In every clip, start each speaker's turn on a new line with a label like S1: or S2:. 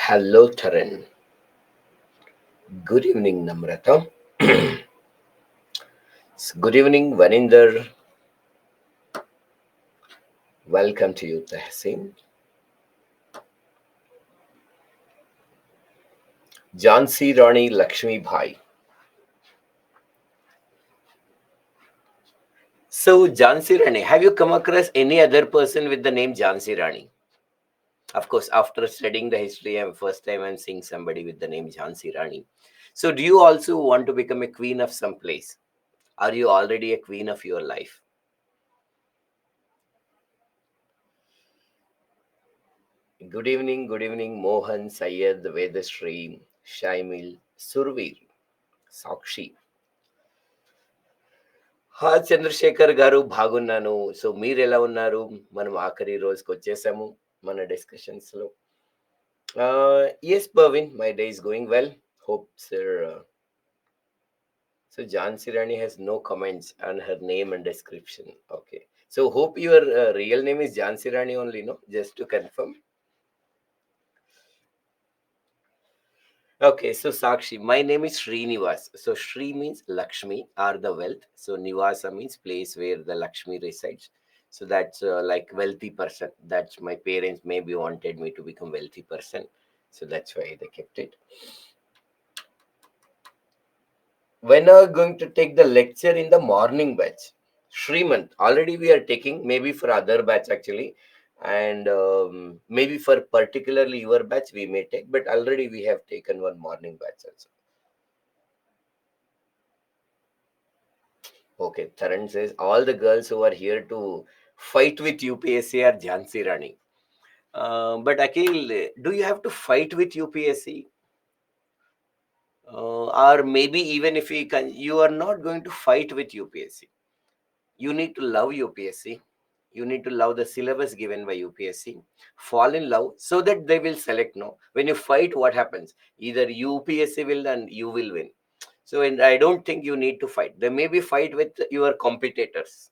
S1: Hello, Taran. Good evening, Namrata. Good evening, Vaninder. Welcome to you, Tehseen. Jhansi Rani Lakshmi Bhai. So, Jhansi Rani, have you come across any other person with the name Jhansi Rani? Of course, after studying the history, first time I'm seeing somebody with the name Jhansi Rani. So, do you also want to become a queen of some place? Are you already a queen of your life? Good evening, Mohan, Syed, Vedashree, Shaimil, Surveer, Sakshi. Chandrasekhar గారు బాగున్నాను. So మీరు ఎలా ఉన్నారు? మనం ఆఖరి రోజుకి వచ్చేసాము మన డిస్కషన్స్ లో. Yes Parveen, my day is going well. Hope sir. So Jhansi Rani has no comments on her name and description. Okay. So hope your real name is Jhansi Rani only, no? Just to confirm. Okay, so Sakshi, my name is Srinivas. So Sri means Lakshmi or the wealth. So Nivasa means place where the Lakshmi resides. So that's like wealthy person. That's my parents maybe wanted me to become wealthy person. So that's why they kept it. When are we going to take the lecture in the morning batch? Srimant, already we are taking, maybe for other batch actually. And maybe for particularly your batch we may take, but already we have taken one morning batch also. Okay, Taran says all the girls who are here to fight with UPSC are Jhansi Rani. But Akhil, do you have to fight with UPSC? Or maybe even if you can, you are not going to fight with UPSC. You need to love UPSC. You need to love the syllabus given by UPSC. Fall in love so that they will select. No, when you fight, what happens? Either UPSC will and you will win. So, and I don't think you need to fight. There may be fight with your competitors,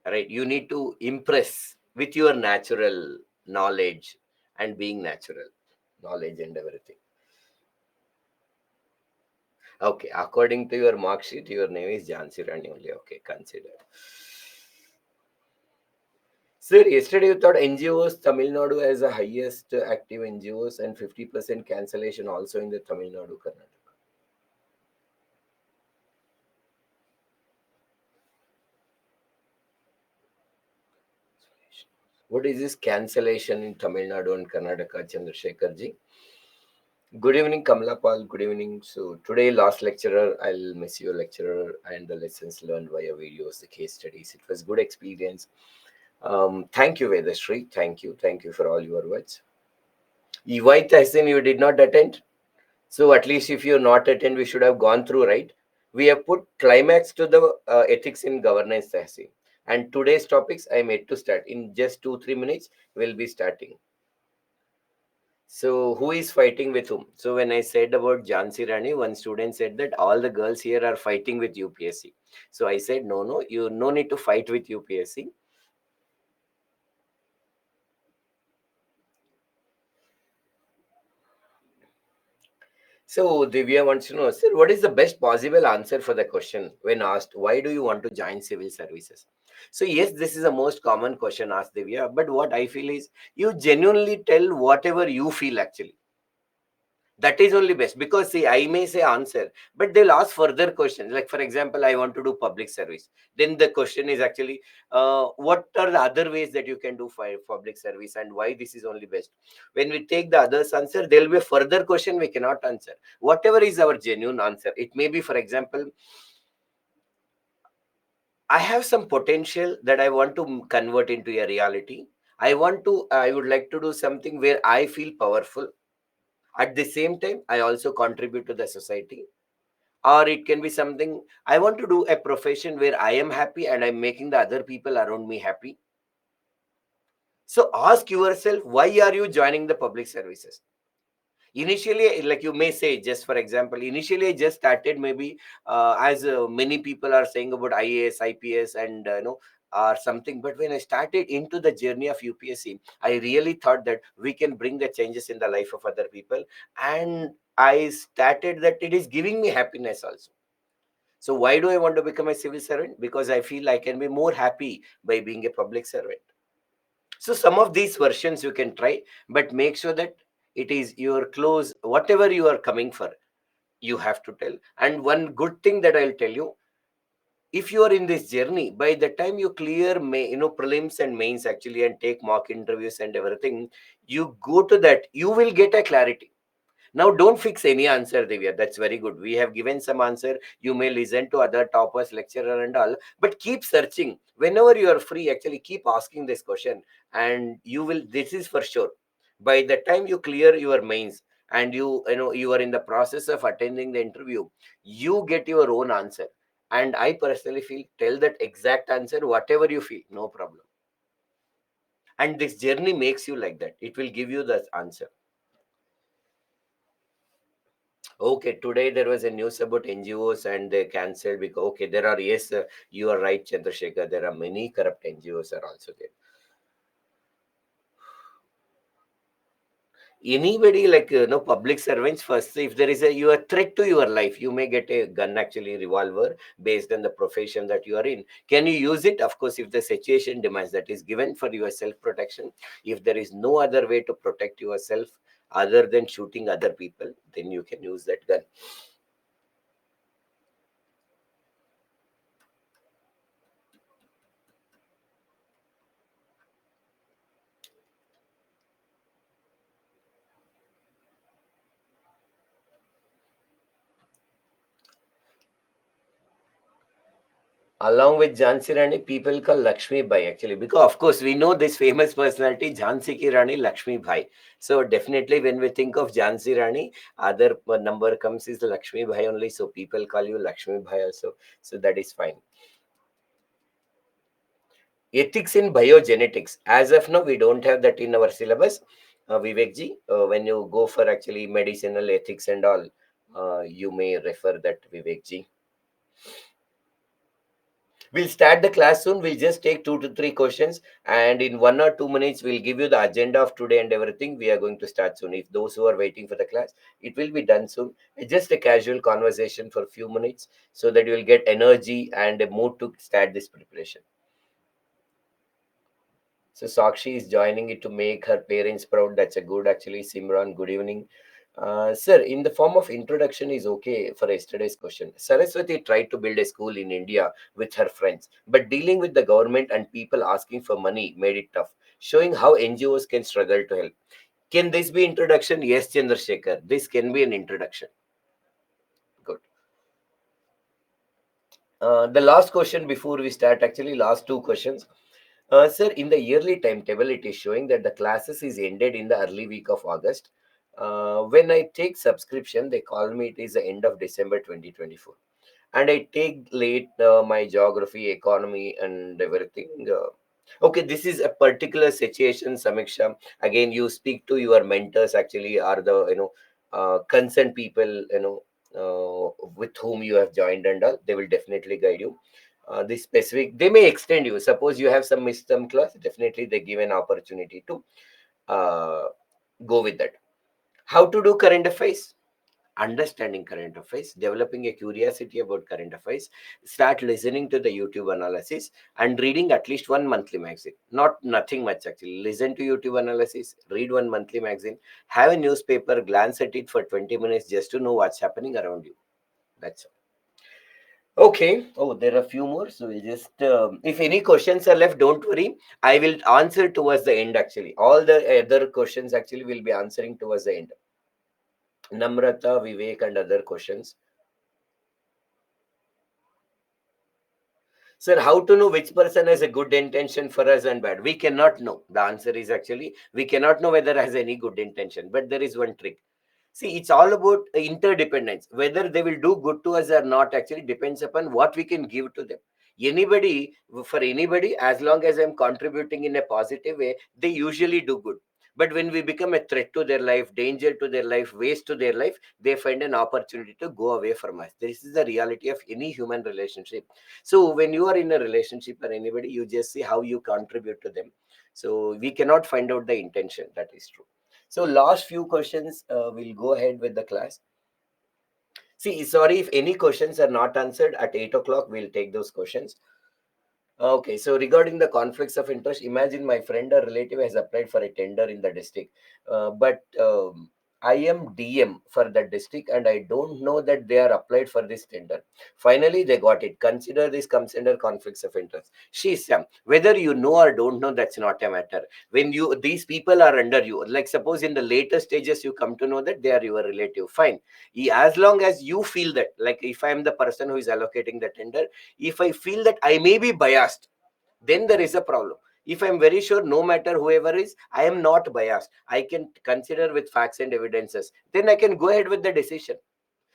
S1: right? You need to impress with your natural knowledge and being natural knowledge and everything. Okay, according to your mark sheet, your name is Jhansi Rani only. Okay, consider. Sir, yesterday you thought NGOs Tamil Nadu as the highest active NGOs and 50% cancellation also in the Tamil Nadu, Karnataka. What is this cancellation in Tamil Nadu and Karnataka, Chandrasekhar ji? Good evening, Kamlapal. Good evening. So today, last lecturer, I'll miss your lecturer and the lessons learned via videos, the case studies. It was good experience. Thank you, Vedashree. Thank you for all your words. Why Tahsin you did not attend? So at least if you not attend, we should have gone through, right? We have put climax to the ethics in governance, Tahsin. And today's topics I made to start in just 2-3 minutes. We'll be starting. So who is fighting with whom? So when I said about Jhansi Rani, one student said that all the girls here are fighting with UPSC. So I said, no, you no need to fight with UPSC. So Divya wants to know, sir, what is the best possible answer for the question when asked, why do you want to join civil services? So yes, this is the most common question asked Divya, but what I feel is you genuinely tell whatever you feel actually. That is only best because see, I may say answer, but they'll ask further questions. Like for example, I want to do public service. Then the question is actually, what are the other ways that you can do for public service and why this is only best? When we take the others answer, there will be a further question we cannot answer. Whatever is our genuine answer, it may be, for example, I have some potential that I want to convert into a reality. I would like to do something where I feel powerful. At the same time, I also contribute to the society. Or it can be something I want to do a profession where I am happy and I'm making the other people around me happy. So ask yourself, why are you joining the public services? Initially, like you may say, just for example, initially I just started maybe as many people are saying about IAS, IPS, and or something. But when I started into the journey of UPSC, I really thought that we can bring the changes in the life of other people, and I started that it is giving me happiness also. So why do I want to become a civil servant? Because I feel I can be more happy by being a public servant. So some of these versions you can try, but make sure that it is your close, whatever you are coming for, you have to tell. And one good thing that I'll tell you, if you are in this journey, by the time you clear prelims and mains actually, and take mock interviews and everything, you go to that, you will get a clarity. Now, don't fix any answer, Divya. That's very good. We have given some answer. You may listen to other toppers, lecturer, and all, but keep searching. Whenever you are free, actually, keep asking this question, and you will. This is for sure. By the time you clear your mains, and you are in the process of attending the interview, you get your own answer. And I personally feel, tell that exact answer, whatever you feel, no problem. And this journey makes you like that. It will give you the answer. Okay, today there was a news about NGOs and they cancelled because, okay, there are, yes, you are right, Chandrasekhar, there are many corrupt NGOs are also there. Anybody like, public servants, first, if there is you a threat to your life, you may get a gun, actually, revolver, based on the profession that you are in. Can you use it? Of course, if the situation demands, that is given for your self-protection. If there is no other way to protect yourself other than shooting other people, then you can use that gun. Along with Jhansi Rani, people call Lakshmi Bai, actually, because of course we know this famous personality Jhansi Ki Rani Lakshmi Bai. So definitely when we think of Jhansi Rani, other number comes is Lakshmi Bai only. So people call you Lakshmi Bai also. So that is fine. Ethics in biogenetics. As of now, we don't have that in our syllabus. Vivek ji, when you go for actually medicinal ethics and all, you may refer that, Vivek ji. We'll start the class soon. We'll just take 2 to 3 questions, and in 1 or 2 minutes, we'll give you the agenda of today and everything. We are going to start soon. If those who are waiting for the class, it will be done soon. It's just a casual conversation for a few minutes so that you will get energy and a mood to start this preparation. So Sakshi is joining it to make her parents proud. That's a good, actually. Simran, good evening. Sir, in the form of introduction is okay for yesterday's question. Saraswati tried to build a school in India with her friends, but dealing with the government and people asking for money made it tough, showing how NGOs can struggle to help. Can this be introduction? Yes, Chandrasekhar. This can be an introduction. Good. The last question before we start, actually, last 2 questions. Sir, in the yearly timetable, it is showing that the classes is ended in the early week of August. When I take subscription, they call me it is the end of December 2024. And I take late my geography, economy, and everything. Okay, this is a particular situation, Samiksha. Again, you speak to your mentors, actually, are the, concerned people, with whom you have joined and all. They will definitely guide you. The specific, they may extend you. Suppose you have some missed some class, definitely they give an opportunity to uh, go with that. How to do current affairs? Understanding current affairs, developing a curiosity about current affairs, start listening to the YouTube analysis, and reading at least one monthly magazine. Not nothing much, actually. Listen to YouTube analysis, read one monthly magazine, have a newspaper, glance at it for 20 minutes just to know what's happening around you. That's all. Okay. Oh, there are a few more. So we'll just, if any questions are left, don't worry. I will answer towards the end, actually. All the other questions actually will be answering towards the end. Namrata, Vivek, and other questions. Sir, how to know which person has a good intention for us and bad? We cannot know. The answer is actually, we cannot know whether has any good intention. But there is one trick. See, it's all about interdependence. Whether they will do good to us or not actually depends upon what we can give to them. Anybody, for anybody, as long as I'm contributing in a positive way, they usually do good. But when we become a threat to their life, danger to their life, waste to their life, they find an opportunity to go away from us. This is the reality of any human relationship. So when you are in a relationship or anybody, you just see how you contribute to them. So we cannot find out the intention. That is true. So last few questions, we'll go ahead with the class. See, sorry if any questions are not answered at 8 o'clock, we'll take those questions. Okay, so regarding the conflicts of interest, imagine my friend or relative has applied for a tender in the district, but I am DM for that district and I don't know that they are applied for this tender. Finally, they got it. Consider this comes under conflicts of interest. She's whether you know or don't know, that's not a matter. When you these people are under you, like suppose in the later stages you come to know that they are your relative, fine. As long as you feel that, like if I am the person who is allocating the tender, if I feel that I may be biased, then there is a problem. If I'm very sure, no matter whoever is, I am not biased, I can consider with facts and evidences, then I can go ahead with the decision.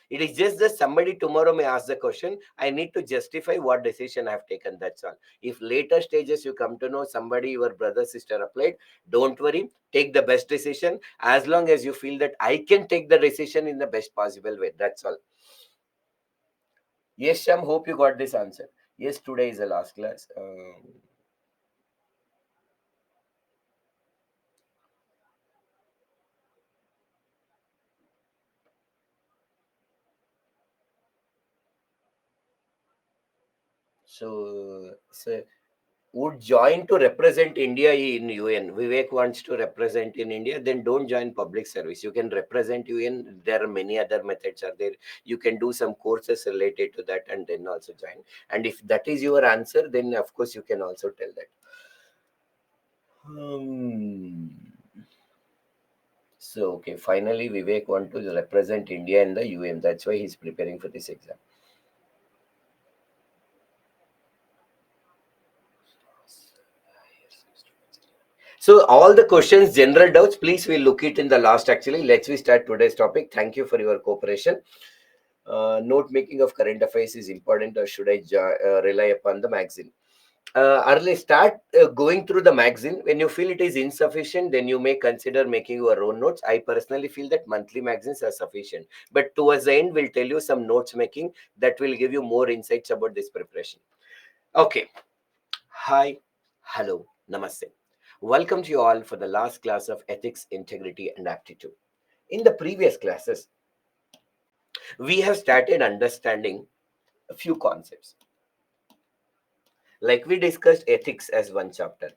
S1: It is just that somebody tomorrow may ask the question, I need to justify what decision I have taken, that's all. If later stages you come to know somebody, your brother, sister applied, don't worry, take the best decision as long as you feel that I can take the decision in the best possible way, that's all. Yes, Sham, hope you got this answer. Yes, today is the last class. So would join to represent India in UN. Vivek wants to represent in India, then don't join public service. You can represent UN. There are many other methods are there. You can do some courses related to that and then also join. And if that is your answer, then of course you can also tell that. Hmm. So okay, finally Vivek want to represent India in the UN. That's why he's preparing for this exam. So all the questions, general doubts, please we'll look it in the last actually. Let's we start today's topic. Thank you for your cooperation. Note making of current affairs is important or should I rely upon the magazine? Early start going through the magazine. When you feel it is insufficient, then you may consider making your own notes. I personally feel that monthly magazines are sufficient. But towards the end, we'll tell you some notes making that will give you more insights about this preparation. Okay. Hi, hello, namaste. Welcome to you all for the last class of ethics, integrity, and aptitude. In the previous classes, we have started understanding a few concepts. Like we discussed ethics as one chapter.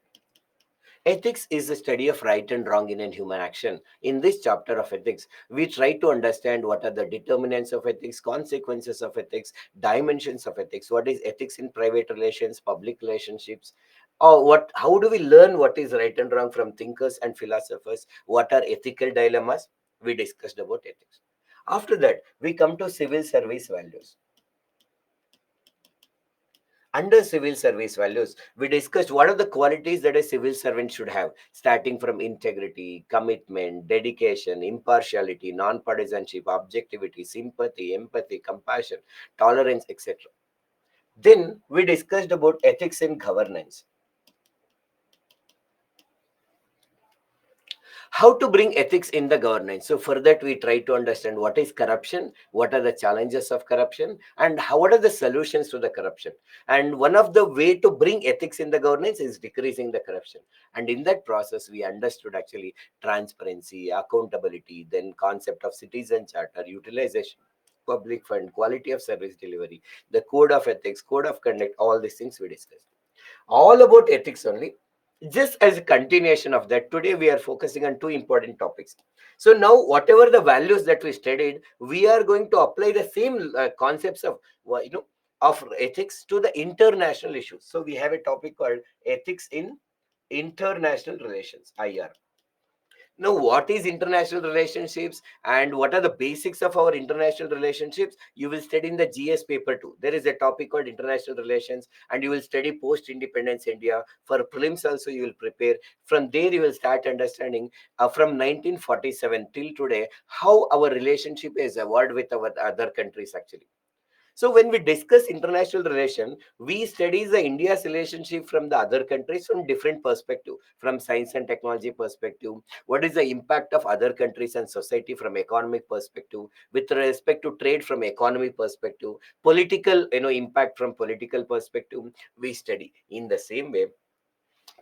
S1: Ethics is the study of right and wrong in a human action. In this chapter of ethics, we try to understand what are the determinants of ethics, consequences of ethics, dimensions of ethics. What is ethics in private relations, public relationships? Or what? How do we learn what is right and wrong from thinkers and philosophers? What are ethical dilemmas? We discussed about ethics. After that, we come to civil service values. Under civil service values, we discussed what are the qualities that a civil servant should have, starting from integrity, commitment, dedication, impartiality, non-partisanship, objectivity, sympathy, empathy, compassion, tolerance, etc. Then we discussed about ethics in governance. How to bring ethics in the governance. So for that, we try to understand what is corruption, what are the challenges of corruption, and what are the solutions to the corruption. And one of the way to bring ethics in the governance is decreasing the corruption. And in that process, we understood actually transparency, accountability, then concept of citizen charter, utilization, public fund, quality of service delivery, the code of ethics, code of conduct, all these things we discussed. All about ethics only. Just as a continuation of that, today we are focusing on two important topics. So now whatever the values that we studied, we are going to apply the same concepts of of ethics to the international issues. So we have a topic called ethics in international relations, IR. Now, what is international relationships and what are the basics of our international relationships? You will study in the GS paper too. There is a topic called international relations, and you will study post independence India. For prelims, also, you will prepare. From there, you will start understanding from 1947 till today how our relationship is evolved with our other countries actually. So when we discuss international relation, we study the India's relationship from the other countries from different perspective, from science and technology perspective. What is the impact of other countries and society from economic perspective, with respect to trade from economy perspective, political, impact from political perspective. We study in the same way.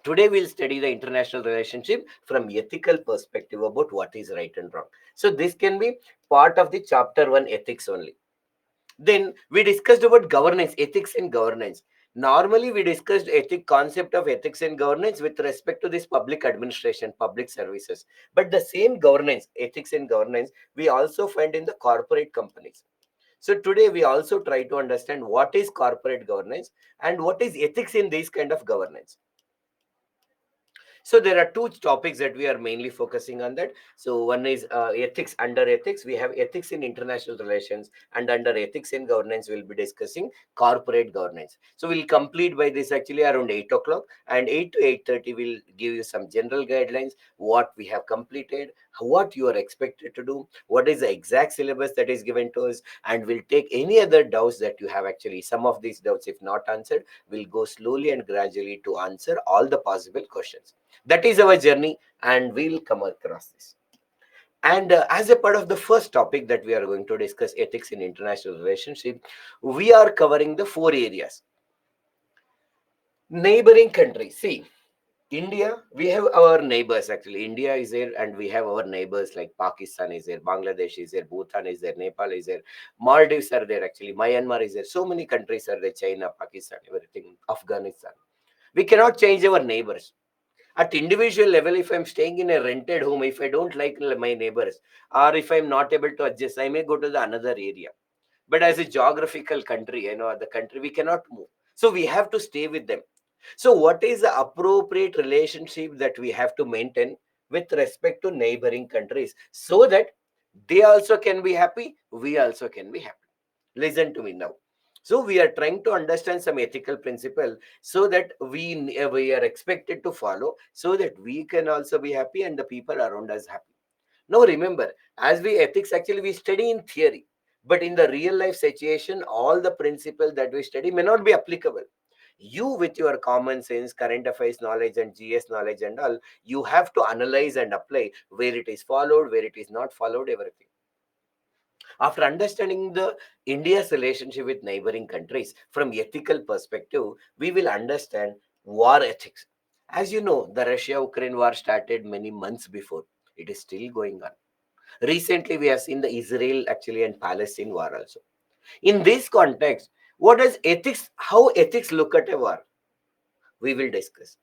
S1: Today we'll study the international relationship from ethical perspective about what is right and wrong. So this can be part of the chapter 1 ethics only. Then we discussed about governance, ethics and governance. Normally, we discussed ethic concept of ethics and governance with respect to this public administration, public services. But the same governance, ethics and governance, we also find in the corporate companies. So today we also try to understand what is corporate governance and what is ethics in this kind of governance. So there are two topics that we are mainly focusing on that. So one is ethics. Under ethics, we have ethics in international relations, and under ethics in governance, we'll be discussing corporate governance. So we'll complete by this actually around 8 o'clock, and 8 to 8:30 will give you some general guidelines, what we have completed, what you are expected to do, what is the exact syllabus that is given to us, and we'll take any other doubts that you have actually. Some of these doubts, if not answered, we'll go slowly and gradually to answer all the possible questions. That is our journey, and we'll come across this. And as a part of the first topic that we are going to discuss, ethics in international relationship, we are covering the four areas. Neighboring countries. See, India, we have our neighbors actually. India is there, and we have our neighbors like Pakistan is there, Bangladesh is there, Bhutan is there, Nepal is there, Maldives are there actually, Myanmar is there. So many countries are there, China, Pakistan, everything, Afghanistan. We cannot change our neighbors. At individual level, if I'm staying in a rented home, if I don't like my neighbors, or if I'm not able to adjust, I may go to the another area. But as a geographical country, the country, we cannot move. So we have to stay with them. So what is the appropriate relationship that we have to maintain with respect to neighboring countries so that they also can be happy, we also can be happy? Listen to me now. So we are trying to understand some ethical principle so that we are expected to follow, so that we can also be happy and the people around us happy. Now remember, as we ethics actually we study in theory, but in the real life situation, all the principles that we study may not be applicable. You, with your common sense, current affairs knowledge, and GS knowledge and all, you have to analyze and apply where it is followed, where it is not followed, everything. After understanding the India's relationship with neighboring countries from ethical perspective, we will understand war ethics. As you know, the Russia-Ukraine war started many months before. It is still going on. Recently, we have seen the Israel actually and Palestine war also. In this context, what does ethics, how ethics look at a war? We will discuss.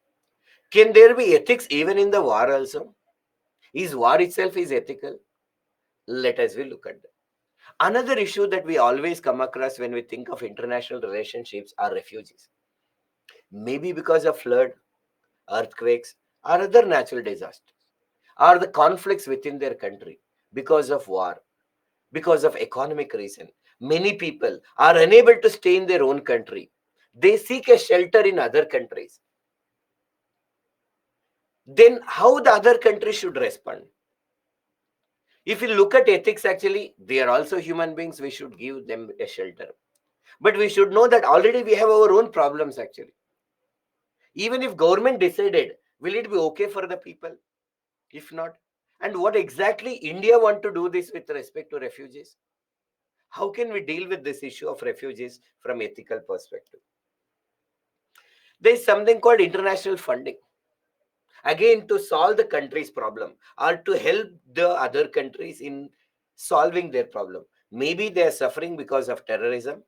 S1: Can there be ethics even in the war also? Is war itself is ethical? Let us look at that. Another issue that we always come across when we think of international relationships are refugees. Maybe because of flood, earthquakes, or other natural disasters, or the conflicts within their country, because of war, because of economic reason. Many people are unable to stay in their own country. They seek a shelter in other countries. Then how the other country should respond? If you look at ethics, actually, they are also human beings. We should give them a shelter. But we should know that already we have our own problems actually. Even if government decided, will it be okay for the people? If not, and what exactly India want to do this with respect to refugees? How can we deal with this issue of refugees from ethical perspective? There is something called international funding. Again, to solve the country's problem or to help the other countries in solving their problem. Maybe they are suffering because of terrorism,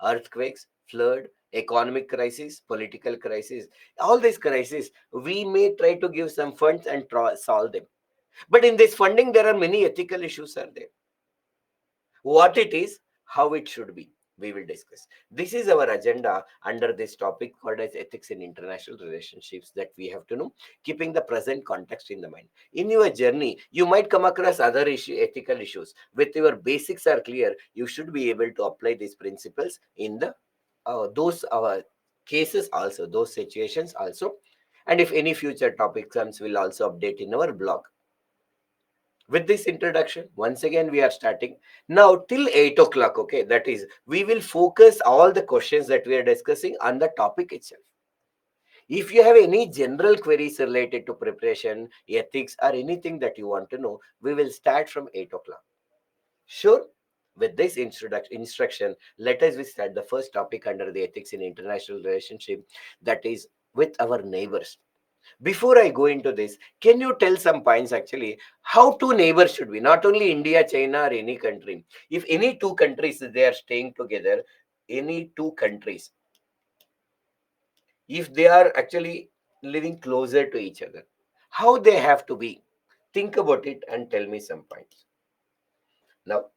S1: earthquakes, flood, economic crisis, political crisis. All these crises, we may try to give some funds and solve them. But in this funding, there are many ethical issues are there. What it is, how it should be, we will discuss. This is our agenda under this topic called as ethics in international relationships, that we have to know, keeping the present context in the mind. In your journey, you might come across other ethical issues. With your basics are clear, you should be able to apply these principles in the those cases also, those situations also. And if any future topic comes, we'll also update in our blog. With this introduction, once again we are starting now till 8 o'clock. Okay, that is, we will focus all the questions that we are discussing on the topic itself. If you have any general queries related to preparation, ethics, or anything that you want to know, we will start from 8 o'clock. Sure. With this instruction, let us we start the first topic under the ethics in international relationship, that is with our neighbors. Before I go into this, can you tell some points actually how two neighbors should be? Not only India, China, or any country. If any two countries they are staying together, any two countries, if they are actually living closer to each other, how they have to be? Think about it and tell me some points. Now,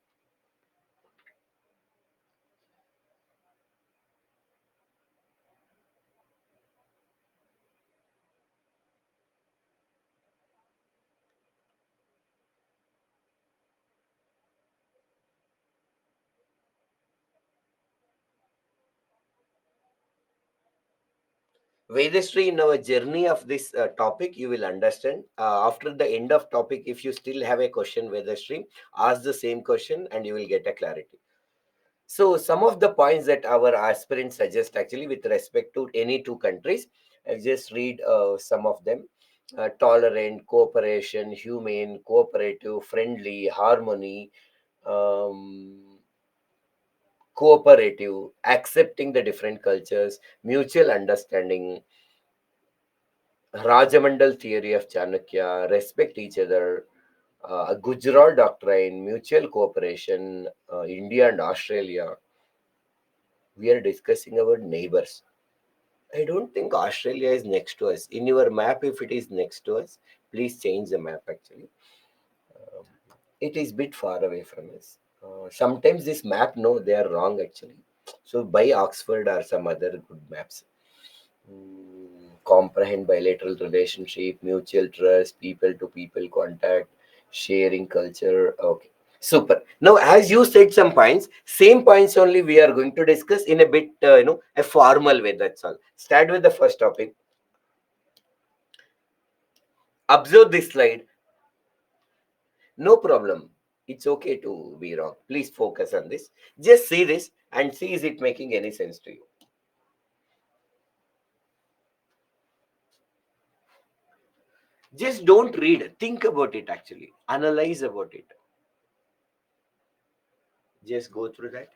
S1: Vedashree, in our journey of this topic, you will understand. After the end of topic, if you still have a question, Vedashree, ask the same question and you will get a clarity. So, some of the points that our aspirants suggest actually with respect to any two countries, I'll just read some of them. Tolerant, cooperation, humane, cooperative, friendly, harmony, um, cooperative, accepting the different cultures, mutual understanding, Rajamandal theory of Chanakya, respect each other, Gujarat doctrine, mutual cooperation, India and Australia. We are discussing our neighbors. I don't think Australia is next to us. In your map, if it is next to us, please change the map actually. Um, it is bit far away from us. Sometimes this map, no, they are wrong actually. So buy Oxford or some other good maps. Comprehend bilateral relationship, mutual trust, people to people contact, sharing culture. Okay, super. Now, as you said some points, same points only we are going to discuss in a bit, a formal way. That's all. Start with the first topic. Observe this slide. No problem. It's okay to be wrong. Please focus on this. Just see this and see is it making any sense to you. Just don't read. Think about it actually. Analyze about it. Just go through that.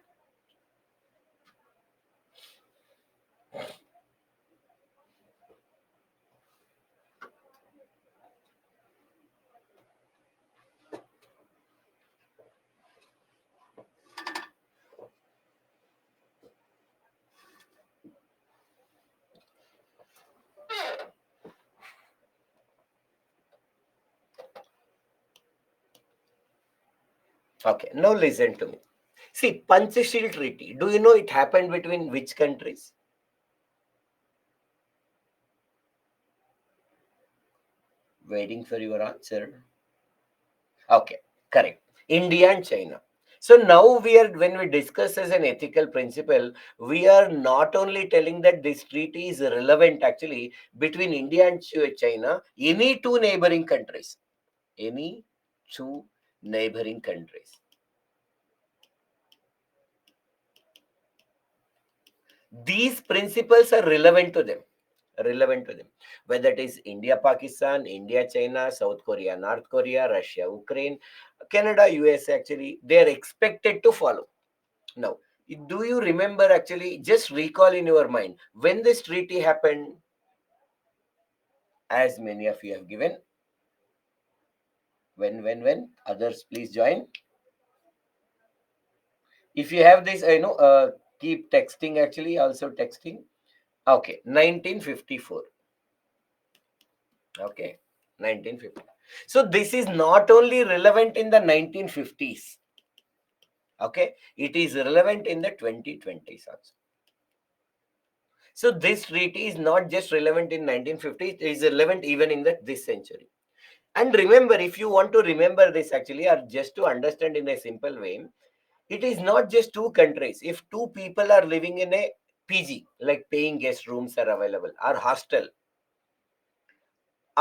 S1: Okay, now listen to me. See, Panchashil Treaty. Do you know it happened between which countries? Waiting for your answer. Okay, correct. India and China. So now we are, when we discuss as an ethical principle, we are not only telling that this treaty is relevant actually between India and China, any two neighboring countries, any two neighboring countries. These principles are relevant to them, whether it is India, Pakistan, India, China, South Korea, North Korea, Russia, Ukraine, Canada, US. Actually, they are expected to follow. Now, do you remember actually? Just recall in your mind when this treaty happened. As many of you have given, when others please join. If you have this, keep texting. Actually, also texting. Okay, 1954. Okay, 1950. So this is not only relevant in the 1950s. Okay, it is relevant in the 2020s also. So this treaty is not just relevant in 1950s, it is relevant even in this century. And remember, if you want to remember this actually, or just to understand in a simple way, it is not just two countries. If two people are living in a PG, like paying guest rooms are available, or hostel,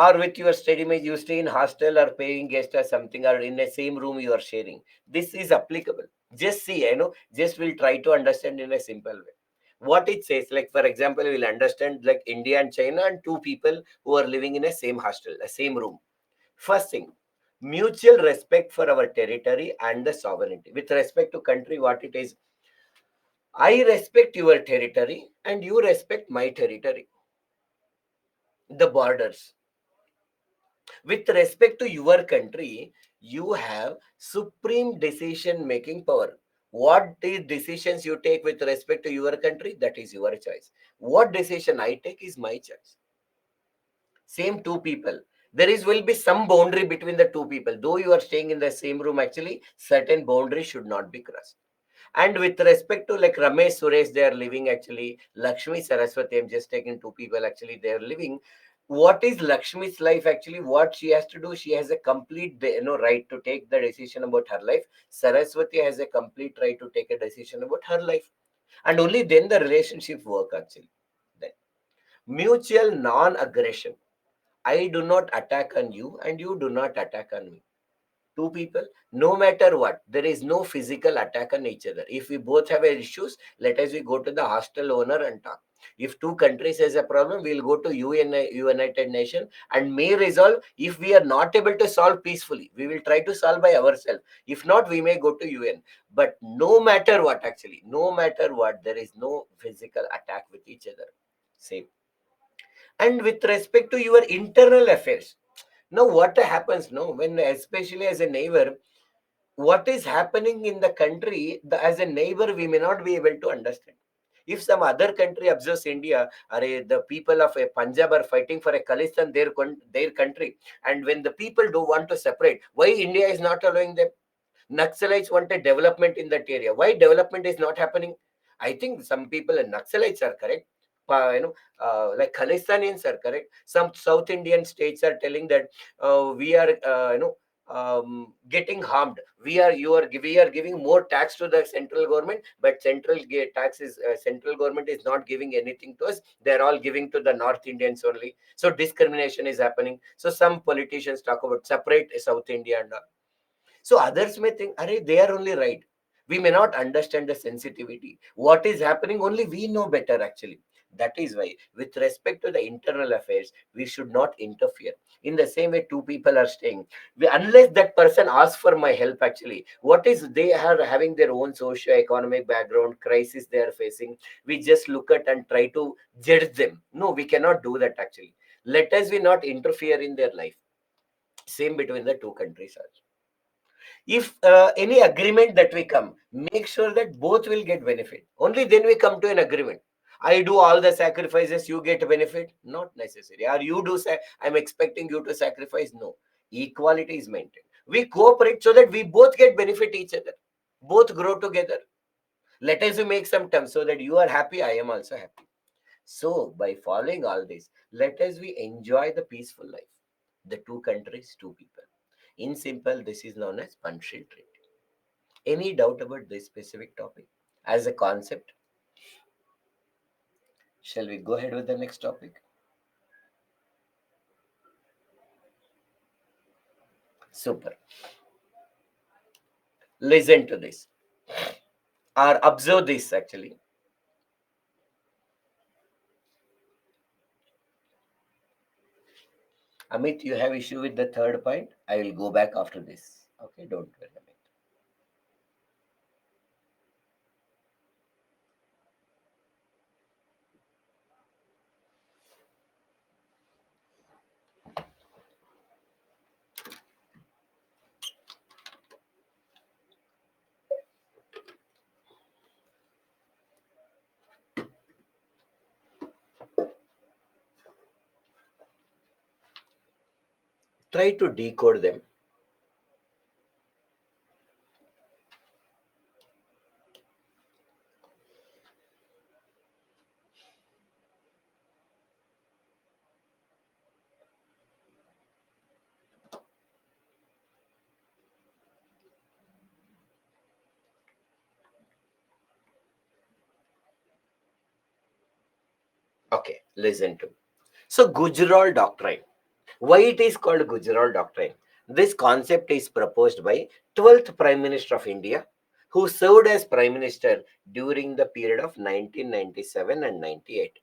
S1: or with your study mate, you stay in hostel or paying guest or something, or in the same room you are sharing. This is applicable. Just see, just we'll try to understand in a simple way what it says. Like for example, we'll understand like India and China and two people who are living in a same hostel, a same room. First thing, mutual respect for our territory and the sovereignty. With respect to country, what it is, I respect your territory and you respect my territory, the borders. With respect to your country, you have supreme decision making power. What the decisions you take with respect to your country, that is your choice. What decision I take is my choice. Same two people, there is will be some boundary between the two people. Though you are staying in the same room, actually certain boundaries should not be crossed. And with respect to like Ramesh, Suresh, they are living, actually Lakshmi, Saraswati, I'm just taking two people, actually they are living. What is Lakshmi's life? Actually what she has to do, she has a complete right to take the decision about her life. Saraswati has a complete right to take a decision about her life. And only then the relationship work, actually. Then mutual non-aggression. I do not attack on you and you do not attack on me. Two people, no matter what, there is no physical attack on each other. If we both have issues, let us we go to the hostel owner and talk. If two countries has a problem, we'll go to United Nations and may resolve. If we are not able to solve peacefully, we will try to solve by ourselves. If not, we may go to UN. But no matter what, actually, no matter what, there is no physical attack with each other. Same. And with respect to your internal affairs, now what happens, no, when especially as a neighbor, what is happening in the country, as a neighbor we may not be able to understand. If some other country observes India, or the people of a Punjab are fighting for a Khalistan, their country, and when the people do want to separate, why India is not allowing them? Naxalites wanted development in that area. Why development is not happening? I think some people and Naxalites are correct. Like Khalistanians are correct. Some South Indian states are telling that we are, getting harmed. We are giving more tax to the central government, but central government is not giving anything to us. They are all giving to the North Indians only. So discrimination is happening. So some politicians talk about separate South India and all. So others may think, Arey, they are only right. We may not understand the sensitivity. What is happening, only we know better, actually. That is why, with respect to the internal affairs, we should not interfere. In the same way, two people are staying. Unless that person asks for my help, actually, what is they are having their own socio-economic background, crisis they are facing, we just look at and try to judge them. No, we cannot do that, actually. Let us we not interfere in their life. Same between the two countries also. If any agreement that we come, make sure that both will get benefit. Only then we come to an agreement. I do all the sacrifices, you get benefit, not necessary. Or you do say, I'm expecting you to sacrifice. No, equality is maintained. We cooperate so that we both get benefit each other, both grow together. Let us make some terms so that you are happy, I am also happy. So by following all this, let us we enjoy the peaceful life. The two countries, two people. In simple, this is known as Panchsheel Treaty. Any doubt about this specific topic as a concept? Shall we go ahead with the next topic? Super. Listen to this or observe this, actually. Amit, you have issue with the third point. I will go back after this. Okay, don't worry, Amit. Try to decode them. Okay, listen to. So Gujarat Doctrine. Why it is called Gujarat Doctrine? This concept is proposed by 12th Prime Minister of India, who served as Prime Minister during the period of 1997 and 98.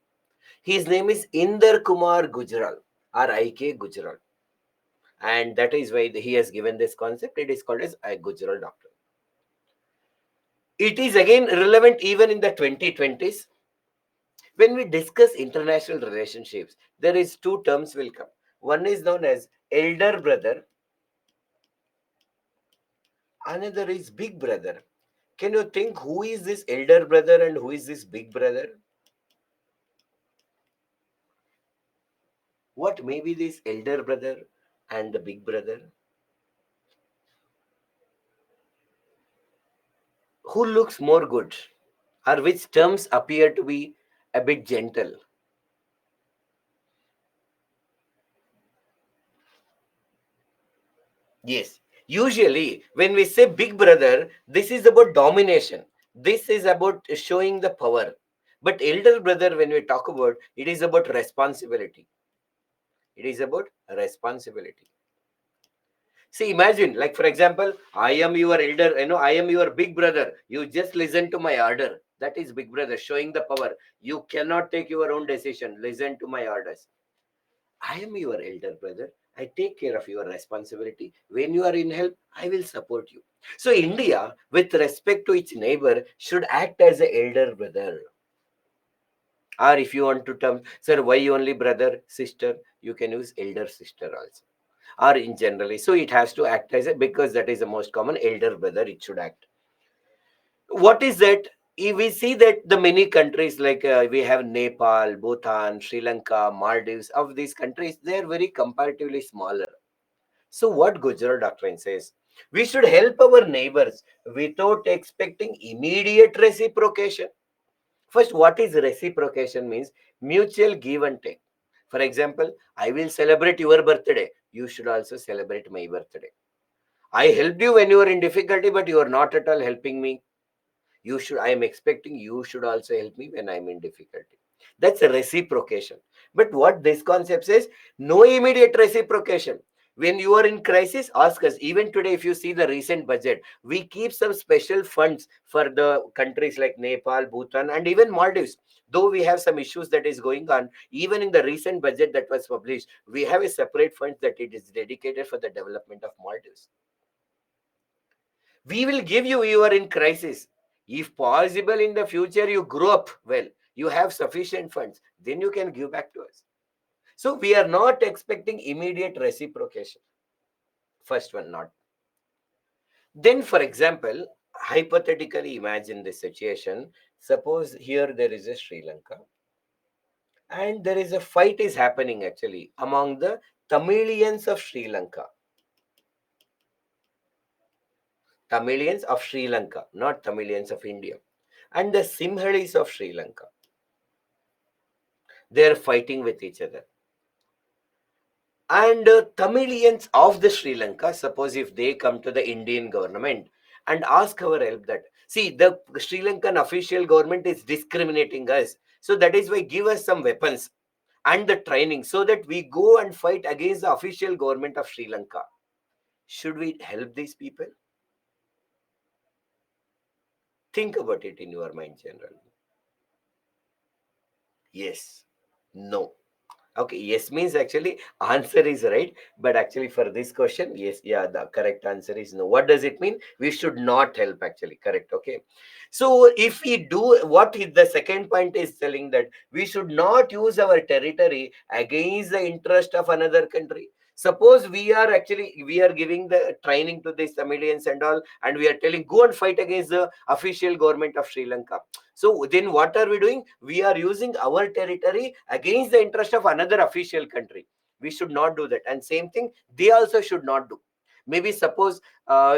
S1: His name is Inder Kumar Gujral or I.K. Gujral, and that is why he has given this concept. It is called as a Gujral Doctrine. It is again relevant even in the 2020s. When we discuss international relationships, there is two terms will come. One is known as elder brother, another is big brother. Can you think who is this elder brother and who is this big brother? What may be this elder brother and the big brother? Who looks more good? Or which terms appear to be a bit gentle? Yes. Usually, when we say big brother, this is about domination. This is about showing the power. But elder brother, when we talk about, it is about responsibility. It is about responsibility. See, imagine, like for example, I am your elder, I am your big brother. You just listen to my order. That is big brother showing the power. You cannot take your own decision. Listen to my orders. I am your elder brother. I take care of your responsibility. When you are in help, I will support you. So, India, with respect to its neighbor, should act as an elder brother. Or if you want to term, sir, why only brother, sister? You can use elder sister also. Or in generally. So, it has to act as a, because that is the most common elder brother, it should act. What is that? If we see that the many countries like we have Nepal, Bhutan, Sri Lanka, Maldives, of these countries, they are very comparatively smaller. So, what Gujarat Doctrine says, we should help our neighbors without expecting immediate reciprocation. First, what is reciprocation means? Mutual give and take. For example, I will celebrate your birthday. You should also celebrate my birthday. I helped you when you were in difficulty, but you are not at all helping me. You should, I am expecting you should also help me when I'm in difficulty. That's a reciprocation. But what this concept says, no immediate reciprocation. When you are in crisis, ask us. Even today, if you see the recent budget, we keep some special funds for the countries like Nepal, Bhutan, and even Maldives. Though we have some issues that is going on, even in the recent budget that was published, we have a separate fund that it is dedicated for the development of Maldives. We will give you, you are in crisis. If possible in the future you grow up well, you have sufficient funds, then you can give back to us. So we are not expecting immediate reciprocation. First one, not. Then for example, hypothetically imagine this situation. Suppose here there is a Sri Lanka and there is a fight is happening actually among the Tamilians of Sri Lanka. Tamilians of Sri Lanka, not Tamilians of India, and the Simhalis of Sri Lanka. They are fighting with each other. And Tamilians of the Sri Lanka, suppose if they come to the Indian government and ask our help that, see, the Sri Lankan official government is discriminating us. So that is why give us some weapons and the training so that we go and fight against the official government of Sri Lanka. Should we help these people? Think about it in your mind, General. Yes. No. Okay, yes means actually answer is right, but actually for this question, yes, yeah, the correct answer is no. What does it mean? We should not help actually, correct, okay. So if we do what is the second point is telling that we should not use our territory against the interest of another country. Suppose we are giving the training to these Tamilians and all, and we are telling go and fight against the official government of Sri Lanka. So then what are we doing? We are using our territory against the interest of another official country. We should not do that. And same thing, they also should not do. Maybe suppose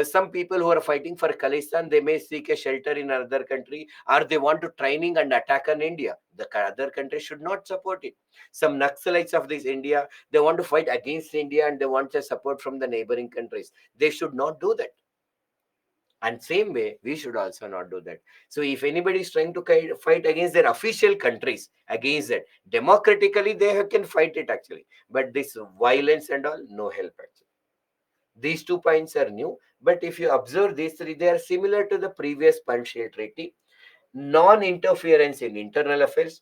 S1: some people who are fighting for Khalistan, they may seek a shelter in another country, or they want to training and attack on India. The other country should not support it. Some Naxalites of this India, they want to fight against India and they want the support from the neighboring countries. They should not do that. And same way, we should also not do that. So if anybody is trying to fight against their official countries, against it, democratically, they can fight it actually. But this violence and all, no help actually. These 2 points are new. But if you observe these three, they are similar to the previous Panchsheel Treaty. Non-interference in internal affairs,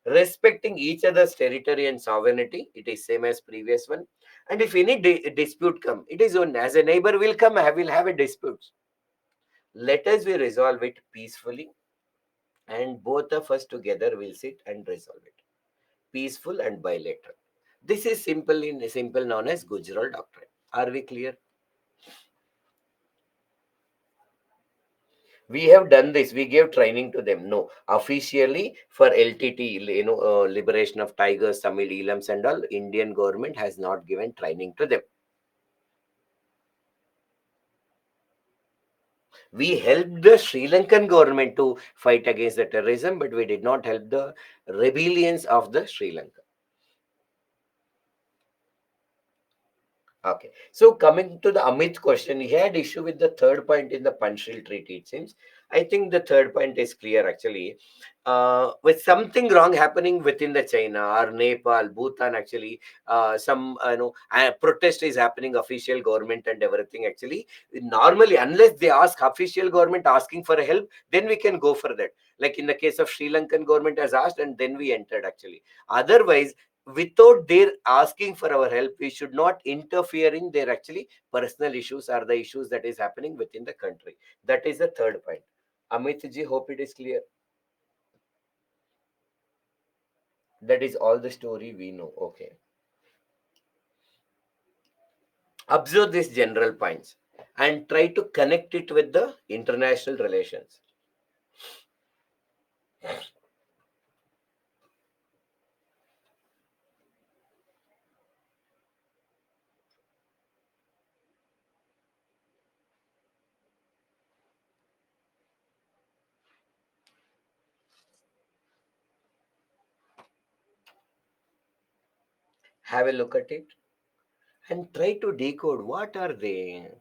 S1: respecting each other's territory and sovereignty, it is same as previous one. And if any dispute come, it is on as a neighbor will come, will have a dispute. Let us we resolve it peacefully, and both of us together will sit and resolve it. Peaceful and bilateral. This is simple known as Gujarat Doctrine. Are we clear? We have done this. We gave training to them. No, officially for LTT, Liberation of Tigers, Tamil Elams and all, Indian government has not given training to them. We helped the Sri Lankan government to fight against the terrorism, but we did not help the rebellions of the Sri Lanka. Okay. So coming to the Amit question, he had issue with the third point in the Panchsheel Treaty, it seems. I think the third point is clear actually. With something wrong happening within the China or Nepal, Bhutan actually, some protest is happening, official government and everything actually. Normally, unless they ask official government asking for help, then we can go for that. Like in the case of Sri Lankan government has asked and then we entered actually. Otherwise, without their asking for our help, we should not interfere in their actually personal issues or the issues that is happening within the country. That is the third point. Amit ji, hope it is clear. That is all the story we know. Okay. Observe these general points and try to connect it with the international relations. Have a look at it and try to decode what are they.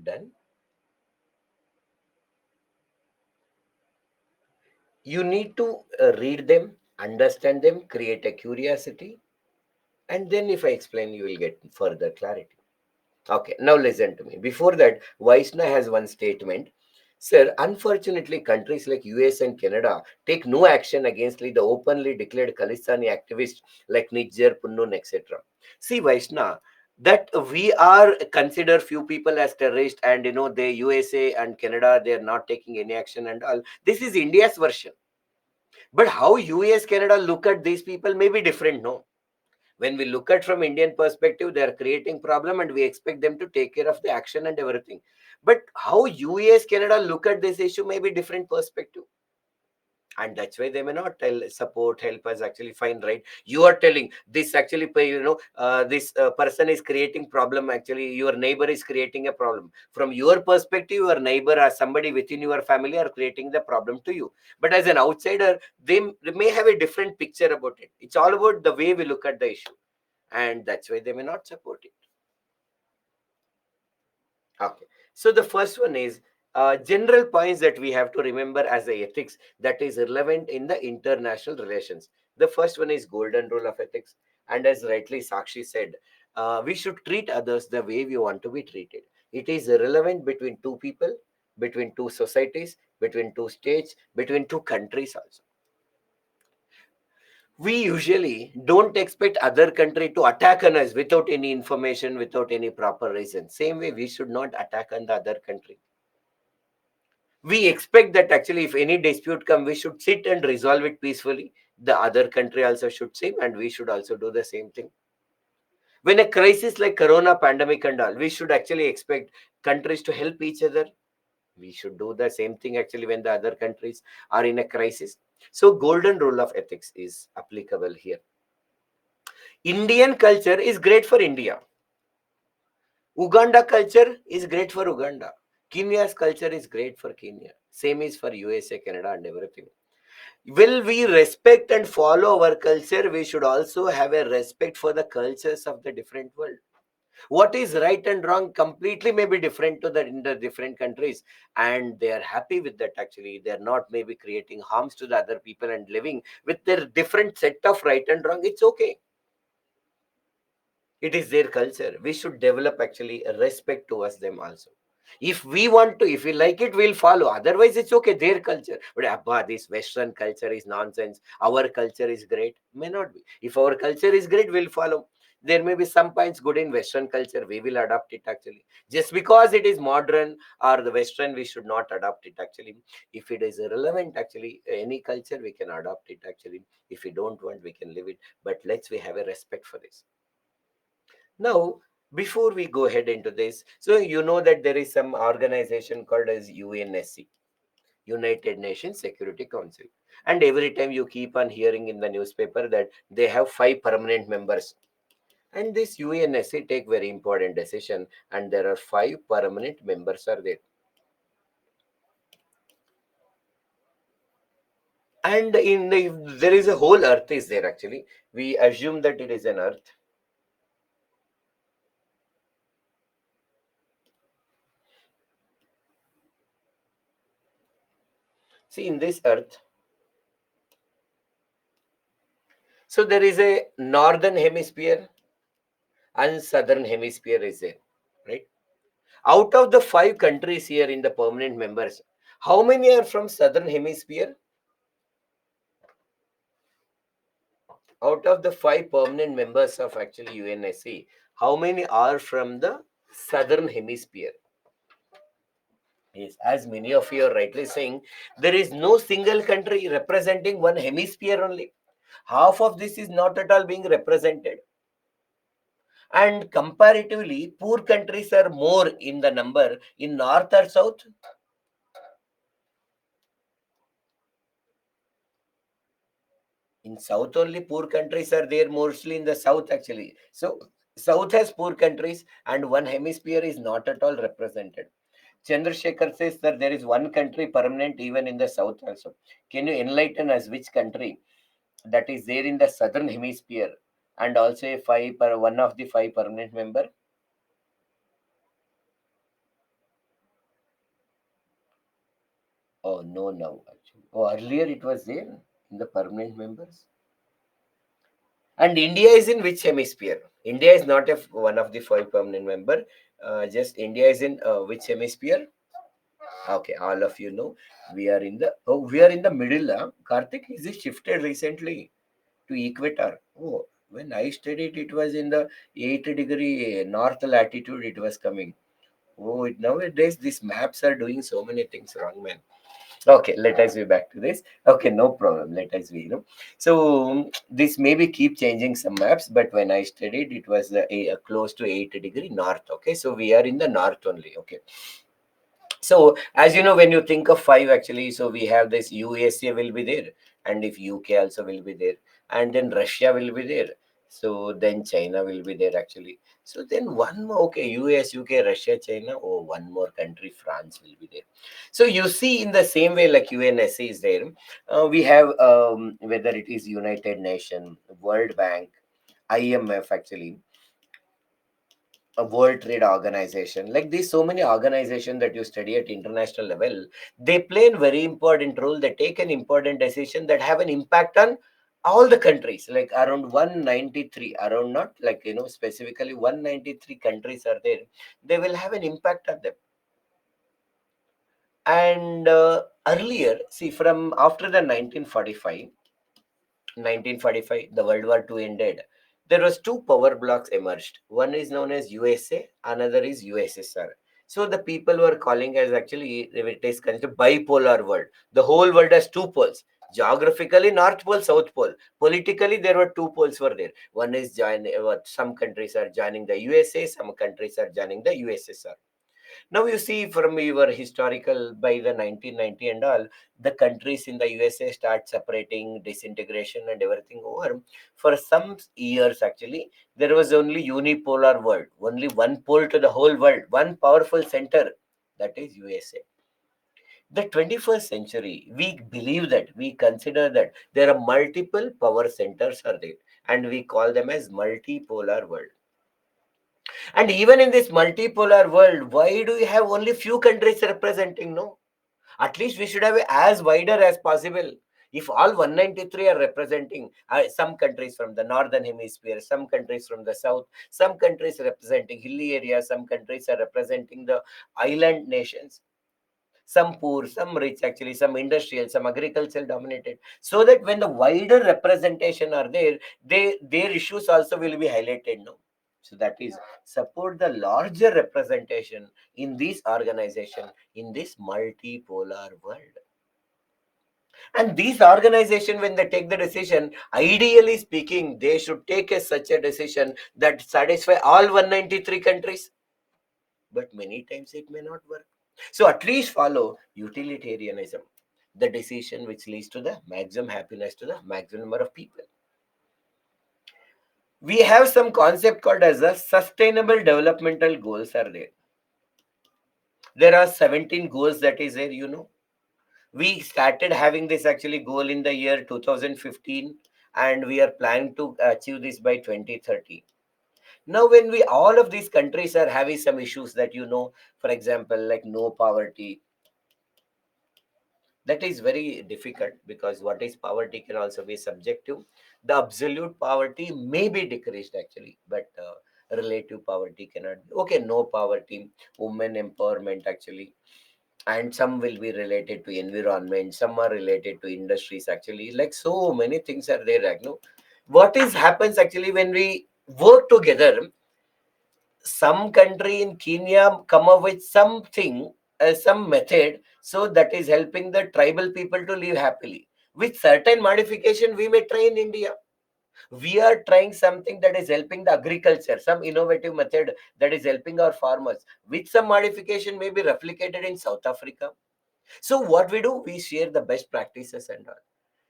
S1: Done. You need to read them, understand them, create a curiosity, and then if I explain, you will get further clarity. Okay, now listen to me. Before that, Vaishna has one statement. Sir, unfortunately, countries like US and Canada take no action against the openly declared Khalistani activists like Nijjar, Punnun, etc. See, Vaishna, that we are consider few people as terrorists, and the USA and Canada, they are not taking any action and all. This is India's version. But how US, Canada look at these people may be different, no? When we look at from Indian perspective, they are creating problem and we expect them to take care of the action and everything. But how US, Canada look at this issue may be different perspective. And that's why they may not tell support help us actually find, right? You are telling this actually this person is creating problem, actually your neighbor is creating a problem. From your perspective, your neighbor or somebody within your family are creating the problem to you. But as an outsider, they may have a different picture about it. It's all about the way we look at the issue, and that's why they may not support it. Okay. So the first one is general points that we have to remember as a ethics that is relevant in the international relations. The first one is golden rule of ethics. And as rightly Sakshi said, we should treat others the way we want to be treated. It is relevant between two people, between two societies, between two states, between two countries also. We usually don't expect other country to attack on us without any information, without any proper reason. Same way, we should not attack on the other country. We expect that actually if any dispute come, we should sit and resolve it peacefully. The other country also should same, and we should also do the same thing. When a crisis like corona pandemic and all, we should actually expect countries to help each other. We should do the same thing actually when the other countries are in a crisis. So golden rule of ethics is applicable here. Indian culture is great for India. Uganda culture is great for Uganda. Kenya's culture is great for Kenya. Same is for USA, Canada, and everything. Will we respect and follow our culture? We should also have a respect for the cultures of the different world. What is right and wrong completely may be different to the in the different countries, and they are happy with that. Actually, they are not maybe creating harms to the other people and living with their different set of right and wrong. It's okay. It is their culture. We should develop actually a respect towards them also. If we want to, if we like it, we'll follow. Otherwise, it's okay, their culture. But Abba, this Western culture is nonsense. Our culture is great. May not be. If our culture is great, we'll follow. There may be some points good in Western culture. We will adopt it actually. Just because it is modern or the Western, we should not adopt it actually. If it is irrelevant, actually, any culture, we can adopt it actually. If we don't want, we can leave it. But let's we have a respect for this. Now, before we go ahead into this, so you know that there is some organization called as UNSC, United Nations Security Council. And every time you keep on hearing in the newspaper that they have five permanent members. And this UNSC take very important decision, and there are five permanent members are there. And there is a whole earth is there actually. We assume that it is an earth. See, in this earth, so there is a northern hemisphere and southern hemisphere is there, right? Out of the five countries here in the permanent members, how many are from southern hemisphere? Out of the five permanent members of actually UNSC, how many are from the southern hemisphere? Yes, as many of you are rightly saying, there is no single country representing one hemisphere only. Half of this is not at all being represented. And comparatively, poor countries are more in the number in north or south. In south only poor countries are there, mostly in the south actually. So south has poor countries and one hemisphere is not at all represented. Chandrasekhar says that there is one country permanent even in the south also. Can you enlighten us which country that is there in the southern hemisphere and also a one of the five permanent member? Oh no, no actually. Oh, earlier it was there in the permanent members. And India is in which hemisphere? India is not one of the five permanent member. Just India is in which hemisphere? Okay, all of you know we are in the we are in the middle. Karthik, is it shifted recently to equator? Oh, when I studied, it was in the 8 degree north latitude. It was coming. Oh, nowadays these maps are doing so many things wrong, man. Okay, let us be back to this. Okay, no problem. Let us be. So this maybe keep changing some maps, but when I studied, it was close to 8 degree north. Okay, so we are in the north only. Okay. So as you know, when you think of five, actually, so we have this USA will be there, and if UK also will be there, and then Russia will be there. So then China will be there actually. So then one more, okay, US, UK, Russia, China. Oh, one more country, France will be there. So you see, in the same way like UNSC is there, we have whether it is United Nation, World Bank, IMF actually, a World Trade Organization. Like these, so many organizations that you study at international level, they play a very important role. They take an important decision that have an impact on all the countries. Like around 193, around not like specifically 193 countries are there. They will have an impact on them. And earlier, see, from after the 1945, the World War II ended. There was two power blocks emerged. One is known as USA, another is USSR. So the people were calling as actually it is considered bipolar world. The whole world has two poles. Geographically, North Pole, South Pole. Politically, there were two poles were there. One is some countries are joining the USA, some countries are joining the USSR. Now you see from your historical by the 1990 and all, the countries in the USA start separating, disintegration and everything over. For some years actually, there was only unipolar world, only one pole to the whole world, one powerful center, that is USA. The 21st century, we believe that, we consider that there are multiple power centers are there, and we call them as multipolar world. And even in this multipolar world, why do you have only few countries representing? No, at least we should have as wider as possible. If all 193 are representing some countries from the northern hemisphere, some countries from the south, some countries representing hilly areas, some countries are representing the island nations, some poor, some rich, actually some industrial, some agricultural dominated, so that when the wider representation are there, their issues also will be highlighted. No, so that is support the larger representation in this organization, in this multipolar world. And these organization, when they take the decision, ideally speaking, they should take such a decision that satisfy all 193 countries, but many times it may not work. So at least follow utilitarianism, the decision which leads to the maximum happiness to the maximum number of people. We have some concept called as the sustainable developmental goals are there. There are 17 goals that is there, We started having this actually goal in the year 2015, and we are planning to achieve this by 2030. Now, when we all of these countries are having some issues that for example, like no poverty, that is very difficult, because what is poverty can also be subjective. The absolute poverty may be decreased actually, but relative poverty cannot be. Okay, no poverty, women empowerment actually, and some will be related to environment, some are related to industries actually, like so many things are there, what is happens actually when we work together. Some country in Kenya come up with something, some method, so that is helping the tribal people to live happily. With certain modification, we may try in India. We are trying something that is helping the agriculture, some innovative method that is helping our farmers. With some modification, may be replicated in South Africa. So what we do, we share the best practices and all.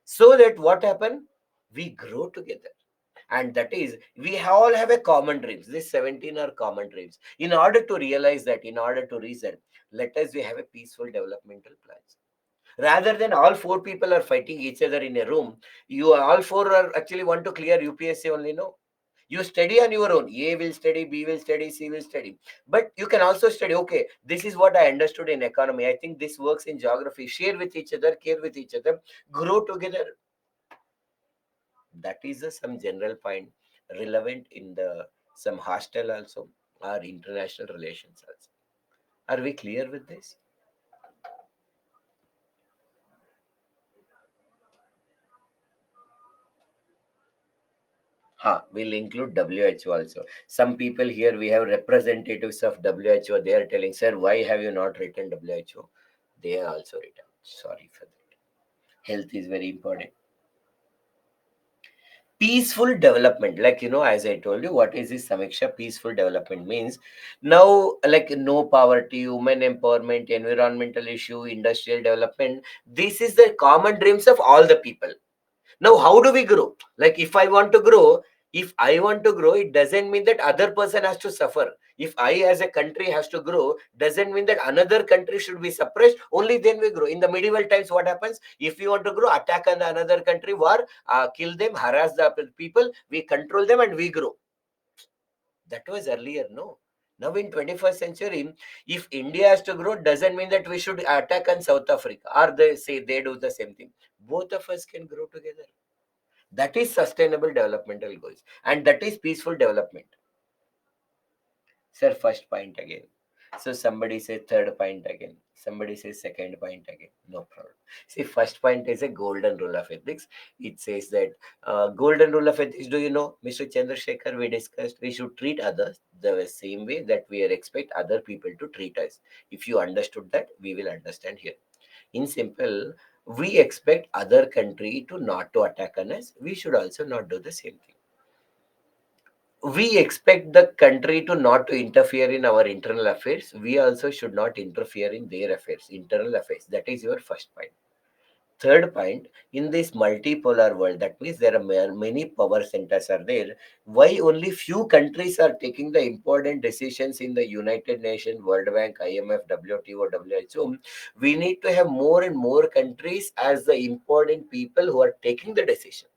S1: So that what happen, we grow together. And that is, we all have a common dreams. These 17 are common dreams. In order to realize that, in order to reason, let us we have a peaceful developmental plans. Rather than all four people are fighting each other in a room, you all four are actually want to clear UPSC only. No, you study on your own. A will study, B will study, C will study. But you can also study, okay, this is what I understood in economy. I think this works in geography. Share with each other, care with each other, grow together. That is some general point relevant in the some hostel also, or international relations also. Are we clear with this? We'll include WHO also. Some people here, we have representatives of WHO. They are telling, sir, why have you not written WHO? They are also written. Sorry for that. Health is very important. Peaceful development, like as I told you, what is this samiksha? Peaceful development means, now, like no poverty, women empowerment, environmental issue, industrial development, this is the common dreams of all the people. Now, how do we grow? Like, if I want to grow, it doesn't mean that other person has to suffer. If I as a country has to grow, doesn't mean that another country should be suppressed. Only then we grow. In the medieval times, what happens? If you want to grow, attack on the another country, war, kill them, harass the people, we control them and we grow. That was earlier, no? Now in 21st century, if India has to grow, doesn't mean that we should attack on South Africa, or they say they do the same thing. Both of us can grow together. That is sustainable developmental goals, and that is peaceful development. Sir, first point again. So somebody say third point again. Somebody says second point again. No problem. See, first point is a golden rule of ethics. It says that golden rule of ethics. Do you know, Mr. Chandrasekhar? We discussed we should treat others the same way that we expect other people to treat us. If you understood that, we will understand here. In simple, we expect other country to not to attack on us. We should also not do the same thing. we expect the country to not to interfere in our internal affairs. We also should not interfere in their affairs, internal affairs. That is your first point. Third point, in this multipolar world, that means there are many power centers are there. Why only few countries are taking the important decisions in the United Nations, World Bank, IMF, WTO, WHO? We need to have more and more countries as the important people who are taking the decision.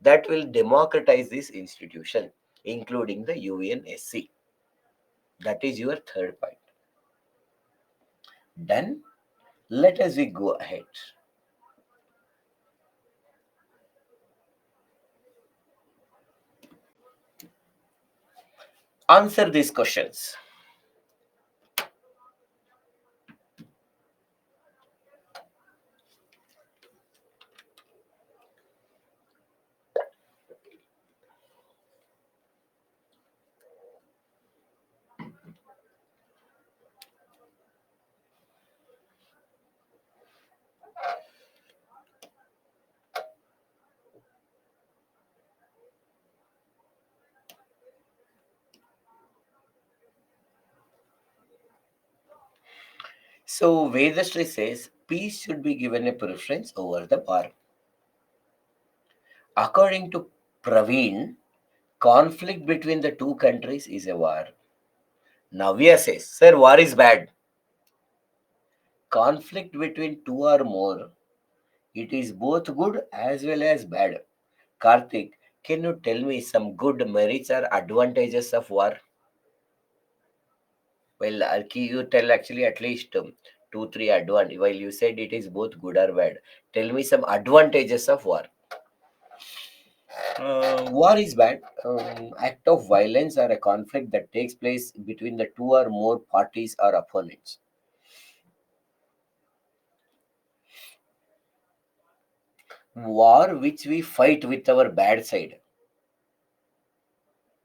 S1: That will democratize this institution, including the UNSC. That is your third point. Done. Let us we go ahead. Answer these questions. So Vedashri says peace should be given a preference over the war. According to Praveen, conflict between the two countries is a war. Navya says, sir, war is bad. Conflict between two or more, it is both good as well as bad. Karthik, can you tell me some good merits or advantages of war? Well, you tell actually at least two, three advantages. While you said it is both good or bad, tell me some advantages of war. War is bad. Act of violence or a conflict that takes place between the two or more parties or opponents. War which we fight with our bad side.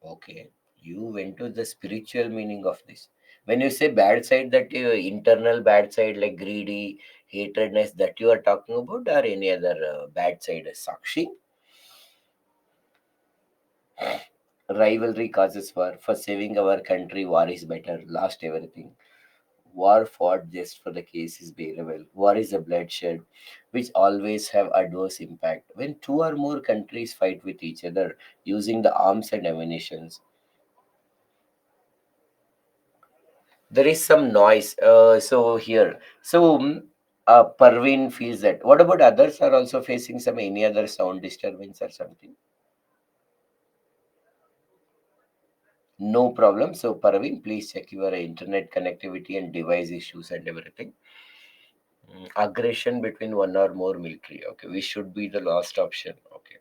S1: Okay, you went to the spiritual meaning of this. When you say bad side, that internal bad side like greedy, hatredness that you are talking about, or any other bad side, Sakshi? Rivalry causes war. For saving our country, war is better. Lost everything. War fought just for the case is bearable. War is a bloodshed, which always have adverse impact. When two or more countries fight with each other using the arms and ammunitions, there is some noise. So here, so Parveen feels that. What about others are also facing some any other sound disturbance or something? No problem. So Parveen, please check your internet connectivity and device issues and everything. Aggression between one or more military. Okay, we should be the last option. Okay.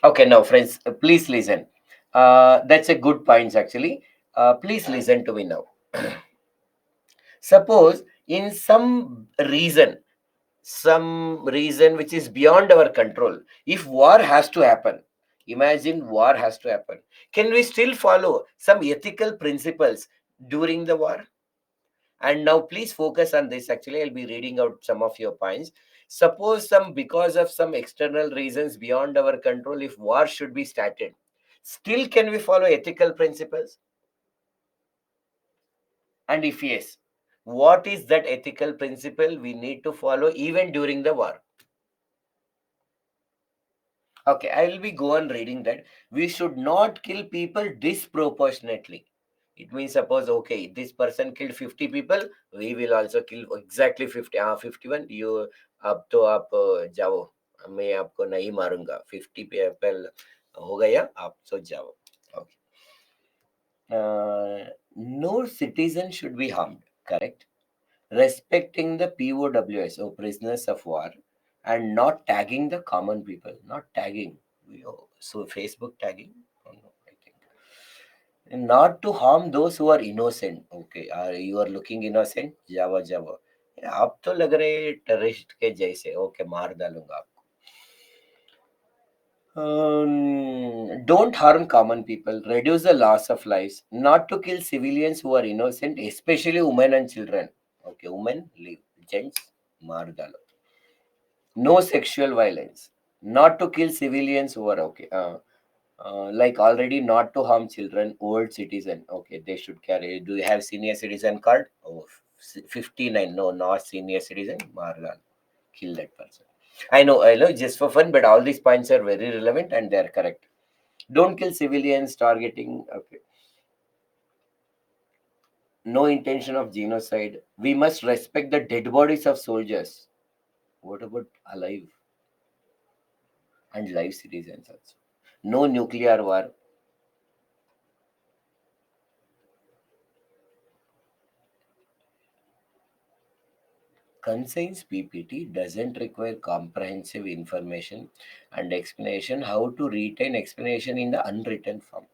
S1: Okay, now friends, please listen. That's a good point actually. Please listen to me now. Suppose in some reason which is beyond our control, if war has to happen, imagine war has to happen. Can we still follow some ethical principles during the war? And now please focus on this. Actually, I'll be reading out some of your points. Suppose some because of some external reasons beyond our control, if war should be started, still can we follow ethical principles? And if yes, what is that ethical principle we need to follow even during the war? Okay, I will be go on reading that. We should not kill people disproportionately. It means suppose okay, this person killed 50 people, we will also kill exactly 50. 51 you अब तो आप जाओ, मैं आपको नहीं मारूंगा. 50 people हो गया, आप तो जाओ. Okay. No citizen should be harmed. Correct. Respecting the POWs or prisoners of war and not tagging the common people. Not tagging. So Facebook tagging? Oh, no, I think. And not to harm those who are innocent. Okay, you are looking innocent? जावा जावा. आप तो लग रहे terrorist के जैसे. Okay, मार डालूंगा आपको. Don't harm common people. Reduce the loss of lives. Not to kill civilians who are innocent, especially women and children. Okay, women, leave. Gents, maar dalo. No sexual violence. Not to kill civilians who are okay. Like already not to harm children, old citizen. Okay, they should carry. Do you have senior citizen card? Oh, 59. No, not senior citizen. Margan, kill that person. I know, just for fun, but all these points are very relevant and they are correct. Don't kill civilians, targeting. Okay. No intention of genocide. We must respect the dead bodies of soldiers. What about alive and live citizens also? No nuclear war. Conscience PPT doesn't require comprehensive information and explanation. How to retain explanation in the unwritten form.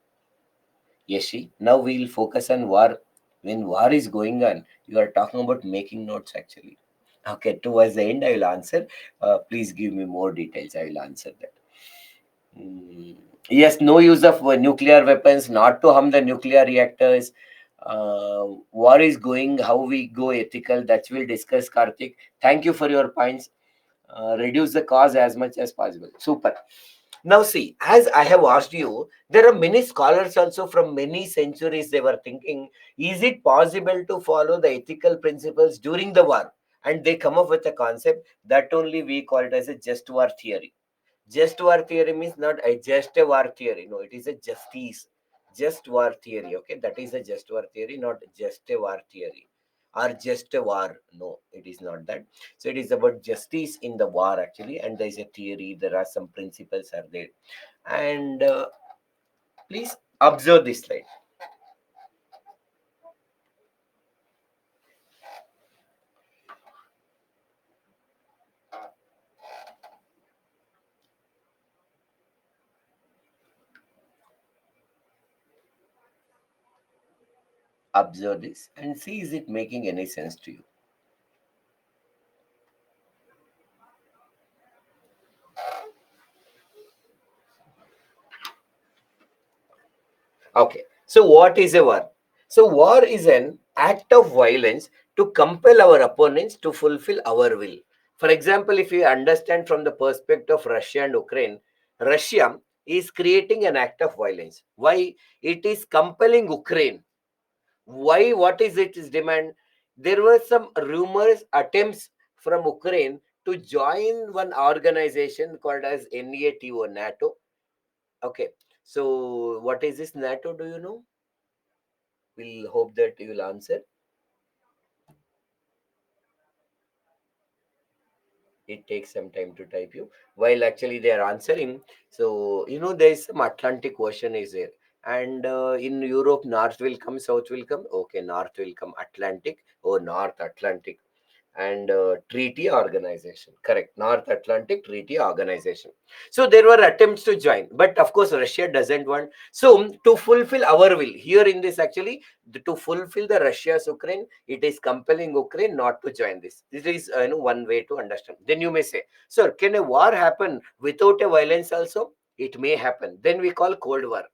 S1: Yeshi, now we'll focus on war. When war is going on, you are talking about making notes actually. Okay, towards the end, I will answer. Please give me more details. I will answer that. Mm, yes, no use of nuclear weapons, not to harm the nuclear reactors. War is going, how we go ethical, that we'll discuss, Karthik. Thank you for your points. Reduce the cost as much as possible. Super. Now, see, as I have asked you, there are many scholars also from many centuries. They were thinking, is it possible to follow the ethical principles during the war? And they come up with a concept that only we call it as a just war theory. Just war theory means not a just a war theory. No, it is a justice. Just war theory. Okay, that is a just war theory, not just a war theory or just a war. No, it is not that. So it is about justice in the war actually, and there is a theory. There are some principles are there, and please observe this slide. Observe this and see is it making any sense to you. Okay. So what is a war? So war is an act of violence to compel our opponents to fulfill our will. For example, if you understand from the perspective of Russia and Ukraine, Russia is creating an act of violence. Why? It is compelling Ukraine. Why? What is its demand? There were some rumors, attempts from Ukraine to join one organization called as NATO, NATO. Okay. So what is this NATO? Do you know? We'll hope that you will answer. It takes some time to type you while actually they are answering. So there is some Atlantic Ocean is there, and in Europe, north will come, south will come. Okay, north will come, Atlantic or North Atlantic. And treaty organization, correct, North Atlantic Treaty Organization. So there were attempts to join, but of course Russia doesn't want. So to fulfill our will here in this actually, to fulfill the Russia's Ukraine, it is compelling Ukraine not to join this is one way to understand. Then you may say, sir, can a war happen without a violence also? It may happen, then we call Cold War.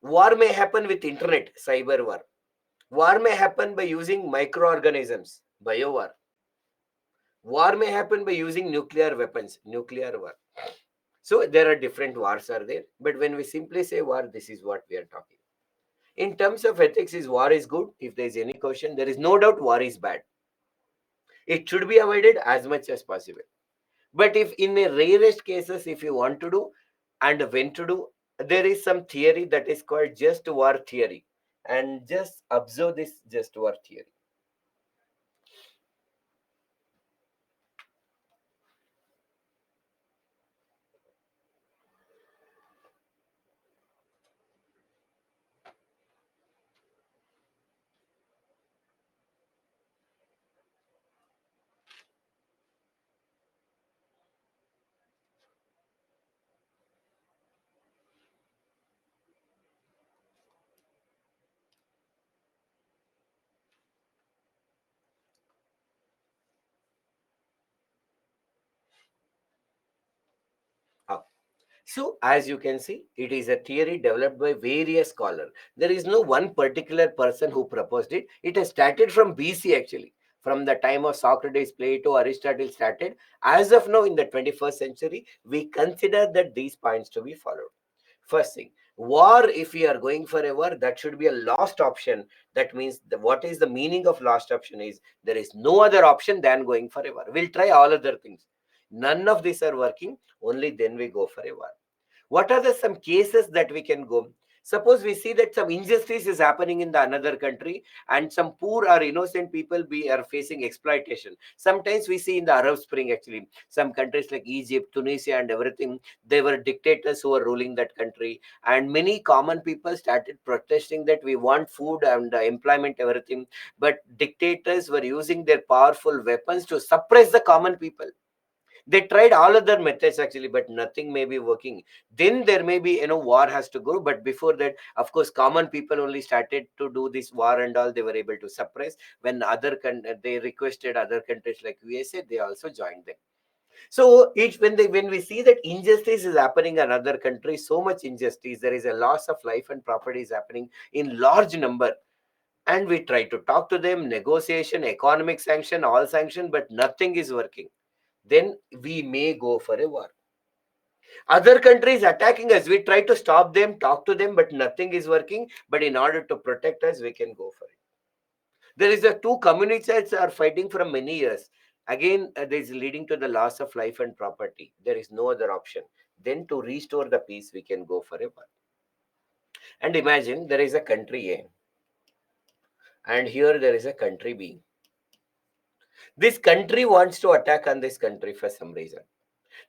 S1: War may happen with internet, cyber war. War may happen by using microorganisms, biowar. War may happen by using nuclear weapons, nuclear war. So there are different wars are there, but when we simply say war, this is what we are talking. In terms of ethics, is war is good? If there is any question, there is no doubt war is bad. It should be avoided as much as possible. But if in the rarest cases, if you want to do and when to do, there is some theory that is called just war theory. And just observe this just war theory. Ah, so, as you can see, it is a theory developed by various scholars. There is no one particular person who proposed it. It has started from BC actually. from the time of Socrates, Plato, Aristotle started. As of now, in the 21st century, we consider that these points to be followed. First thing, war, if we are going for a war, that should be a last option. That means what is the meaning of last option is there is no other option than going for a war. We'll try all other things. None of these are working, only then we go for a war. What are the some cases that we can go? Suppose we see that some injustice is happening in the another country, and some poor or innocent people are facing exploitation. Sometimes we see in the Arab Spring, actually, some countries like Egypt, Tunisia and everything, they were dictators who were ruling that country, and many common people started protesting that we want food and employment, everything, but dictators were using their powerful weapons to suppress the common people. They tried all other methods actually, but nothing may be working. Then there may be, war has to go. But before that, of course, common people only started to do this war and all. They were able to suppress. When they requested other countries like USA, they also joined them. So each when we see that injustice is happening in another country, so much injustice, there is a loss of life and property is happening in large number, and we try to talk to them, negotiation, economic sanction, all sanction, but nothing is working. Then we may go for a war. Other countries attacking us, we try to stop them, talk to them, but nothing is working. But in order to protect us, we can go for it. There is a two communities are fighting for many years. Again, this is leading to the loss of life and property. There is no other option. Then to restore the peace, we can go for a war. And imagine there is a country A, and here there is a country B. This country wants to attack on this country for some reason.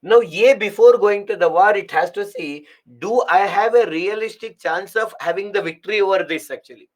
S1: Now, A, before going to the war, it has to see, do I have a realistic chance of having the victory over this actually?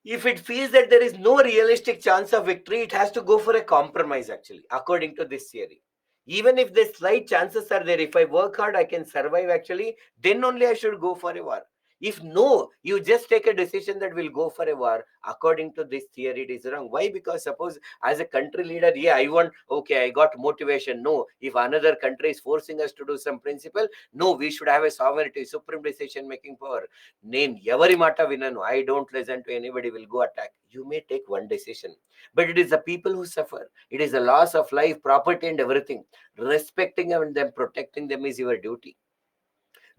S1: If it feels that there is no realistic chance of victory, it has to go for a compromise actually, according to this theory. Even if the slight chances are there, if I work hard, I can survive actually, then only I should go for a war. If no, you just take a decision that we'll go for a war, according to this theory, it is wrong. Why? Because suppose as a country leader, yeah, I want, okay, I got motivation. No, if another country is forcing us to do some principle, no, we should have a sovereignty, supreme decision making power. Name every mata vinanu. I don't listen to anybody, will go attack. You may take one decision, but it is the people who suffer. It is the loss of life, property, and everything. Respecting them and them, protecting them is your duty.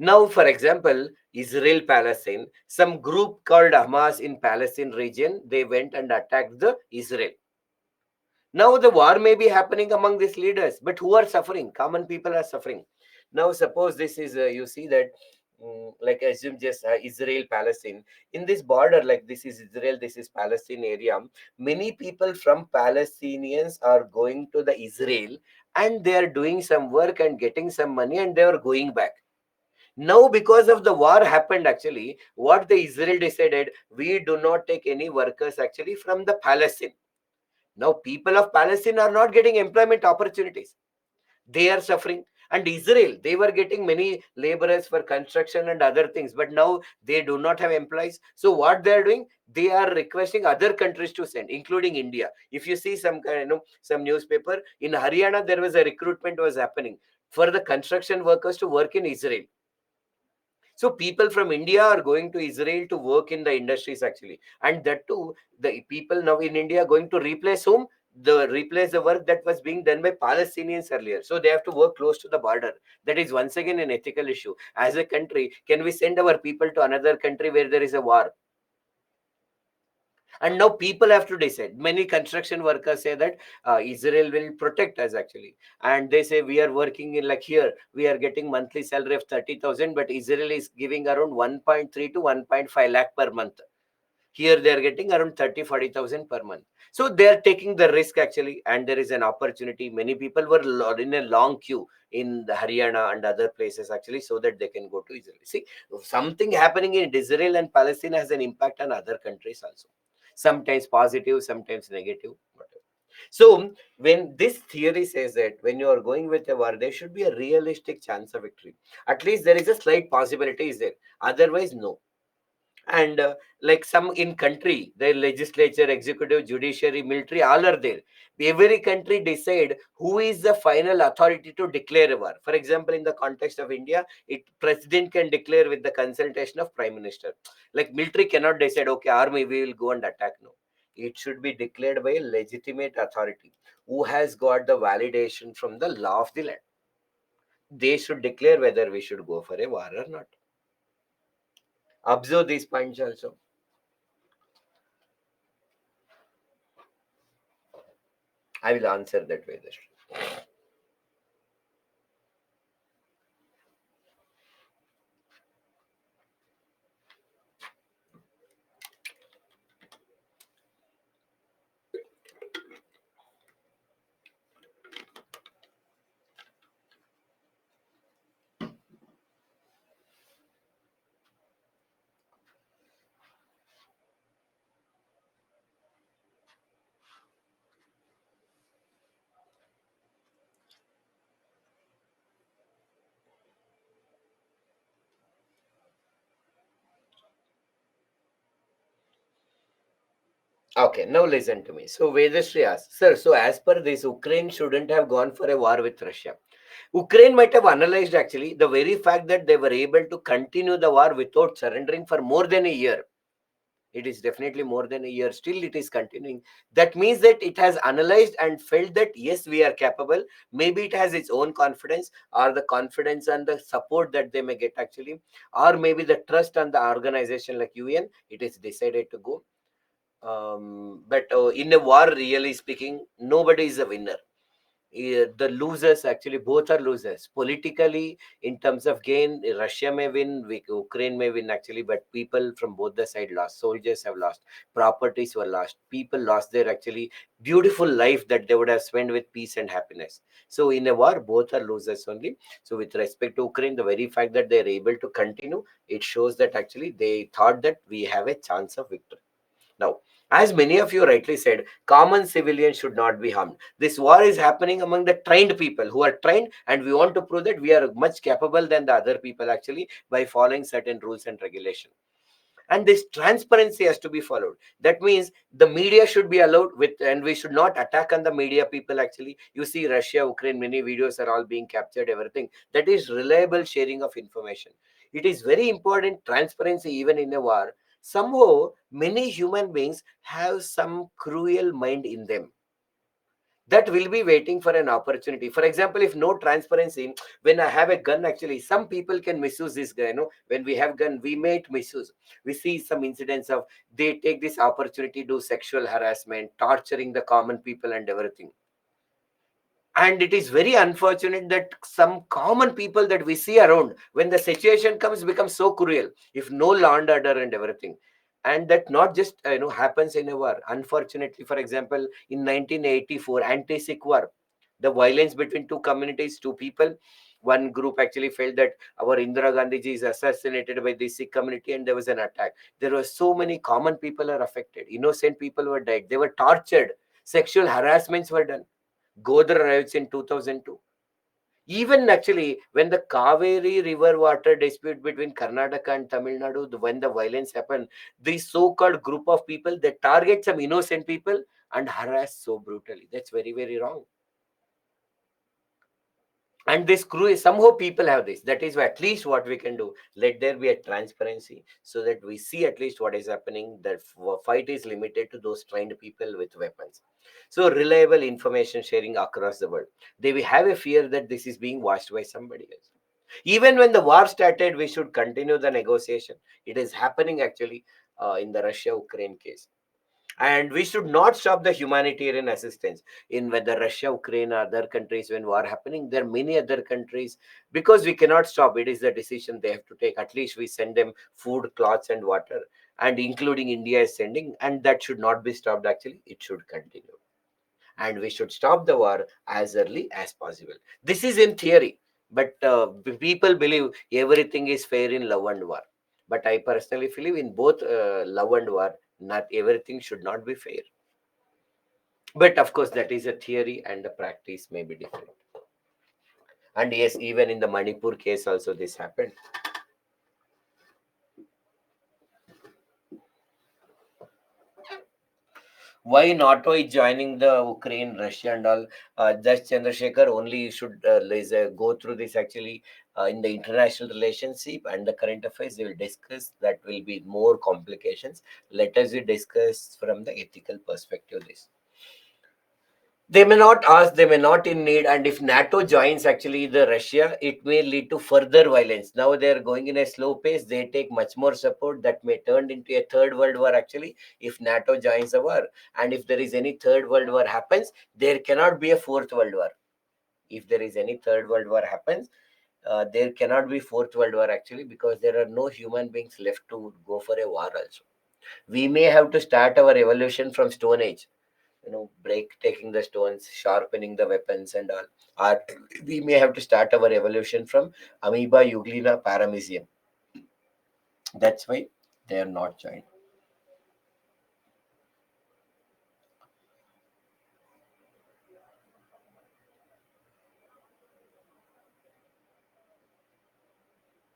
S1: Now, for example, Israel Palestine, some group called Hamas in Palestine region, they went and attacked the Israel. Now the war may be happening among these leaders, but who are suffering? Common people are suffering. Now suppose this is, you see that, like assume just Israel Palestine, in this border, like this is Israel, this is Palestine area, many people from Palestinians are going to the Israel, and they are doing some work and getting some money, and they are going back. Now, because of the war happened, actually, what the Israel decided, we do not take any workers actually from the Palestine. Now, people of Palestine are not getting employment opportunities. They are suffering. And Israel, they were getting many laborers for construction and other things, but now they do not have employees. So what they are doing, they are requesting other countries to send, including India. If you see some some newspaper in Haryana, there was a recruitment was happening for the construction workers to work in Israel. So people from India are going to Israel to work in the industries actually, and that too, the people now in India are going to replace whom? Replace the work that was being done by Palestinians earlier. So they have to work close to the border. That is once again an ethical issue. As a country, can we send our people to another country where there is a war? And now people have to decide. Many construction workers say that Israel will protect us actually, and they say we are working in, like here we are getting monthly salary of 30,000, but Israel is giving around 1.3 to 1.5 lakh per month. Here they are getting around 30-40,000 per month. So they are taking the risk actually, and there is an opportunity. Many people were in a long queue in the Haryana and other places actually, so that they can go to Israel. See, something happening in Israel and Palestine has an impact on other countries also. Sometimes positive, sometimes negative. Whatever. So when this theory says that when you are going with a war, there should be a realistic chance of victory. At least there is a slight possibility is there. Otherwise, no. And like some in country, the legislature, executive, judiciary, military, all are there. Every country decide who is the final authority to declare a war. For example, in the context of India, it president can declare with the consultation of prime minister. Like military cannot decide, okay, army we will go and attack. No, it should be declared by a legitimate authority who has got the validation from the law of the land. They should declare whether we should go for a war or not. Observe these points also. I will answer that way. Okay, now listen to me. So Vedashree asks, sir, so as per this, Ukraine shouldn't have gone for a war with Russia. Ukraine might have analyzed actually the very fact that they were able to continue the war without surrendering for more than a year. It is definitely more than a year. Still, it is continuing. That means that it has analyzed and felt that yes, we are capable. Maybe it has its own confidence, or the confidence and the support that they may get actually, or maybe the trust on the organization like UN. It is decided to go. But in a war, really speaking, nobody is a winner. The losers actually both are losers politically. In terms of gain, Russia may win, Ukraine may win actually, but people from both the side lost. Soldiers have lost, properties were lost, people lost their actually beautiful life that they would have spent with peace and happiness. So in a war, both are losers only. So with respect to Ukraine, the very fact that they are able to continue, it shows that actually they thought that we have a chance of victory. Now, as many of you rightly said, common civilians should not be harmed. This war is happening among the trained people who are trained, and we want to prove that we are much capable than the other people actually by following certain rules and regulation. And this transparency has to be followed. That means the media should be allowed with, and we should not attack on the media people actually. You see, Russia, Ukraine, many videos are all being captured, everything. That is reliable sharing of information. It is very important, transparency, even in a war. Somehow, many human beings have some cruel mind in them that will be waiting for an opportunity. For example, if no transparency, when I have a gun, actually, some people can misuse this gun. When we have gun, we may misuse. We see some incidents of they take this opportunity to do sexual harassment, torturing the common people and everything. And it is very unfortunate that some common people that we see around, when the situation comes, become so cruel. If no law and order and everything, and that not just happens in a war. Unfortunately, for example, in 1984 anti-Sikh war, the violence between two communities, two people, one group actually felt that our Indira Gandhi ji is assassinated by the Sikh community, and there was an attack. There were so many common people are affected, innocent people were died, they were tortured, sexual harassments were done. Godar riots in 2002. Even actually, when the Kaveri river water dispute between Karnataka and Tamil Nadu, when the violence happened, the so-called group of people, they target some innocent people and harass so brutally. That's very, very wrong. And this crew, somehow people have this. That is why at least what we can do, let there be a transparency so that we see at least what is happening. That fight is limited to those trained people with weapons. So reliable information sharing across the world. They will have a fear that this is being watched by somebody else. Even when the war started, we should continue the negotiation. It is happening actually in the Russia Ukraine case. And we should not stop the humanitarian assistance in whether Russia, Ukraine, or other countries. When war happening, there are many other countries, because we cannot stop. It is the decision they have to take. At least we send them food, clothes, and water, and including India is sending, and that should not be stopped. Actually, it should continue, and we should stop the war as early as possible. This is in theory, but people believe everything is fair in love and war. But I personally believe in both love and war, not everything should not be fair. But of course, that is a theory, and the practice may be different. And yes, even in the Manipur case, also this happened. Why NATO is joining the Ukraine, Russia, and all? Just Chandrasekhar, only you should go through this actually. in the international relationship and the current affairs. They will discuss that will be more complications. Let us discuss from the ethical perspective this. They may not ask, they may not in need, and if NATO joins actually the Russia, it may lead to further violence. Now they are going in a slow pace, they take much more support that may turn into a third world war actually if NATO joins the war. And if there is any third world war happens, there cannot be a fourth world war. If there is any third world war happens, there cannot be fourth world war actually, because there are no human beings left to go for a war also. We may have to start our evolution from stone age, break taking the stones, sharpening the weapons and all. Or we may have to start our evolution from amoeba euglena paramecium. That's why they are not joined.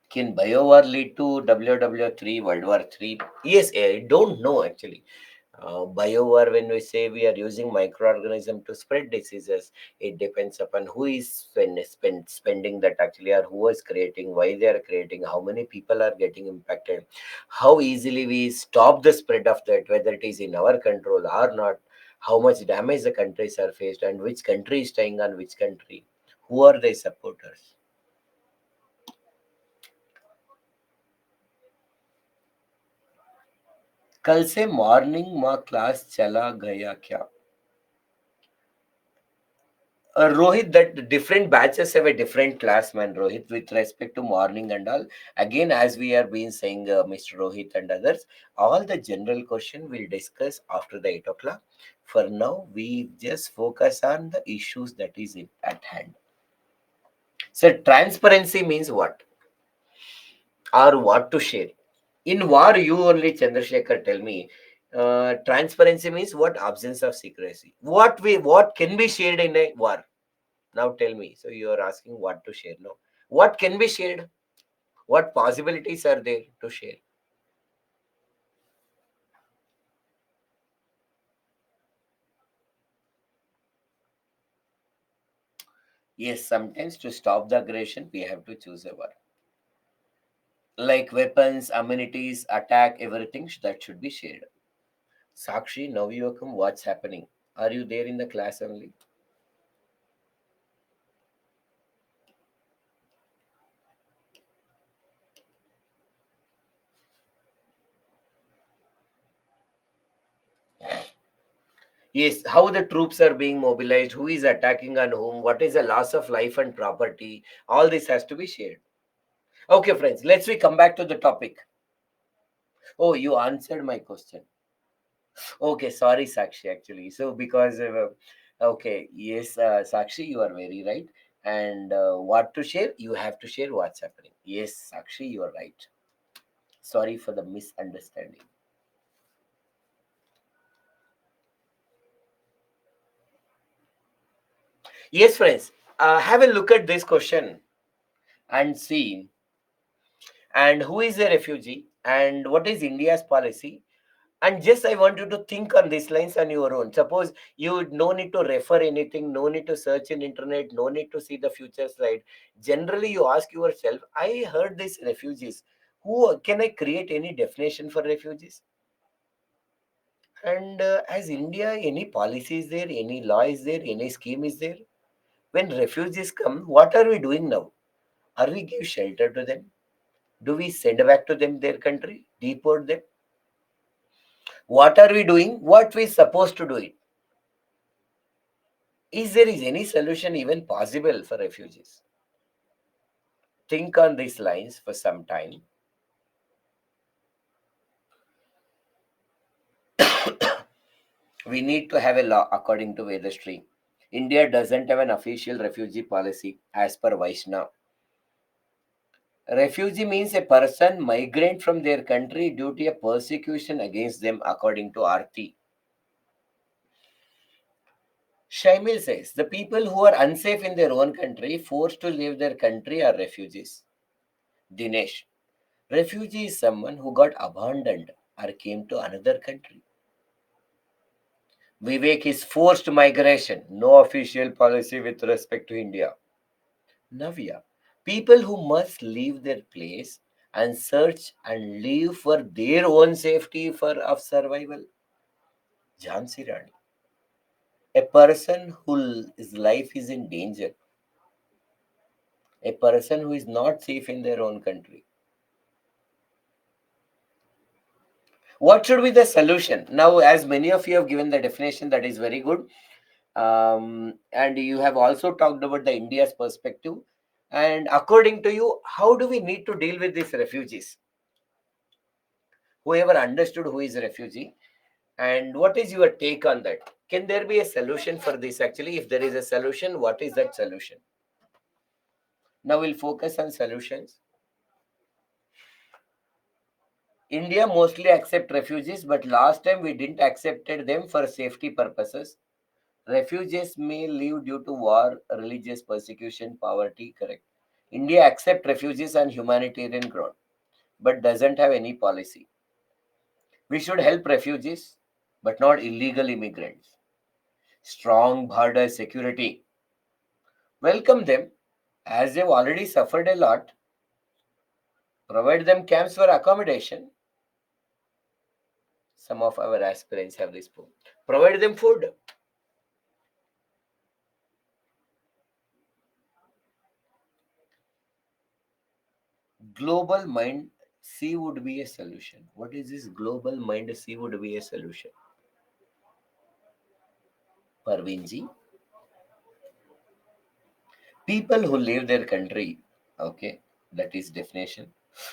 S1: Can biowar lead to WW3, World War 3? Yes, I don't know actually. Biowar, when we say we are using microorganism to spread diseases, it depends upon who is spending that actually, or who is creating, why they are creating, how many people are getting impacted, how easily we stop the spread of that, whether it is in our control or not, how much damage the countries are faced, and which country is staying on which country, who are their supporters. कल से morning माँ class चला गया क्या? Rohit, that different batches have a different class, man, Rohit, with respect to morning and all. Again, as we are been saying, Mr. Rohit and others, all the general question we'll discuss after the 8 o'clock. For now, we just focus on the issues that is at hand. So, transparency means what? Or what to share? In war, you only, Chandrasekhar, tell me. Transparency means what? Absence of secrecy. What can be shared in a war? Now tell me. So you are asking what to share. No. What can be shared? What possibilities are there to share? Yes, sometimes to stop the aggression, we have to choose a war. Like weapons, amenities, attack, everything that should be shared. Sakshi, now you come. What's happening? Are you there in the class only? Yes, how the troops are being mobilized, who is attacking on whom, what is the loss of life and property, all this has to be shared. Okay, friends, let's we come back to the topic. Oh, you answered my question. Okay, sorry, Sakshi, actually. So, because, okay, yes, Sakshi, you are very right. And what to share? You have to share what's happening. Yes, Sakshi, you are right. Sorry for the misunderstanding. Yes, friends, have a look at this question and see. And who is a refugee? And what is India's policy? And just I want you to think on these lines on your own. Suppose you no need to refer anything, no need to search in internet, no need to see the future slide. Generally, you ask yourself, I heard these refugees. Who can I create any definition for refugees? And as India, any policy is there, any law is there, any scheme is there? When refugees come, what are we doing now? Are we give shelter to them? Do we send back to them their country, deport them? What are we doing? What we supposed to do it? Is there is any solution even possible for refugees? Think on these lines for some time. We need to have a law according to Vedastri. India doesn't have an official refugee policy as per Vaishnav. Refugee means a person migrant from their country due to a persecution against them according to Arti. Shaimil says the people who are unsafe in their own country, forced to leave their country, are refugees. Dinesh, refugee is someone who got abandoned or came to another country. Vivek is forced migration, no official policy with respect to India. Navya, People who must leave their place and search and live for their own safety for of survival. Jhansi Rani. A person whose life is in danger, a person who is not safe in their own country. What should be the solution? Now, as many of you have given the definition, that is very good. And you have also talked about the India's perspective. And according to you, how do we need to deal with these refugees? Whoever understood who is a refugee, and what is your take on that? Can there be a solution for this actually? If there is a solution, what is that solution? Now we'll focus on solutions. India mostly accept refugees, but last time we didn't accepted them for safety purposes. Refugees may leave due to war, religious persecution, poverty, correct. India accept refugees on humanitarian ground, but doesn't have any policy. We should help refugees, but not illegal immigrants. Strong border security. Welcome them, as they've already suffered a lot. Provide them camps for accommodation. Some of our aspirants have this pool. Provide them food. Global mind C would be a solution. What is this global mind C would be a solution? Parvinji, people who leave their country. Okay, that is definition.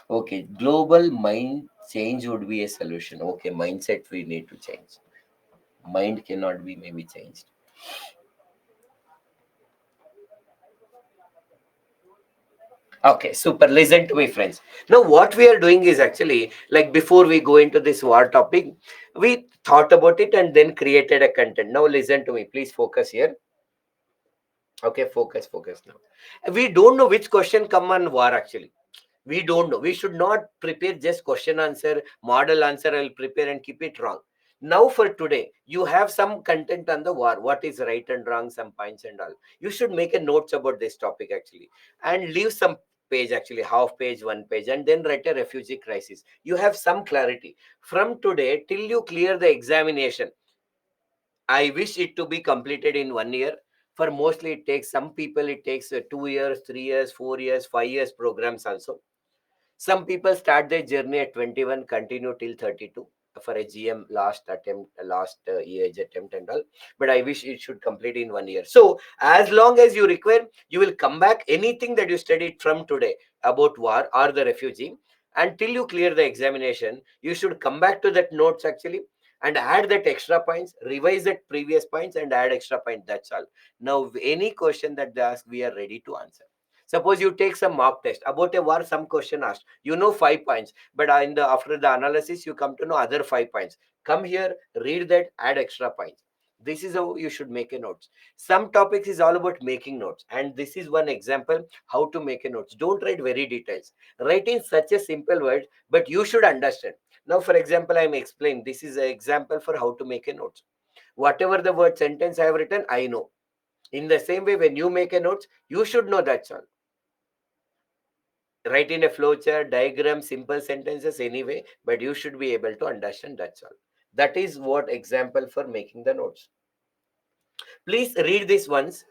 S1: Okay, global mind change would be a solution. Okay, mindset we need to change. Mind cannot be maybe changed. Okay, super. Listen to me, friends. Now, what we are doing is actually like before we go into this war topic, we thought about it and then created a content. Now, listen to me. Please focus here. Okay, focus now. We don't know which question come on war actually. We don't know. We should not prepare just question answer, model answer. I'll prepare and keep it wrong. Now for today, you have some content on the war. What is right and wrong, some points and all. You should make a notes about this topic actually, and leave some page actually, half page, one page, and then write a refugee crisis. You have some clarity from today till you clear the examination. I wish it to be completed in 1 year. For mostly, it takes some people. It takes 2 years, 3 years, 4 years, 5 years programs also. Some people start their journey at 21, continue till 32 for a GM last attempt, last age attempt and all. But I wish it should complete in 1 year. So as long as you require, you will come back anything that you studied from today about war or the refugee. Until you clear the examination, you should come back to that notes actually and add that extra points, revise that previous points and add extra point. That's all. Now, any question that they ask, we are ready to answer. Suppose you take some mock test about a war, some question asked. You know 5 points, but in the after the analysis, you come to know other 5 points. Come here, read that, add extra points. This is how you should make a notes. Some topics is all about making notes, and this is one example how to make a notes. Don't write very details. Write in such a simple word, but you should understand. Now, for example, I'm explaining. This is an example for how to make a notes. Whatever the word sentence I have written, I know. In the same way, when you make a notes, you should know that's all. Write in a flowchart, diagram, simple sentences anyway, but you should be able to understand. That's all. That is what example for making the notes. Please read this once.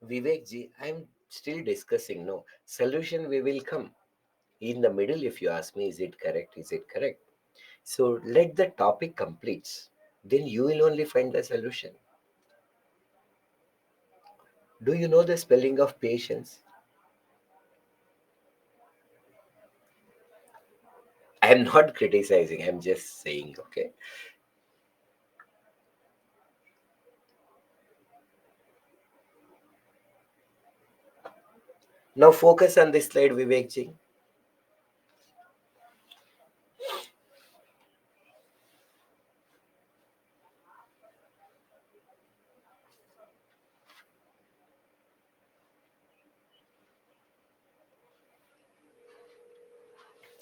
S1: Vivek ji, I'm still discussing. No solution. We will come in the middle. If you ask me, is it correct? Is it correct? So let the topic completes. Then you will only find the solution. Do you know the spelling of patience? I'm not criticizing, I'm just saying, okay? Now focus on this slide, Vivek ji.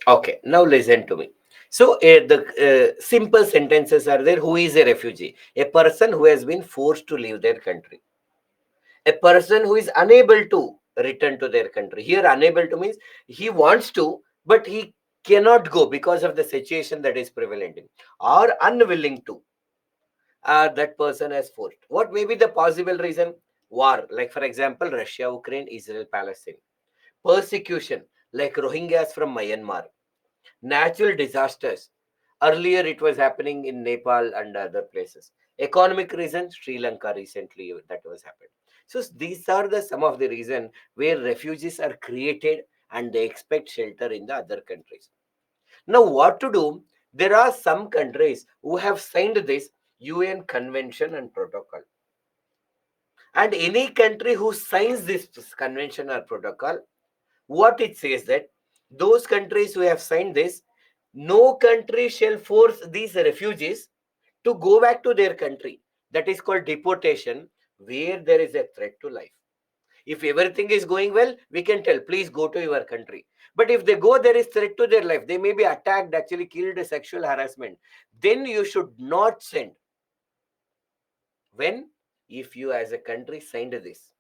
S1: Okay, now listen to me. So the simple sentences are there. Who is a refugee? A person who has been forced to leave their country. A person who is unable to return to their country. Here, unable to means he wants to, but he cannot go because of the situation that is prevalent in, or unwilling to. That person has forced. What may be the possible reason? War, like for example, Russia, Ukraine, Israel, Palestine. Persecution, like Rohingyas from Myanmar. Natural disasters. Earlier, it was happening in Nepal and other places. Economic reason, Sri Lanka recently that was happened. So these are the some of the reason where refugees are created and they expect shelter in the other countries. Now, what to do? There are some countries who have signed this UN Convention and Protocol, and any country who signs this convention or protocol, what it says that those countries who have signed this, no country shall force these refugees to go back to their country. That is called deportation, where there is a threat to life. If everything is going well, we can tell, please go to your country. But if they go, there is threat to their life. They may be attacked, actually killed, sexual harassment. Then you should not send. When? If you as a country signed this.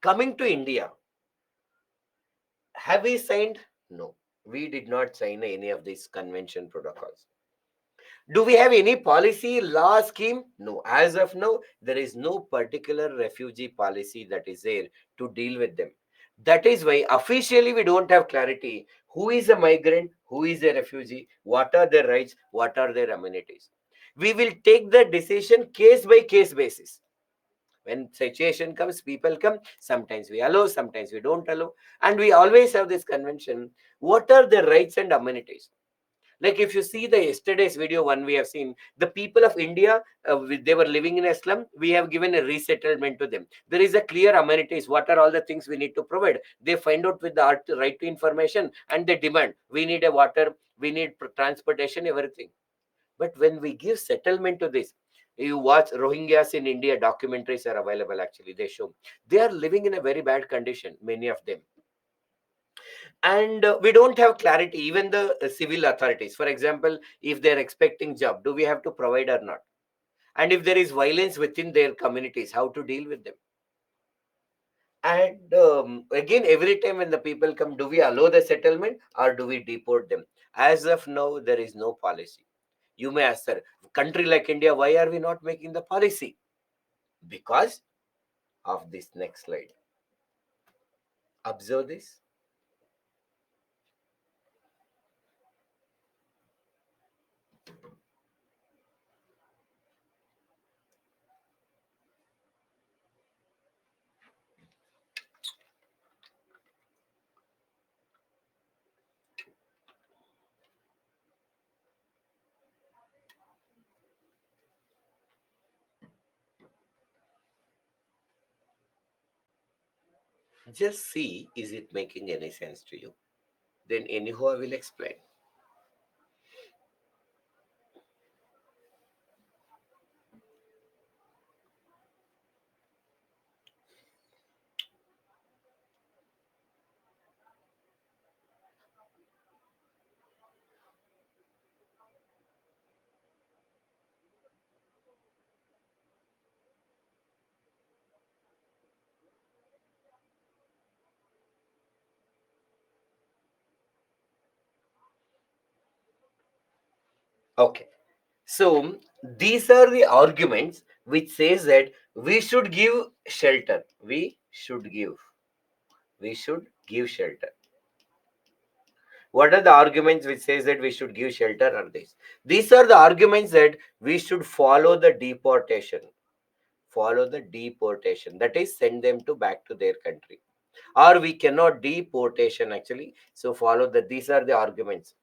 S1: Coming to India, have we signed? No. We did not sign any of these convention protocols. Do we have any policy, law, scheme? No. As of now, there is no particular refugee policy that is there to deal with them. That is why officially we don't have clarity who is a migrant, who is a refugee, what are their rights, what are their amenities. We will take the decision case by case basis. When situation comes, people come, sometimes we allow, sometimes we don't allow. And we always have this convention. What are the rights and amenities? Like if you see the yesterday's video one we have seen, the people of India, they were living in a slum. We have given a resettlement to them. There is a clear amenities. What are all the things we need to provide? They find out with the right to information and they demand. We need a water, we need transportation, everything. But when we give settlement to this, you watch Rohingyas in India, documentaries are available actually. They show they are living in a very bad condition, many of them. And we don't have clarity, even the civil authorities. For example, if they're expecting job, do we have to provide or not? And if there is violence within their communities, how to deal with them? And again, every time when the people come, do we allow the settlement or do we deport them? As of now, there is no policy. You may ask, sir, country like India, why are we not making the policy? Because of this next slide. Observe this. Just see, is it making any sense to you? Then anyhow, I will explain. Okay. So these are the arguments which says that we should give shelter. We should give. We should give shelter. What are the arguments which says that we should give shelter are these? These are the arguments that we should follow the deportation. Follow the deportation. That is, send them to back to their country. Or we cannot deportation actually. So follow that. These are the arguments.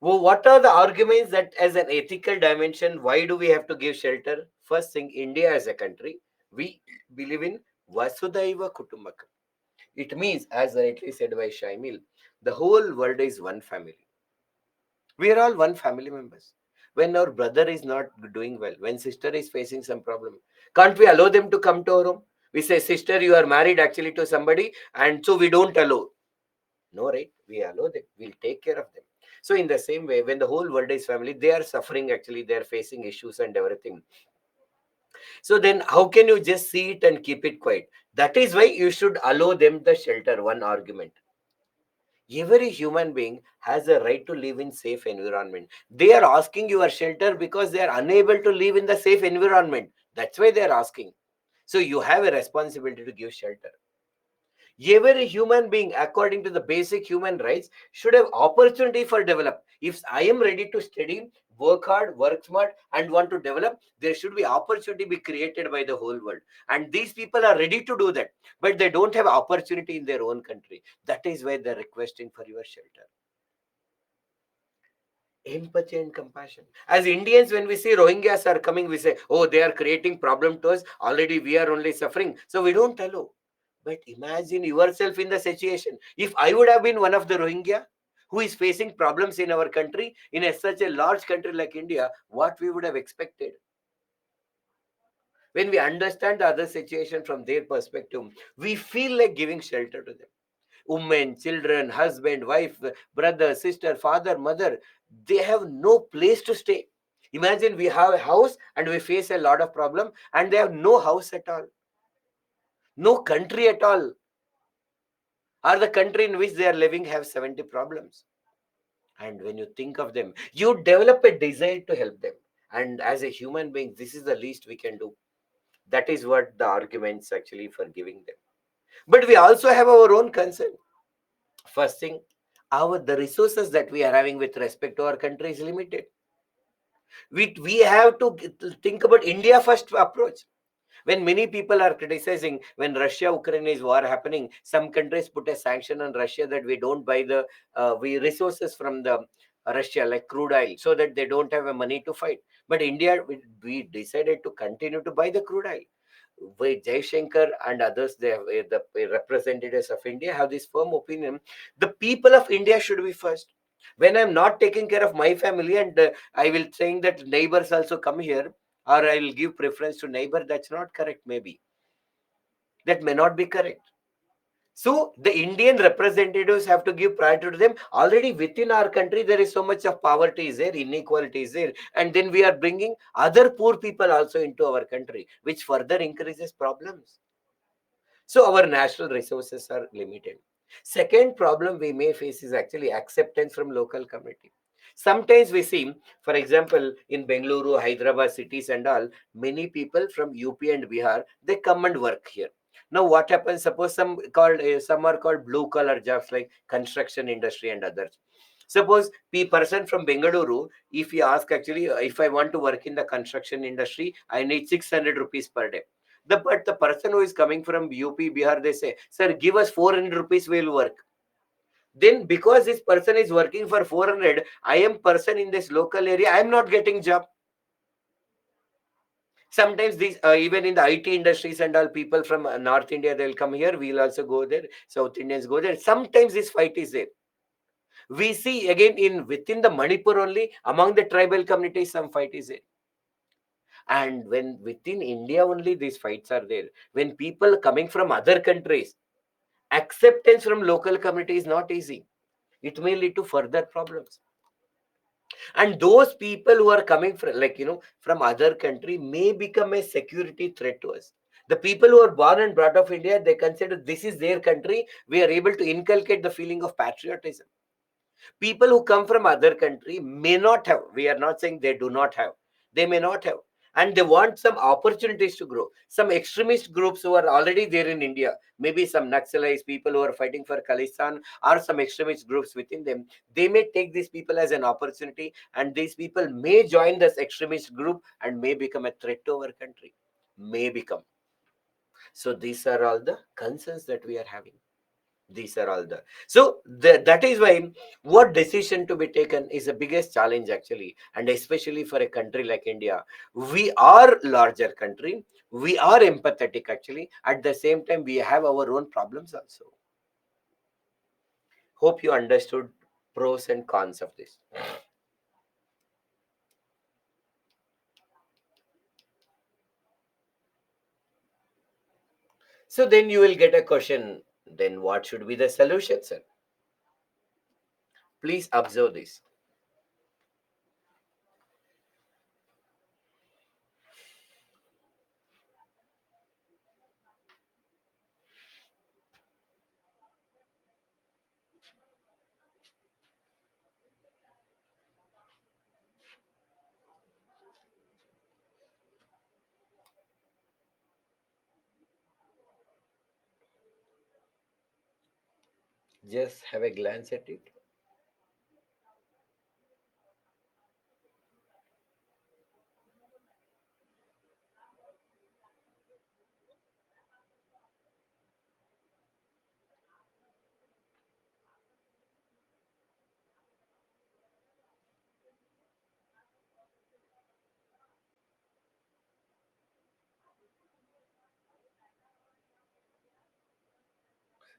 S1: Well, what are the arguments that as an ethical dimension, why do we have to give shelter? First thing, India as a country, we believe in Vasudhaiva Kutumbakam. It means, as rightly said by Shaimil, the whole world is one family. We are all one family members. When our brother is not doing well, when sister is facing some problem, can't we allow them to come to our home? We say, sister, you are married actually to somebody, and so we don't allow. No, right? We allow them. We'll take care of them. So in the same way, when the whole world is family, they are suffering actually. They are facing issues and everything. So then, how can you just see it and keep it quiet? That is why you should allow them the shelter. One argument. Every human being has a right to live in safe environment. They are asking your shelter because they are unable to live in the safe environment. That's why they are asking. So you have a responsibility to give shelter. Every human being, according to the basic human rights, should have opportunity for develop. If I am ready to study, work hard, work smart, and want to develop, there should be opportunity be created by the whole world. And these people are ready to do that, but they don't have opportunity in their own country. That is why they're requesting for your shelter. Empathy and compassion. As Indians, when we see Rohingyas are coming, we say, oh, they are creating problem to us. Already we are only suffering. So we don't allow. But imagine yourself in the situation. If I would have been one of the Rohingya who is facing problems in our country, in such a large country like India, what we would have expected. When we understand the other situation from their perspective, we feel like giving shelter to them. Women, children, husband, wife, brother, sister, father, mother, they have no place to stay. Imagine we have a house and we face a lot of problem and they have no house at all, no country at all, or the country in which they are living have 70 problems. And when you think of them, you develop a desire to help them. And as a human being, this is the least we can do. That is what the arguments actually for giving them. But we also have our own concern. First thing, our the resources that we are having with respect to our country is limited. We have to think about India first approach. When many people are criticizing, when Russia Ukraine is war happening, some countries put a sanction on Russia that we don't buy the we resources from the Russia like crude oil, so that they don't have a money to fight. But India, we decided to continue to buy the crude oil. With Jaishankar and others, they have, the representatives of India have this firm opinion. The people of India should be first. When I'm not taking care of my family and I will saying that neighbors also come here, or I'll give preference to neighbor, that's not correct. Maybe that may not be correct. So the Indian representatives have to give priority to them. Already within our country, there is so much of poverty is there, inequality is there, and then we are bringing other poor people also into our country, which further increases problems. So our national resources are limited. Second problem we may face is actually acceptance from local community. Sometimes we see, for example, in Bengaluru, Hyderabad cities and all, many people from UP and Bihar, they come and work here. Now what happens? Suppose some are called blue collar jobs like construction industry and others. Suppose the person from Bengaluru, if you ask actually, if I want to work in the construction industry, I need 600 rupees per day. But the person who is coming from UP, Bihar, they say, sir, give us 400 rupees, we'll work. Then because this person is working for 400, I am person in this local area, I am not getting job. Sometimes these, even in the IT industries and all, people from North India, they'll come here, we'll also go there. South Indians go there. Sometimes this fight is there. We see again in within the Manipur only, among the tribal communities, some fight is there. And when within India only these fights are there, when people coming from other countries, acceptance from local community is not easy. It may lead to further problems. And those people who are coming from, like, from other country may become a security threat to us. The people who are born and brought up India, they consider this is their country. We are able to inculcate the feeling of patriotism. People who come from other country may not have, we are not saying they do not have, they may not have, and they want some opportunities to grow. Some extremist groups who are already there in India, maybe some Naxalites, people who are fighting for Khalistan, or some extremist groups within them, they may take these people as an opportunity, and these people may join this extremist group and may become a threat to our country, may become. So these are all the concerns that we are having. These are all the, so that is why what decision to be taken is the biggest challenge actually, and especially for a country like India. We are larger country, we are empathetic actually, at the same time we have our own problems also. Hope you understood pros and cons of this. So then you will get a question, then what should be the solution, sir? Please observe this. Just have a glance at it.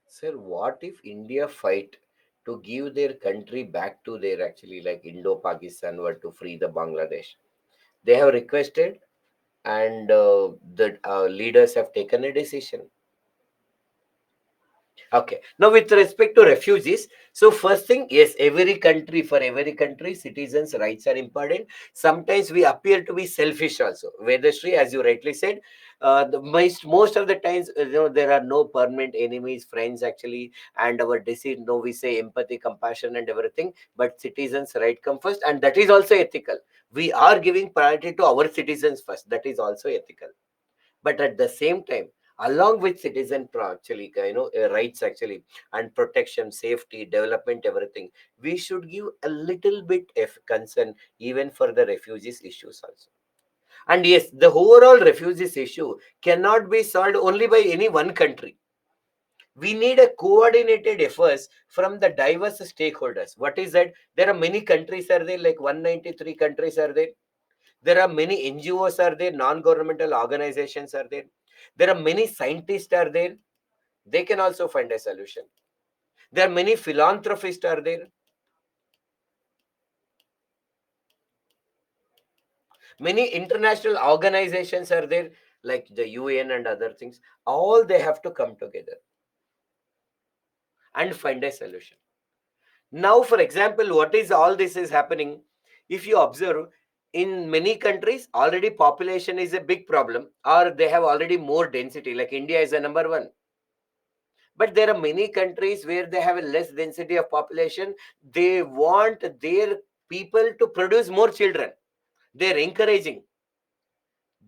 S1: Sir, what if India fight to give their country back to their, actually, like Indo-Pakistan were to free the Bangladesh? They have requested, and the leaders have taken a decision. Okay. Now, with respect to refugees, so first thing, yes, for every country, citizens' rights are important. Sometimes we appear to be selfish also. Vedashri, as you rightly said, the most of the times, there are no permanent enemies, friends actually, and our decision, no, we say empathy, compassion, and everything, but citizens' right come first, and that is also ethical. We are giving priority to our citizens first. That is also ethical, but at the same time, along with citizen actually, rights actually, and protection, safety, development, everything, we should give a little bit of concern even for the refugees issues also. And yes, the overall refugees issue cannot be solved only by any one country. We need a coordinated efforts from the diverse stakeholders. What is that? There are many countries are there, like 193 countries are there. There are many NGOs are there, non-governmental organizations are there. There are many scientists are there. They can also find a solution. There are many philanthropists are there. Many international organizations are there, like the UN and other things. All they have to come together and find a solution. Now, for example, what is all this is happening? If you observe, in many countries, already population is a big problem, or they have already more density. Like India is a number one. But there are many countries where they have a less density of population. They want their people to produce more children. They're encouraging.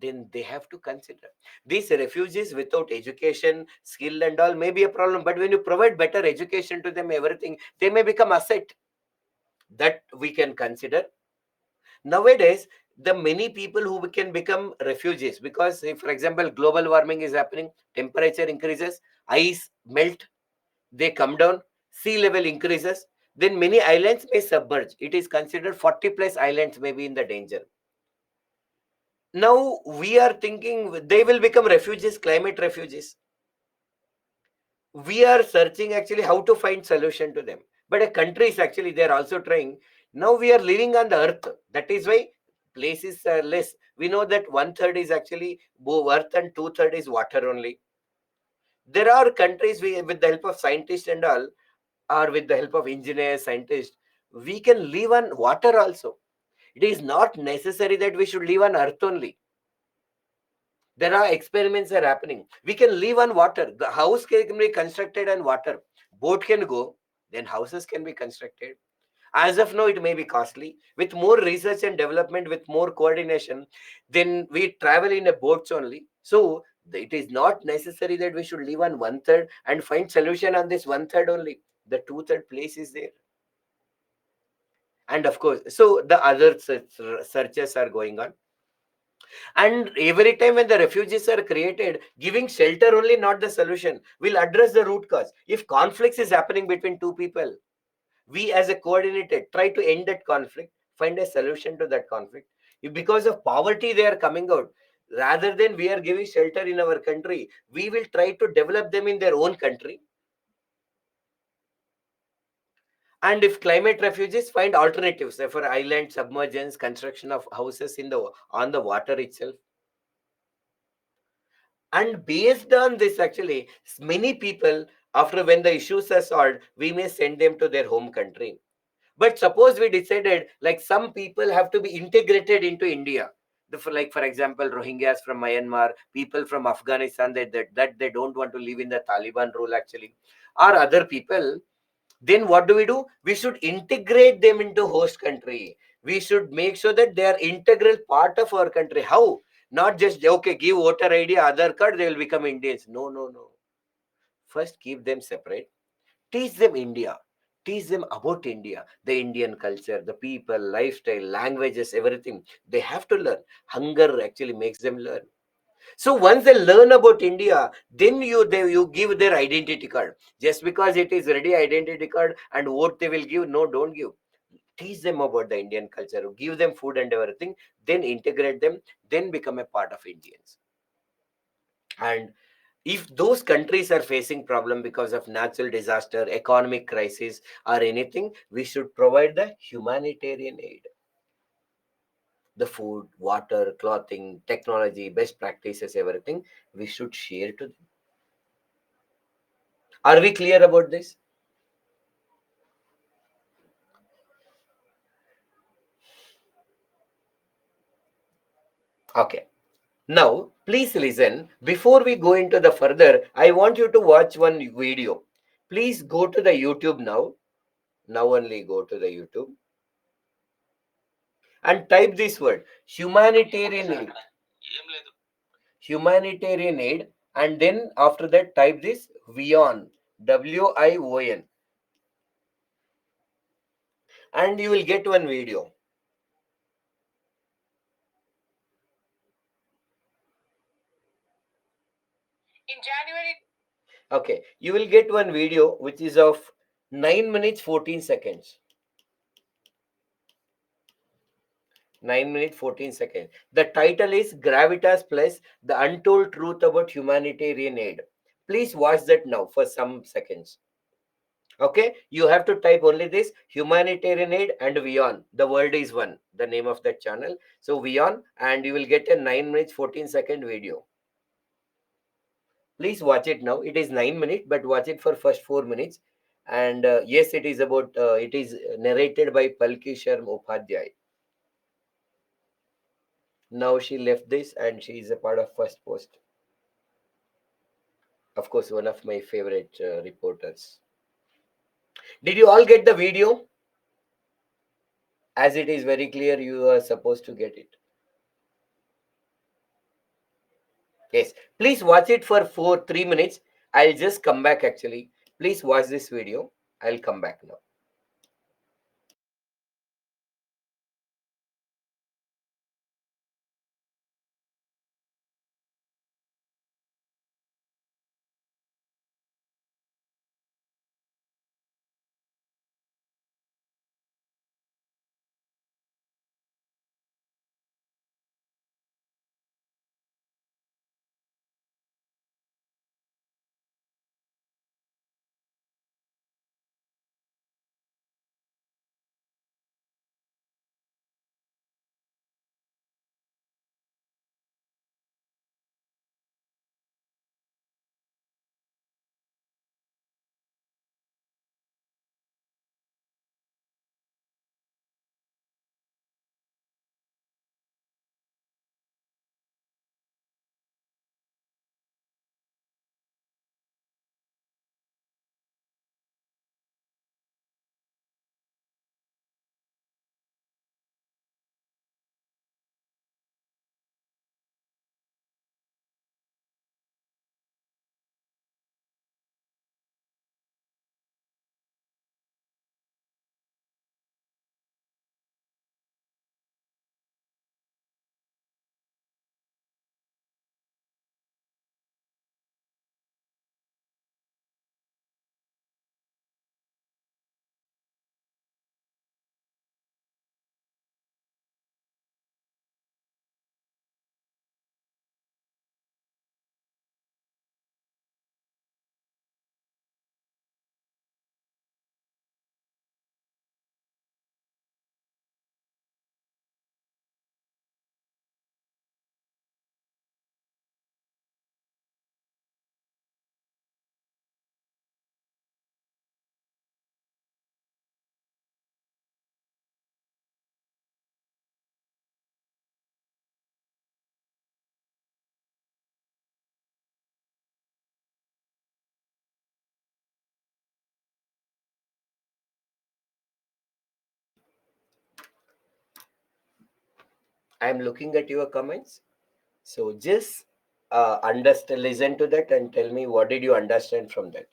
S1: Then they have to consider these refugees without education, skill, and all may be a problem. But when you provide better education to them, everything, they may become asset. That we can consider. Nowadays, the many people who can become refugees, because if, for example, global warming is happening, temperature increases, ice melt, they come down, sea level increases, then many islands may submerge. It is considered 40 plus islands may be in the danger. Now we are thinking they will become refugees, climate refugees. We are searching actually how to find solution to them. But a countries actually they are also trying. Now we are living on the earth. That is why places are less. We know that one third is actually earth and two third is water only. There are countries with the help of scientists and all, or with the help of engineers, scientists, we can live on water also. It is not necessary that we should live on earth only. There are experiments are happening. We can live on water. The house can be constructed on water. Boat can go, then houses can be constructed. As of now, it may be costly. With more research and development, with more coordination, then we travel in a boats only. So it is not necessary that we should live on one third and find solution on this one third only. The two third place is there. And of course, so the other searches are going on. And every time when the refugees are created, giving shelter only not the solution. Will address the root cause. If conflicts is happening between two people, we as a coordinated try to end that conflict, find a solution to that conflict. If because of poverty they are coming out, rather than we are giving shelter in our country, we will try to develop them in their own country. And if climate refugees, find alternatives for island submergence, construction of houses in the on the water itself. And based on this, actually, many people, after when the issues are solved, we may send them to their home country. But suppose we decided like some people have to be integrated into India. Like for example, Rohingyas from Myanmar, people from Afghanistan that they don't want to live in the Taliban rule actually, or other people. Then what do? We should integrate them into host country. We should make sure that they are integral part of our country. How? Not just okay, give voter ID, other card, they will become Indians. No, no, no. First, keep them separate. Teach them India. Teach them about India, the Indian culture, the people, lifestyle, languages, everything. They have to learn. Hunger actually makes them learn. So once they learn about India, then you give their identity card. Just because it is ready identity card and vote they will give, no, don't give. Teach them about the Indian culture, give them food and everything, then integrate them, then become a part of Indians. And if those countries are facing problem because of natural disaster, economic crisis, or anything, we should provide the humanitarian aid, the food, water, clothing, technology, best practices, everything we should share to them. Are we clear about this? Okay. Now, please listen. Before we go into the further, I want you to watch one video. Please go to the YouTube now. Now only go to the YouTube and type this word humanitarian aid. Humanitarian aid, and then after that type this WION, WION, and you will get one video. In January. Okay, you will get one video which is of 9 minutes 14 seconds. 9 minutes 14 seconds. The title is Gravitas Plus, the Untold Truth About Humanitarian Aid. Please watch that now for some seconds. Okay, you have to type only this humanitarian aid and WION. The word is one, the name of that channel. So WION, and you will get a 9 minutes 14-second video. Please watch it now. It is 9 minutes, but watch it for first 4 minutes. And yes, it is about, it is narrated by Palki Sharma Upadhyay. Now she left this and she is a part of First Post. Of course, one of my favorite reporters. Did you all get the video? As it is very clear, you are supposed to get it. Yes, please watch it for 3 minutes. I'll just come back actually. Please watch this video. I'll come back now. I am looking at your comments. So just understand, listen to that and tell me what did you understand from that.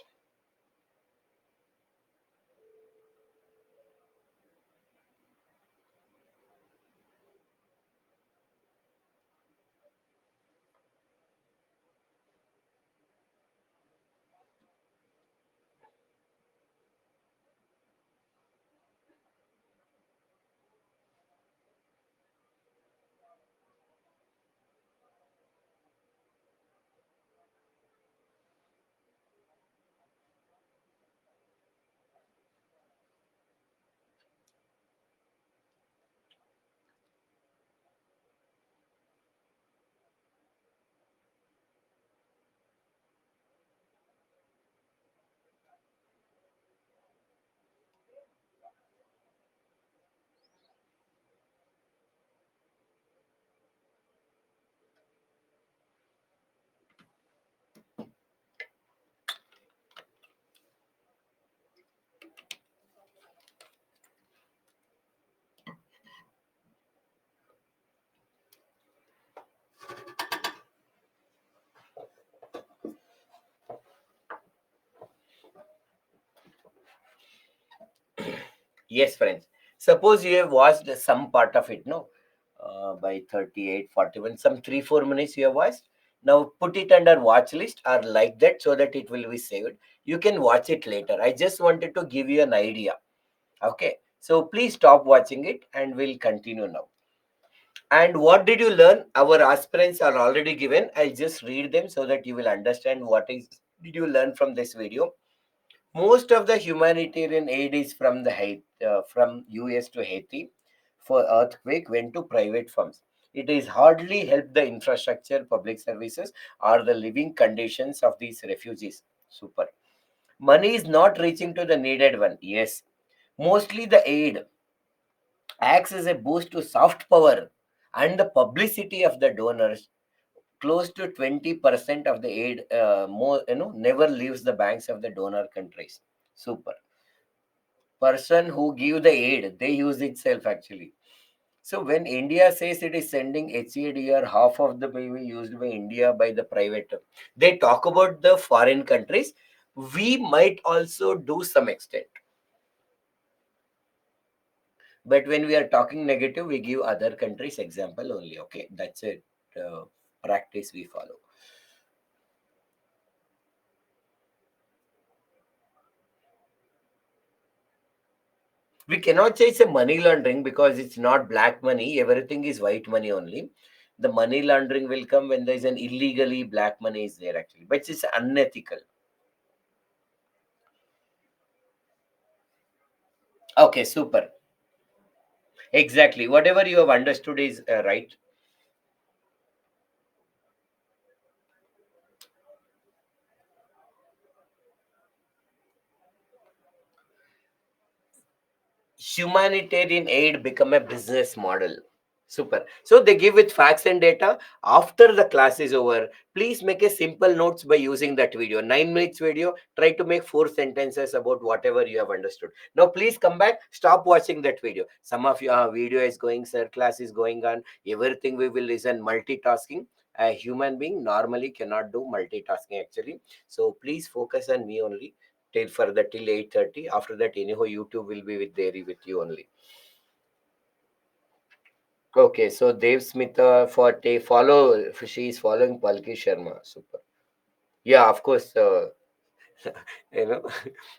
S1: Yes, friends. Suppose you have watched some part of it, no? By 38, 41, some 3, 4 minutes you have watched. Now put it under watch list or like that so that it will be saved. You can watch it later. I just wanted to give you an idea. Okay. So please stop watching it and we'll continue now. And what did you learn? Our aspirants are already given. I'll just read them so that you will understand what is did you learn from this video. Most of the humanitarian aid is from the from US to Haiti for earthquake went to private firms. It is hardly helped the infrastructure, public services, or the living conditions of these refugees. Super. Money is not reaching to the needed one. Yes. Mostly the aid acts as a boost to soft power and the publicity of the donors. Close to 20% of the aid more never leaves the banks of the donor countries. Super. Person who give the aid, they use itself actually. So when India says it is sending HADR, half of the may be used by India by the private, they talk about the foreign countries. We might also do some extent, but when we are talking negative, we give other countries example only. Okay, that's it. Practice we follow. We cannot say it's a money laundering because it's not black money. Everything is white money only. The money laundering will come when there is an illegally black money is there actually, but it's unethical. Okay, super. Exactly. Whatever you have understood is right. Humanitarian aid become a business model. Super. So they give with facts and data. After the class is over, please make a simple notes by using that video. 9 minutes video. Try to make 4 sentences about whatever you have understood. Now please come back. Stop watching that video. Some of your video is going, sir. Class is going on. Everything we will listen. Multitasking. A human being normally cannot do multitasking actually. So please focus on me only till further till 8:30. After that, anyhow, YouTube will be with there with you only. Okay, so Dev Smita for follow, she is following Palki Sharma. Super. Yeah, of course. You know,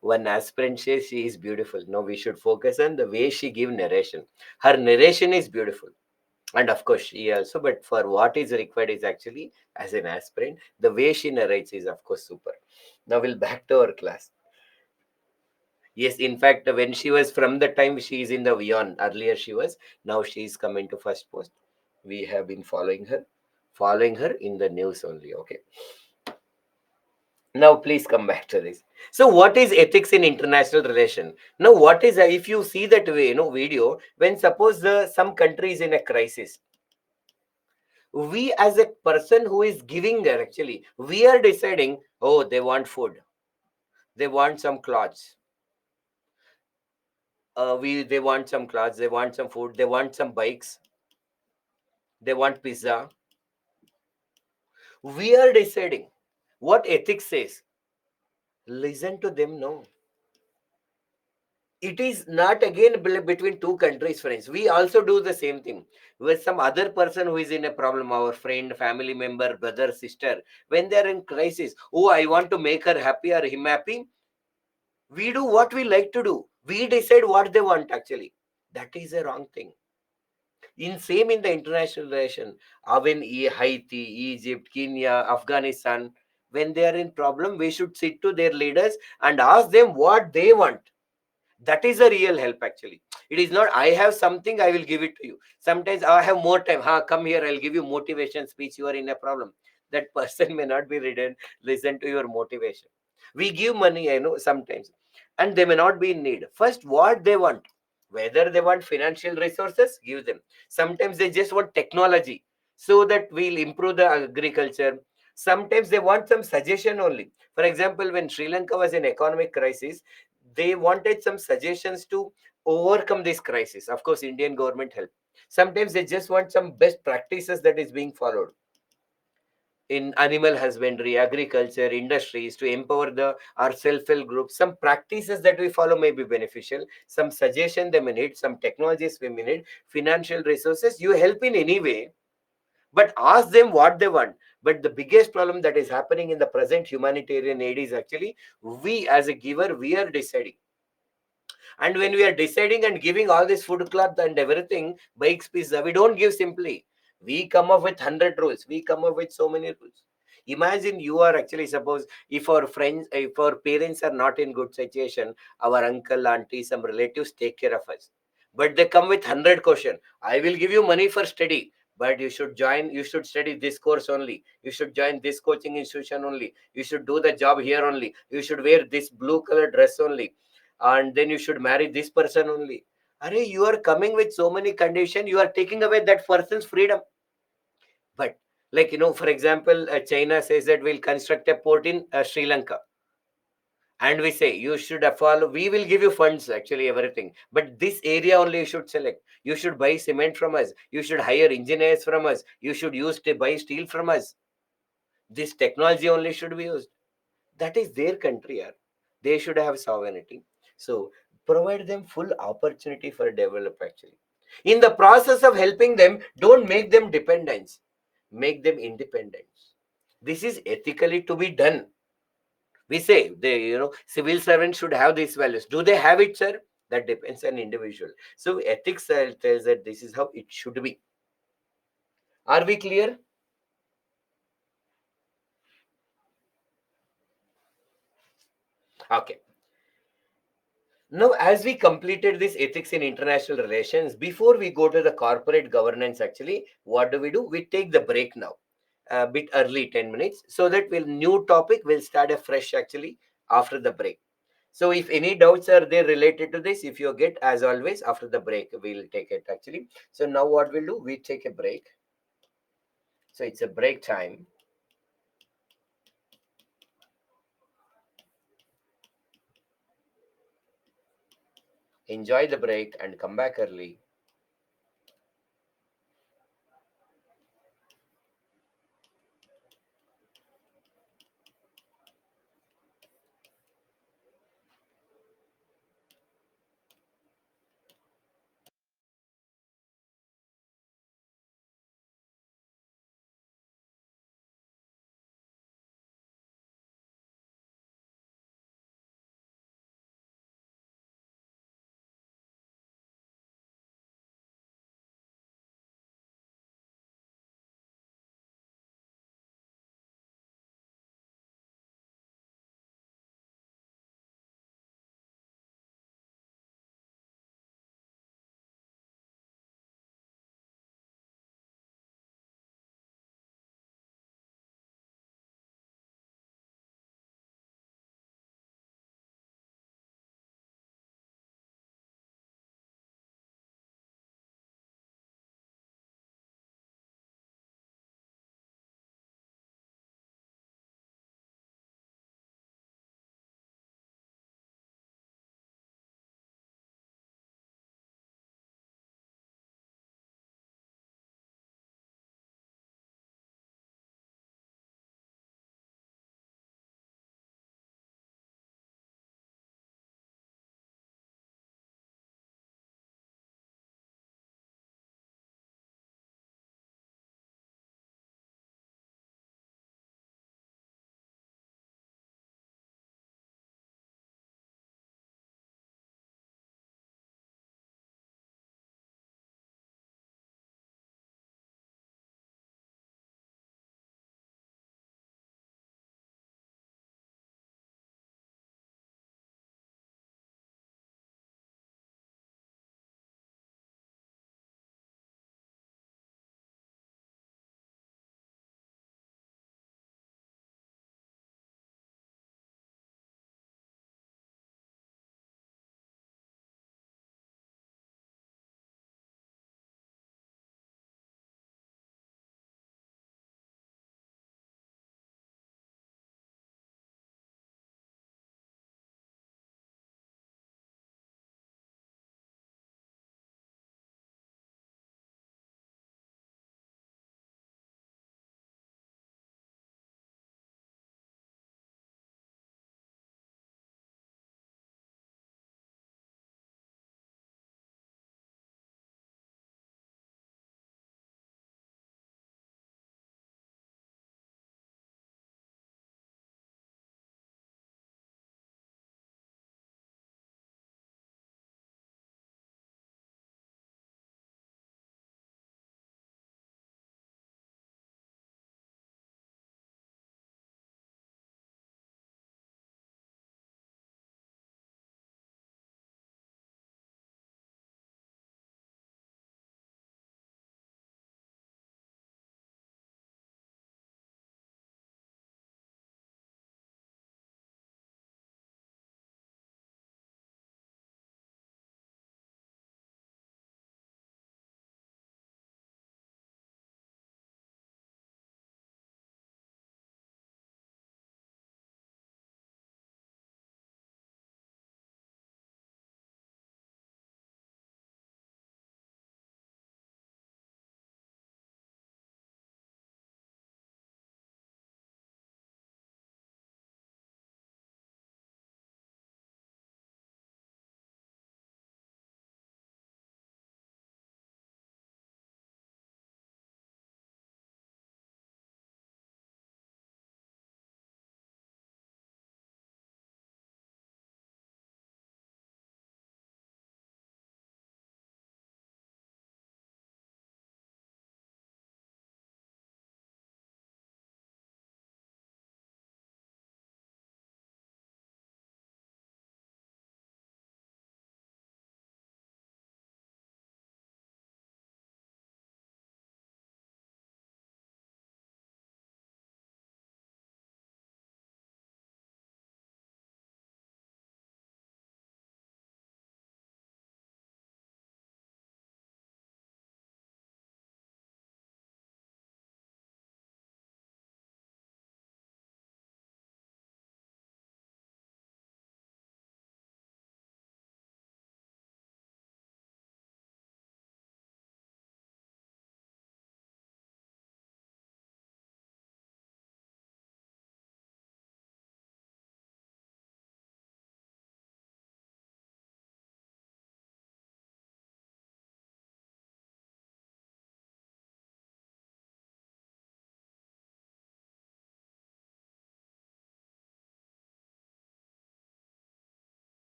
S1: one aspirant says she is beautiful. No, we should focus on the way she give narration. Her narration is beautiful. And of course, she also, but for what is required is actually as an aspirant, the way she narrates is of course super. Now we'll back to our class. Yes, in fact, when she was from the time she is in the Vion, earlier she was, now she is coming to first post. We have been following her in the news only. Okay. Now please come back to this. So, what is ethics in international relation? Now, what is if you see that way, video when suppose some country is in a crisis, we as a person who is giving there actually, we are deciding, oh, they want food, they want some clothes, they want some clothes, they want some food, they want some bikes. They want pizza. We are deciding what ethics says. Listen to them, no. It is not again between two countries, friends. We also do the same thing with some other person who is in a problem, our friend, family member, brother, sister. When they are in crisis, oh, I want to make her happy or him happy. We do what we like to do. We decide what they want actually. That is a wrong thing. In same in the international relation, when Haiti, Egypt, Kenya, Afghanistan, when they are in problem, we should sit to their leaders and ask them what they want. That is a real help actually. It is not I have something, I will give it to you. Sometimes I have more time, come here, I'll give you motivation speech, you are in a problem. That person may not be written listen to your motivation. We give money, I know, sometimes, and they may not be in need. First what they want, whether they want financial resources, give them. Sometimes they just want technology so that we'll improve the agriculture. Sometimes they want some suggestion only. For example, when Sri Lanka was in economic crisis, they wanted some suggestions to overcome this crisis. Of course, Indian government help. Sometimes they just want some best practices that is being followed in animal husbandry, agriculture, industries to empower the our self-help groups. Some practices that we follow may be beneficial. Some suggestion they may need. Some technologies we may need. Financial resources. You help in any way, but ask them what they want. But the biggest problem that is happening in the present humanitarian aid is actually we as a giver we are deciding. And when we are deciding and giving all this food cloth and everything, bikes, pizza, we don't give simply. We come up with 100 rules. We come up with so many rules. Imagine you are actually, suppose if our friends, if our parents are not in good situation, our uncle, auntie, some relatives take care of us. But they come with 100 question. I will give you money for study, but you should study this course only. You should join this coaching institution only. You should do the job here only. You should wear this blue color dress only, and then you should marry this person only. Are you are coming with so many conditions, you are taking away that person's freedom. But like, for example, China says that we'll construct a port in Sri Lanka, and we say you should follow, we will give you funds actually everything, but this area only you should select. You should buy cement from us, you should hire engineers from us, you should use to buy steel from us. This technology only should be used. That is their country, yeah. They should have sovereignty. So provide them full opportunity for develop actually. In the process of helping them, don't make them dependents. Make them independents. This is ethically to be done. We say they, civil servants should have these values. Do they have it, sir? That depends on individual. So ethics tells that this is how it should be. Are we clear? Okay. Now, as we completed this ethics in international relations, before we go to the corporate governance, actually, what do? We take the break now, a bit early, 10 minutes, so that we'll new topic will start afresh actually after the break. So, if any doubts are there related to this, if you get as always after the break, we'll take it actually. So now what we'll do? We take a break. So it's a break time. Enjoy the break and come back early.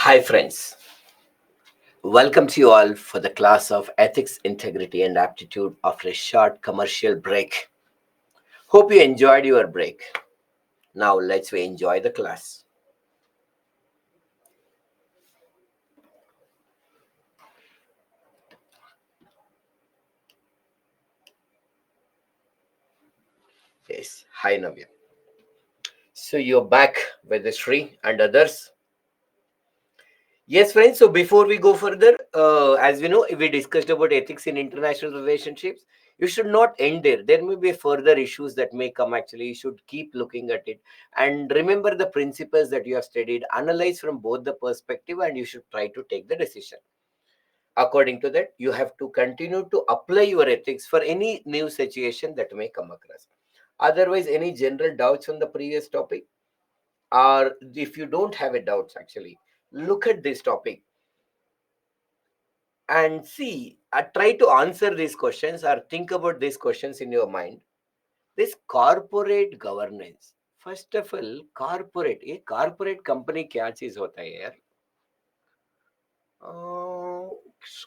S1: Hi, friends. Welcome to you all for the class of Ethics, Integrity, and Aptitude after a short commercial break. Hope you enjoyed your break. Now, let's enjoy the class. Yes. Hi, Navya. So, you're back with the Sri and others. Yes, friends. So before we go further, as we know, we discussed about ethics in international relationships. You should not end there. There may be further issues that may come. Actually, you should keep looking at it and remember the principles that you have studied. Analyze from both the perspective, and you should try to take the decision. According to that, you have to continue to apply your ethics for any new situation that may come across. Otherwise, any general doubts on the previous topic, or if you don't have a doubts, actually look at this topic and see, try to answer these questions or think about these questions in your mind. This corporate governance, first of all, corporate, ये corporate company क्या चीज होता है यार? अह,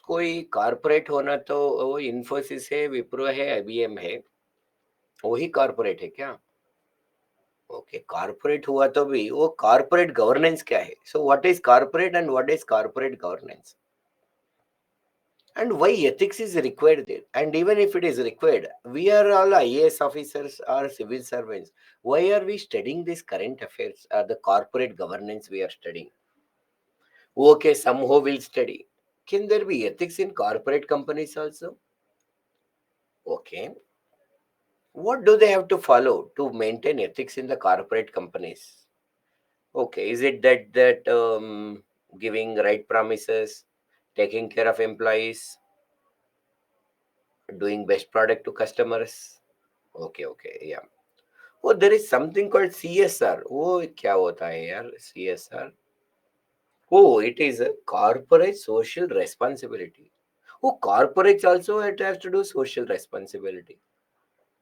S1: कोई corporate होना तो वो इन्फोसिस है, विप्रो है, आईबीएम है, वही corporate है क्या? ओके, कॉर्पोरेट हुआ तो भी वो कॉर्पोरेट गवर्नेंस क्या है? So what is corporate and what is corporate governance? And why ethics is required there? And even if it is required, we are all IAS officers or civil servants. Why are we studying this current affairs or the corporate governance we are studying? Okay, somehow we'll study. Can there be ethics in corporate companies also? Okay. What do they have to follow to maintain ethics in the corporate companies? Okay, is it that giving right promises, taking care of employees, doing best product to customers? Okay, okay, yeah. Oh, there is something called CSR. Oh, क्या होता है यार CSR? Oh, it is a corporate social responsibility. Oh, corporates also it has to do social responsibility.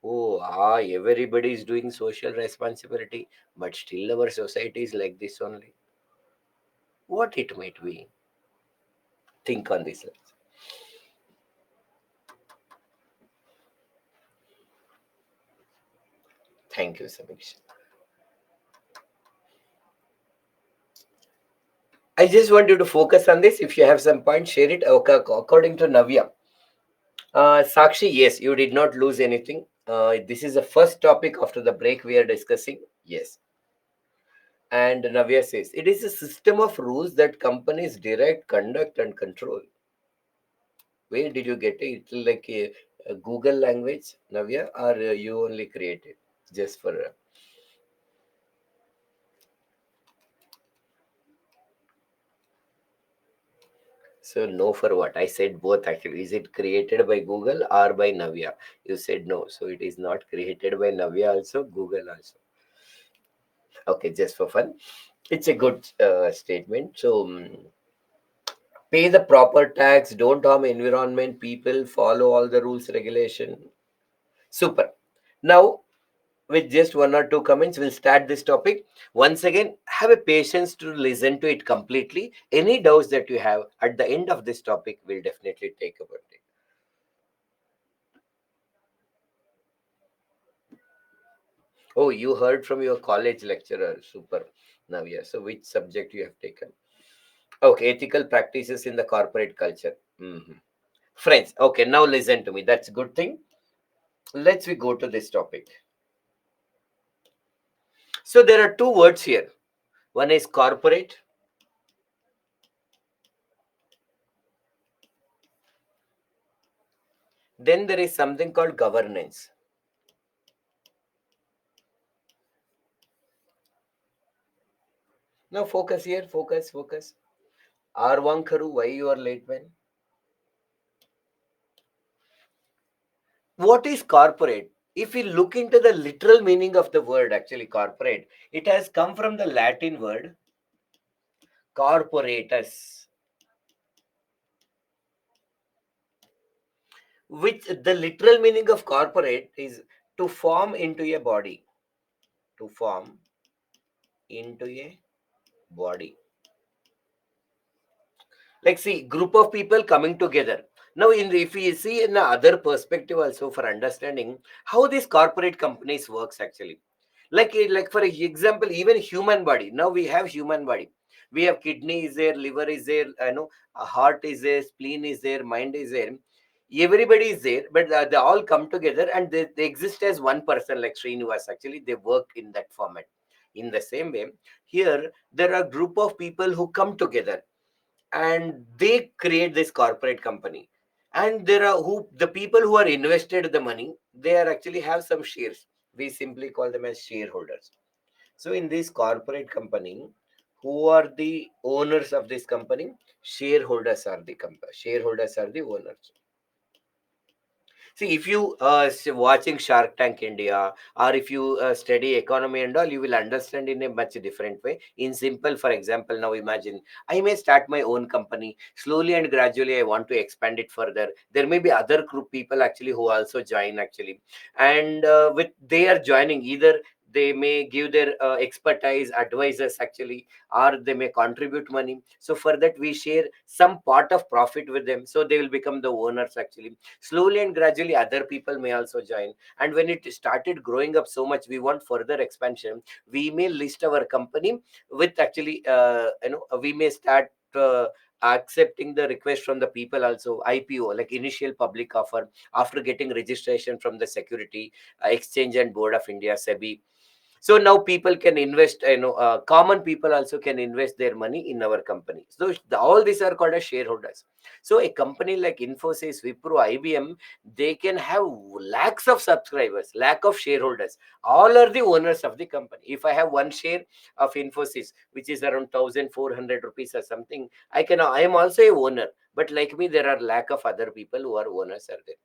S1: Oh, everybody is doing social responsibility, but still our society is like this only. What it might be? Think on this. Thank you, Samiksha. I just want you to focus on this. If you have some point, share it. Okay, according to Navya. Sakshi, yes, you did not lose anything. This is the first topic after the break we are discussing. Yes. And Navya says it is a system of rules that companies direct, conduct, and control. Where did you get it? It's like a Google language, Navya, or you only created just for. So, no, for what? I said both actually. Is it created by Google or by Navya? You said no. So, it is not created by Navya also, Google also. Okay, just for fun. It's a good statement. So, pay the proper tax, don't harm environment, people, follow all the rules, regulation. Super. Now, with just one or two comments, we'll start this topic. Once again, have a patience to listen to it completely. Any doubts that you have at the end of this topic, we'll definitely take about it. Oh, you heard from your college lecturer. Super. Now, yeah. So, which subject you have taken? Okay, ethical practices in the corporate culture. Mhm. Friends, okay, now listen to me. That's a good thing. Let's we go to this topic. So there are two words here. One is corporate, then there is something called governance. Now focus here, focus, focus. Arwankaru, why you are late, man? What is corporate? If we look into the literal meaning of the word, actually corporate, it has come from the Latin word corporatus, which the literal meaning of corporate is to form into a body. To form into a body. Like, see, group of people coming together. Now, if we see in the other perspective also for understanding how these corporate companies works actually. Like for example, even human body. Now we have human body. We have kidney is there, liver is there, a heart is there, spleen is there, mind is there. Everybody is there, but they all come together and they exist as one person, like Srinivas. Actually, they work in that format. In the same way, here there are group of people who come together and they create this corporate company. And there are who the people who are invested the money, they are actually have some shares. We simply call them as shareholders. So in this corporate company, who are the owners of this company? Shareholders are the owners. See, if you watching Shark Tank India, or if you study economy and all, you will understand in a much different way. In simple, for example, now imagine I may start my own company. Slowly and gradually, I want to expand it further. There may be other group people actually who also join actually, and with they are joining either. They may give their expertise, advisors actually, or they may contribute money. So for that, we share some part of profit with them. So they will become the owners actually. Slowly and gradually other people may also join, and when it started growing up so much, we want further expansion. We may list our company with actually we may start accepting the request from the people also. IPO, like initial public offer, after getting registration from the security exchange and board of India, SEBI. So now people can invest, common people also can invest their money in our company. So all these are called as shareholders. So a company like Infosys, Wipro, IBM, they can have lakhs of subscribers, lakh of shareholders. All are the owners of the company. If I have one share of Infosys, which is around 1,400 rupees or something, I am also a owner. But like me, there are lakh of other people who are owners are there.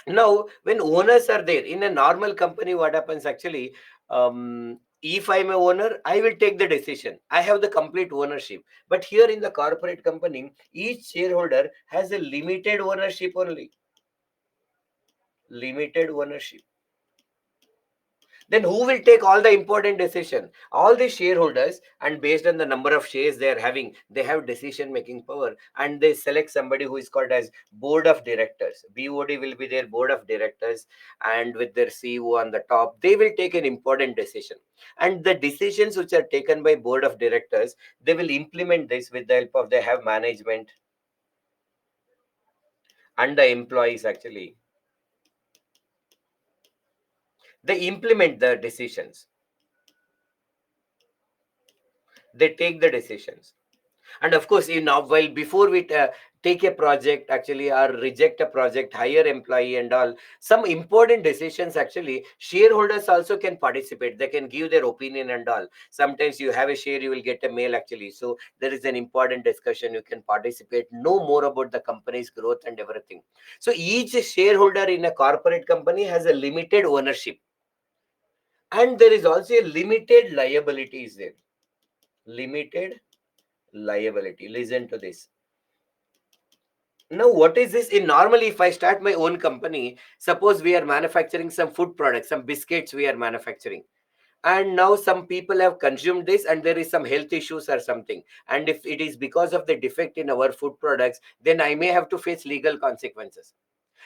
S1: Now when owners are there in a normal company, what happens actually, if I'm a owner, I will take the decision, I have the complete ownership. But here in the corporate company, each shareholder has a limited ownership only. Limited ownership. Then who will take all the important decision? All the shareholders, and based on the number of shares they are having, they have decision making power, and they select somebody who is called as board of directors. BOD will be their board of directors, and with their CEO on the top, they will take an important decision. And the decisions which are taken by board of directors, they will implement this with the help of they have management and the employees actually. They implement the decisions. They take the decisions. And of course, while before we take a project actually, or reject a project, hire employee and all, some important decisions actually, shareholders also can participate. They can give their opinion and all. Sometimes you have a share, you will get a mail actually. So there is an important discussion, you can participate, know more about the company's growth and everything. So each shareholder in a corporate company has a limited ownership, and there is also a limited liability is there. Limited liability. Listen to this. Now, what is this? In normally, if I start my own company, suppose we are manufacturing some food products, some biscuits we are manufacturing, and now some people have consumed this and there is some health issues or something. And if it is because of the defect in our food products, then I may have to face legal consequences.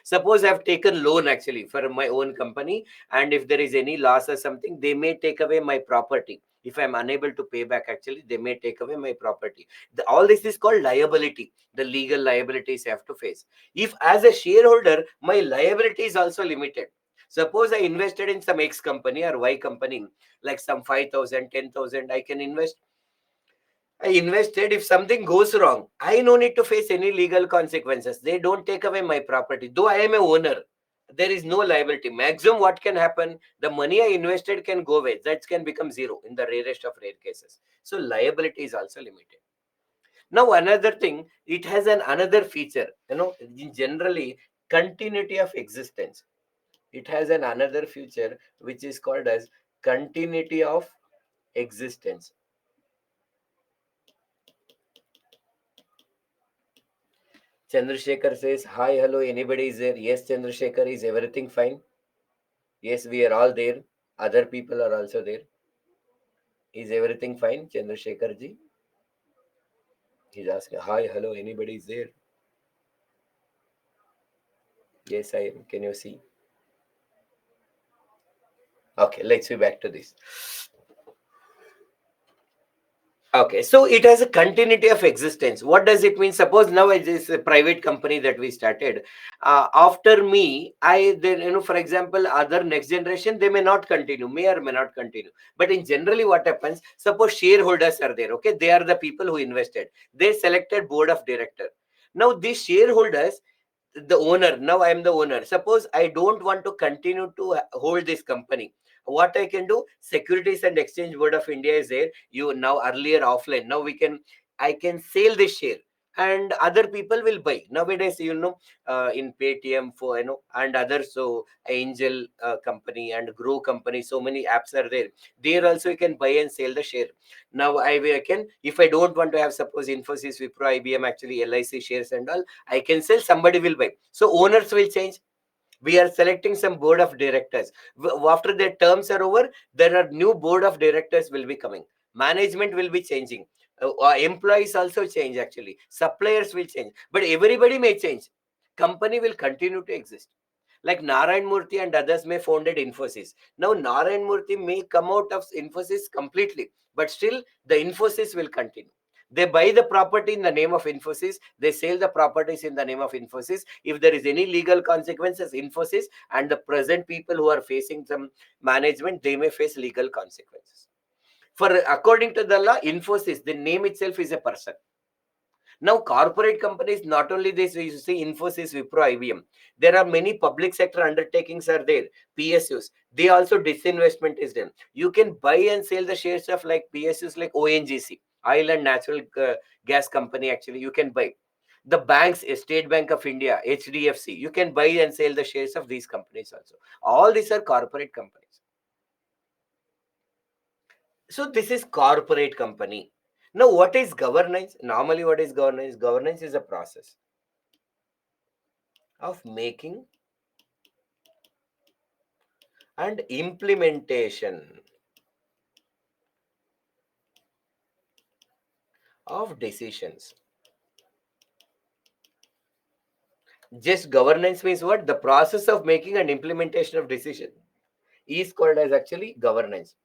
S1: Suppose I've taken loan actually for my own company, and if there is any loss or something, they may take away my property. If I'm unable to pay back, actually, they may take away my property. All this is called liability. The legal liabilities I have to face. If as a shareholder, my liability is also limited. Suppose I invested in some X company or Y company, like some 5,000, 10,000, I can invest. I invested. If something goes wrong, I no need to face any legal consequences. They don't take away my property. Though I am a owner, there is no liability. Maximum what can happen, the money I invested can go away. That can become zero in the rarest of rare cases. So liability is also limited. Now another thing, it has an another feature. In generally continuity of existence. It has an another feature which is called as continuity of existence. Chandrasekhar says, hi, hello, anybody is there? Yes, Chandrasekhar, is everything fine? Yes, we are all there. Other people are also there. Is everything fine, Chandrasekhar ji? He's asking, hi, hello, anybody is there? Yes, I am. Can you see? Okay, let's be back to this. Okay, so it has a continuity of existence. What does it mean? Suppose now it is a private company that we started. After me, I then, for example, other next generation, they may not continue, may or may not continue. But in generally, what happens? Suppose shareholders are there. Okay, they are the people who invested. They selected board of director. Now these shareholders, the owner, now I am the owner. Suppose I don't want to continue to hold this company, what I can do, Securities and Exchange Board of India is there. You now, earlier offline, now we can, I can sell this share and other people will buy nowadays, in Paytm, for and others. So Angel company and Grow company, so many apps are there also you can buy and sell the share. Now I can, if I don't want to have, suppose Infosys, Wipro, IBM, actually LIC shares and all, I can sell, somebody will buy. So owners will change. We are selecting some board of directors. After their terms are over, there are new board of directors will be coming. Management will be changing. Employees also change actually. Suppliers will change. But everybody may change. Company will continue to exist. Like Narayan Murthy and others may founded Infosys. Now Narayan Murthy may come out of Infosys completely, but still the Infosys will continue. They buy the property in the name of Infosys. They sell the properties in the name of Infosys. If there is any legal consequences, Infosys and the present people who are facing some management, they may face legal consequences. For according to the law, Infosys, the name itself is a person. Now, corporate companies, not only this, you see Infosys, Wipro, IBM. There are many public sector undertakings are there, PSUs. They also disinvestment is done. You can buy and sell the shares of like PSUs like ONGC, Oil and Natural Gas Company. Actually, you can buy the banks, State Bank of India, HDFC. You can buy and sell the shares of these companies also. All these are corporate companies. So this is corporate company. Now, what is governance? Normally, what is governance? Governance is a process of making and implementation of decisions. Just governance means what? The process of making and implementation of decision is called as actually governance.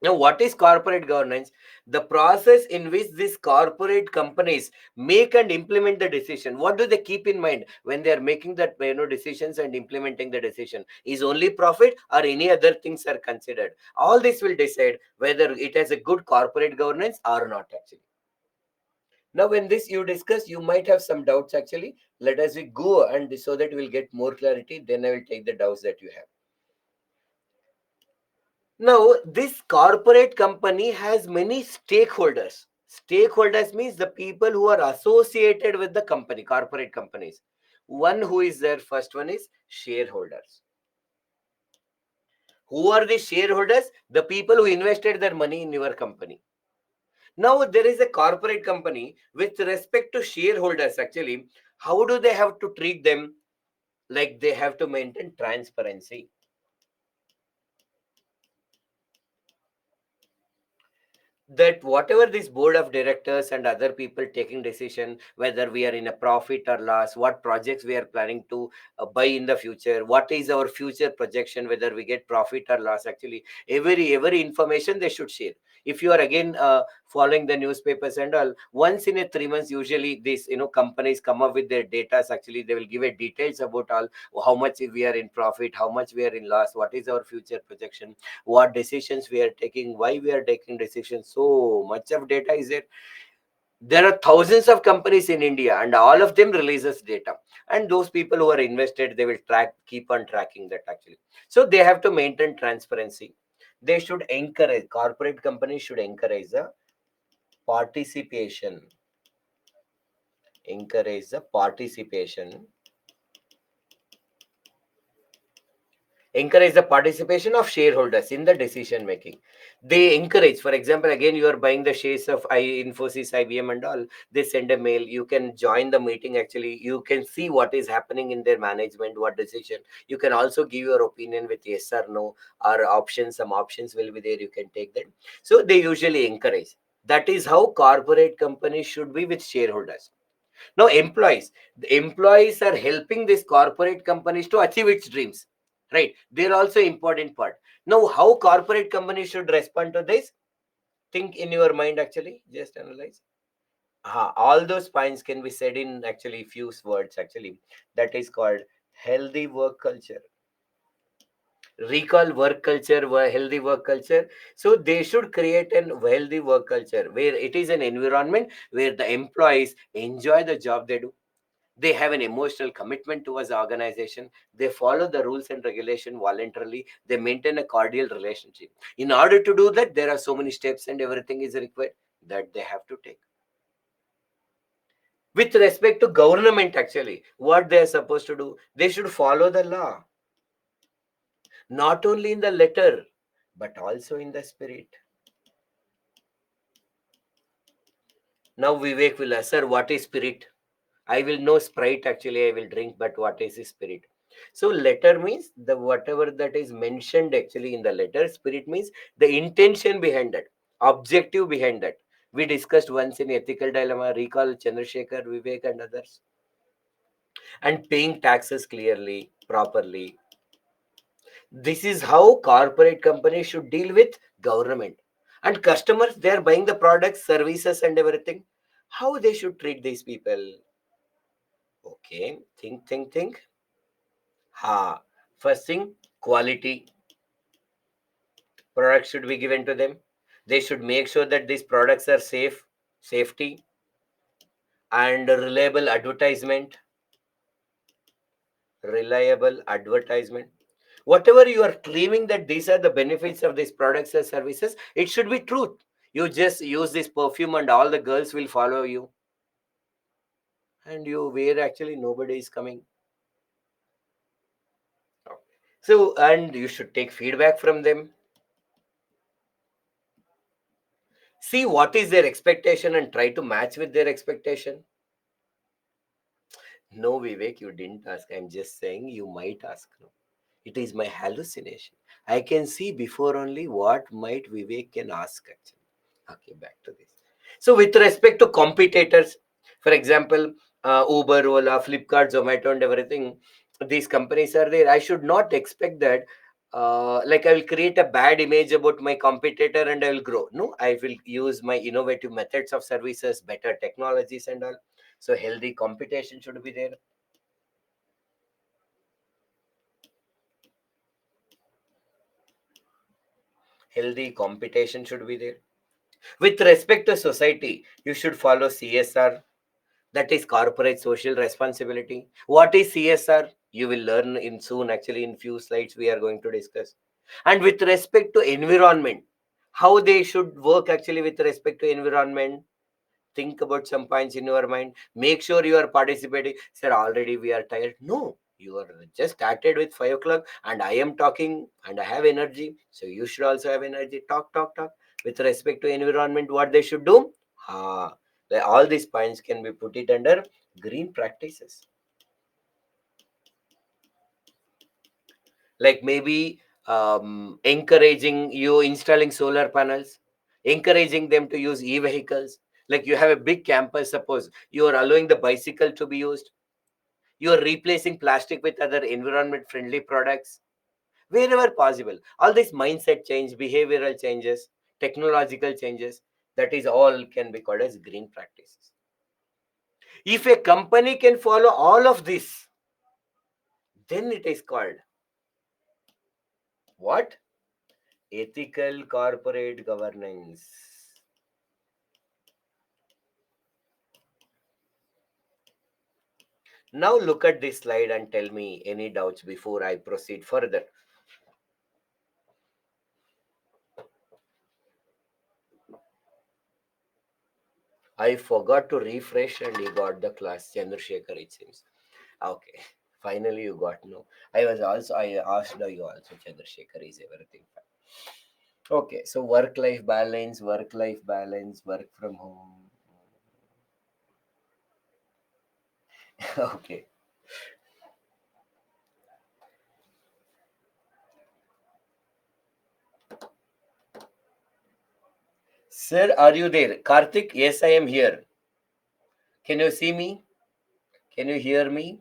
S1: Now, what is corporate governance? The process in which these corporate companies make and implement the decision. What do they keep in mind when they are making that decisions and implementing the decision? Is only profit or any other things are considered? All this will decide whether it has a good corporate governance or not actually. Now, when this you discuss, you might have some doubts actually. Let us we go and so that we'll get more clarity. Then I will take the doubts that you have. Now, this corporate company has many stakeholders. Stakeholders means the people who are associated with the company, corporate companies. One who is there, first one is shareholders. Who are the shareholders? The people who invested their money in your company. Now, there is a corporate company with respect to shareholders actually. How do they have to treat them? Like they have to maintain transparency. That whatever this board of directors and other people taking decision, whether we are in a profit or loss, what projects we are planning to buy in the future, what is our future projection, whether we get profit or loss, actually every information they should share. If you are again following the newspapers and all, once in a 3 months usually these companies come up with their data. Actually they will give a details about all, how much we are in profit, how much we are in loss, what is our future projection, what decisions we are taking, why we are taking decisions. So much of data is there. There are thousands of companies in India and all of them releases data, and those people who are invested, they will keep on tracking that actually. So they have to maintain transparency. They should encourage, corporate companies should encourage the participation, encourage the participation encourage the participation of shareholders in the decision making. They encourage, for example, again, you are buying the shares of Infosys, IBM and all. They send a mail, you can join the meeting actually, you can see what is happening in their management, what decision. You can also give your opinion with yes or no, or options. Some options will be there, you can take that. So they usually encourage. That is how corporate companies should be with shareholders. Now, employees, the employees are helping these corporate companies to achieve its dreams, right? They're also important part. Now, how corporate companies should respond to this? Think in your mind, actually, just analyze. All those points can be said in actually few words, actually. That is called healthy work culture. Recall work culture, healthy work culture. So they should create an healthy work culture where it is an environment where the employees enjoy the job they do. They have an emotional commitment towards the organization. They follow the rules and regulation voluntarily. They maintain a cordial relationship. In order to do that, there are so many steps and everything is required that they have to take. With respect to government, actually, what they are supposed to do, they should follow the law, not only in the letter, but also in the spirit. Now Vivek will ask, sir, what is spirit? I will know Sprite, actually I will drink, but what is the spirit? So letter means the whatever that is mentioned actually in the letter. Spirit means the intention behind that, objective behind that. We discussed once in ethical dilemma, recall Chandrasekhar, Vivek and others. And paying taxes clearly, properly. This is how corporate companies should deal with government. And customers, they are buying the products, services and everything. How they should treat these people? Okay, think. Ha. First thing, quality products should be given to them. They should make sure that these products are safe, safety, and reliable advertisement. Reliable advertisement. Whatever you are claiming that these are the benefits of these products or services, it should be truth. You just use this perfume and all the girls will follow you, and you where actually nobody is coming. So, and you should take feedback from them. See what is their expectation and try to match with their expectation. No, Vivek, you didn't ask. I'm just saying you might ask. No. It is my hallucination. I can see before only what might Vivek can ask actually. Okay, back to this. So, with respect to competitors, for example, Uber, Ola, Flipkart, Zomato, and everything, these companies are there. I should not expect that. Like I will create a bad image about my competitor and I will grow. No, I will use my innovative methods of services, better technologies, and all. So, healthy competition should be there. Healthy competition should be there. With respect to society, you should follow CSR, that is corporate social responsibility. What is CSR? You will learn in soon, actually, in few slides we are going to discuss. And with respect to environment, how they should work actually with respect to environment. Think about some points in your mind. Make sure you are participating. Sir, already we are tired. No, you are just started with 5 o'clock, and I am talking, and I have energy. So you should also have energy. Talk. With respect to environment, what they should do? Ha. All these points can be put it under green practices. Like maybe encouraging you installing solar panels, encouraging them to use e-vehicles. Like you have a big campus, suppose you are allowing the bicycle to be used, you are replacing plastic with other environment friendly products wherever possible. All this mindset change, behavioral changes, technological changes, that is all can be called as green practices. If a company can follow all of this, then it is called what? Ethical corporate governance. Now look at this slide and tell me any doubts before I proceed further. I forgot to refresh and you got the class, Chandrasekhar, it seems. Okay, finally you got no. I asked you also, Chandrasekhar, is everything fine? Okay, so work life balance, work from home. Okay. Sir, are you there? Karthik, yes, I am here. Can you see me? Can you hear me?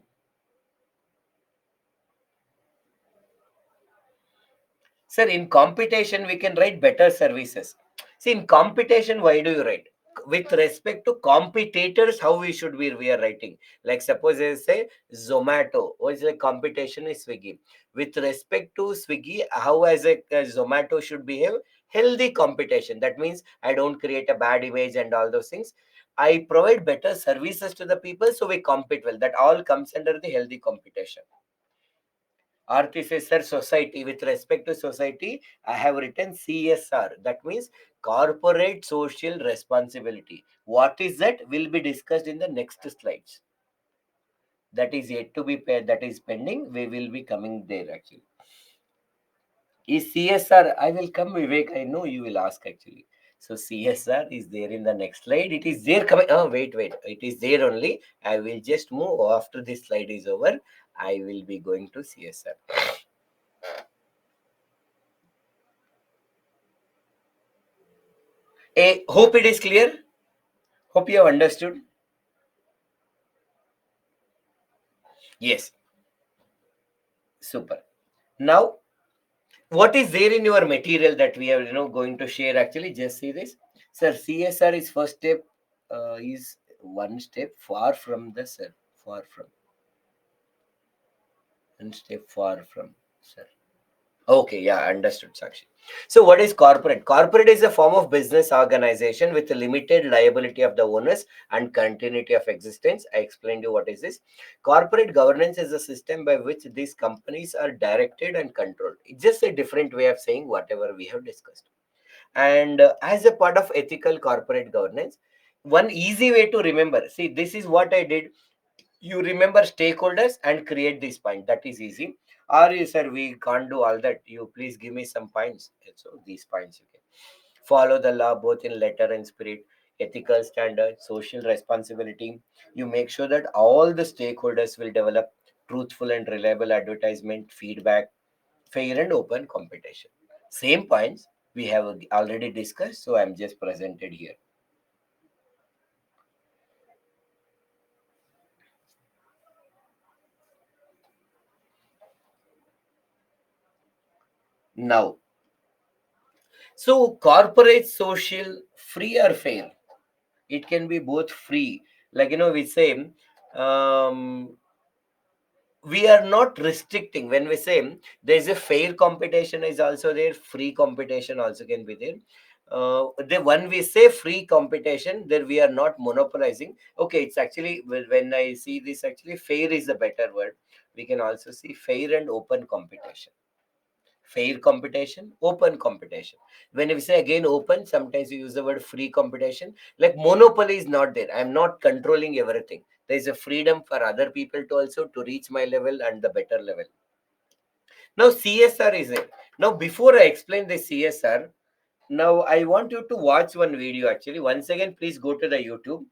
S1: Sir, in competition, we can write better services. See, in competition, why do you write? With respect to competitors, how we are writing. Like suppose I say Zomato, what is the competition is Swiggy. With respect to Swiggy, how as a Zomato should behave? Healthy competition. That means I don't create a bad image and all those things. I provide better services to the people, so we compete well. That all comes under the healthy competition. Arti says, sir, society, with respect to society, I have written CSR. That means corporate social responsibility. What is that will be discussed in the next slides. That is yet to be paid, that is pending. We will be coming there actually. Is CSR? I will come, Vivek. I know you will ask actually. So CSR is there in the next slide. It is there coming. Oh, wait. It is there only. I will just move after this slide is over. I will be going to CSR. Hope it is clear. Hope you have understood. Yes, super. Now, what is there in your material that we are going to share? Actually, just see this, sir. CSR is first step. Is one step far from the sir. Far from one step far from sir. Okay, yeah, understood, Sakshi. So, what is corporate? Corporate is a form of business organization with a limited liability of the owners and continuity of existence. I explained you what is this. Corporate governance is a system by which these companies are directed and controlled. It's just a different way of saying whatever we have discussed. And as a part of ethical corporate governance, one easy way to remember, see, this is what I did. You remember stakeholders and create this point. That is easy. Or you sir, we can't do all that. You please give me some points. So these points you can follow the law both in letter and spirit, ethical standard, social responsibility. You make sure that all the stakeholders will develop truthful and reliable advertisement, feedback, fair and open competition. Same points we have already discussed, so I'm just presented here. Now, so corporate social free or fair? It can be both free. Like we say, um, we are not restricting when we say there's a fair competition is also there, free competition also can be there. The one we say free competition, there we are not monopolizing. Okay, it's actually when I see this, actually fair is a better word. We can also see fair and open competition. Fair competition, open competition. When we say again open, sometimes you use the word free competition. Like monopoly is not there. I'm not controlling everything. There is a freedom for other people to also to reach my level and the better level. Now CSR is there. Now before I explain the CSR, now I want you to watch one video actually. Once again, please go to the YouTube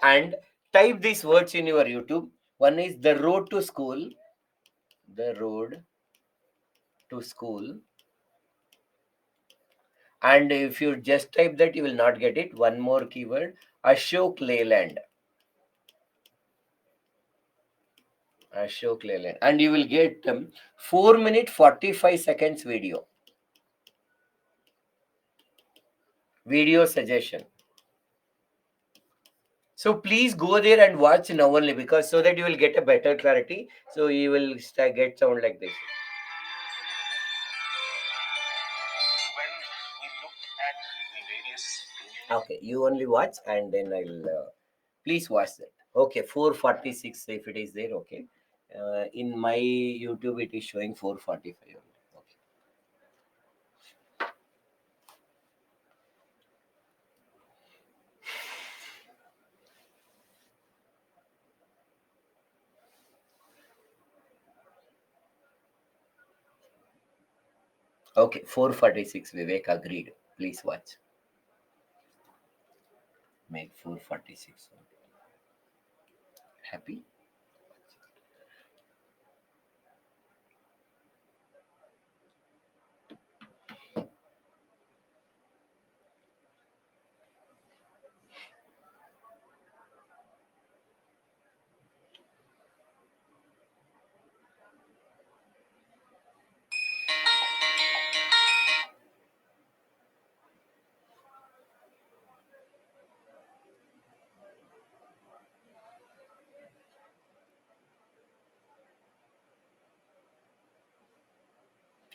S1: and type these words in your YouTube. One is the road to school. The road to school. And if you just type that, you will not get it. One more keyword, Ashok Leyland. Ashok Leyland. And you will get 4 minute 45 seconds video. Video suggestion. So please go there and watch now only, because so that you will get a better clarity. So you will get sound like this. Okay, you only watch and then I'll please watch that. Okay, 446 if it is there. Okay, in my YouTube it is showing 445 only. Okay. Okay, 446 Vivek agreed. Please watch. Make 446. Happy?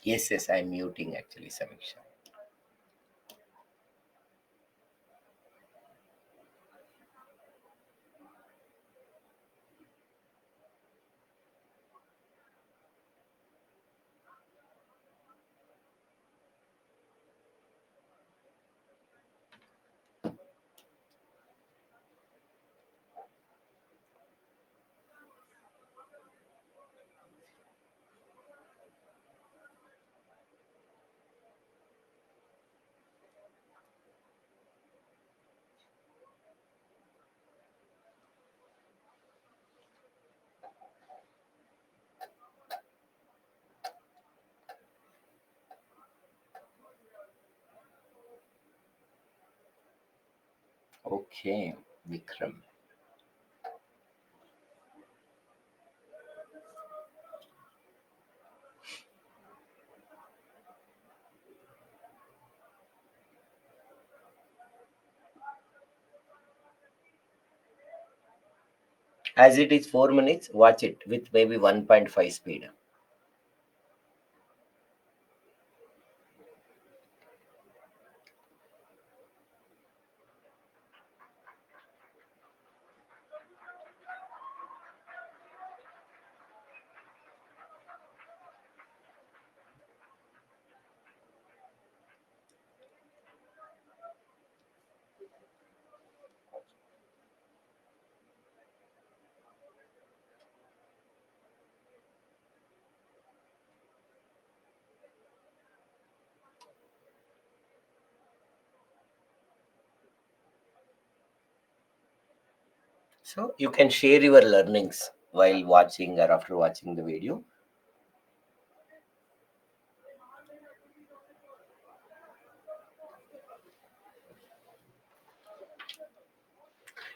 S1: Yes, yes, I'm muting actually, Samiksha. Okay, Vikram. As it is 4 minutes, watch it with maybe 1.5 speed. So you can share your learnings while watching or after watching the video.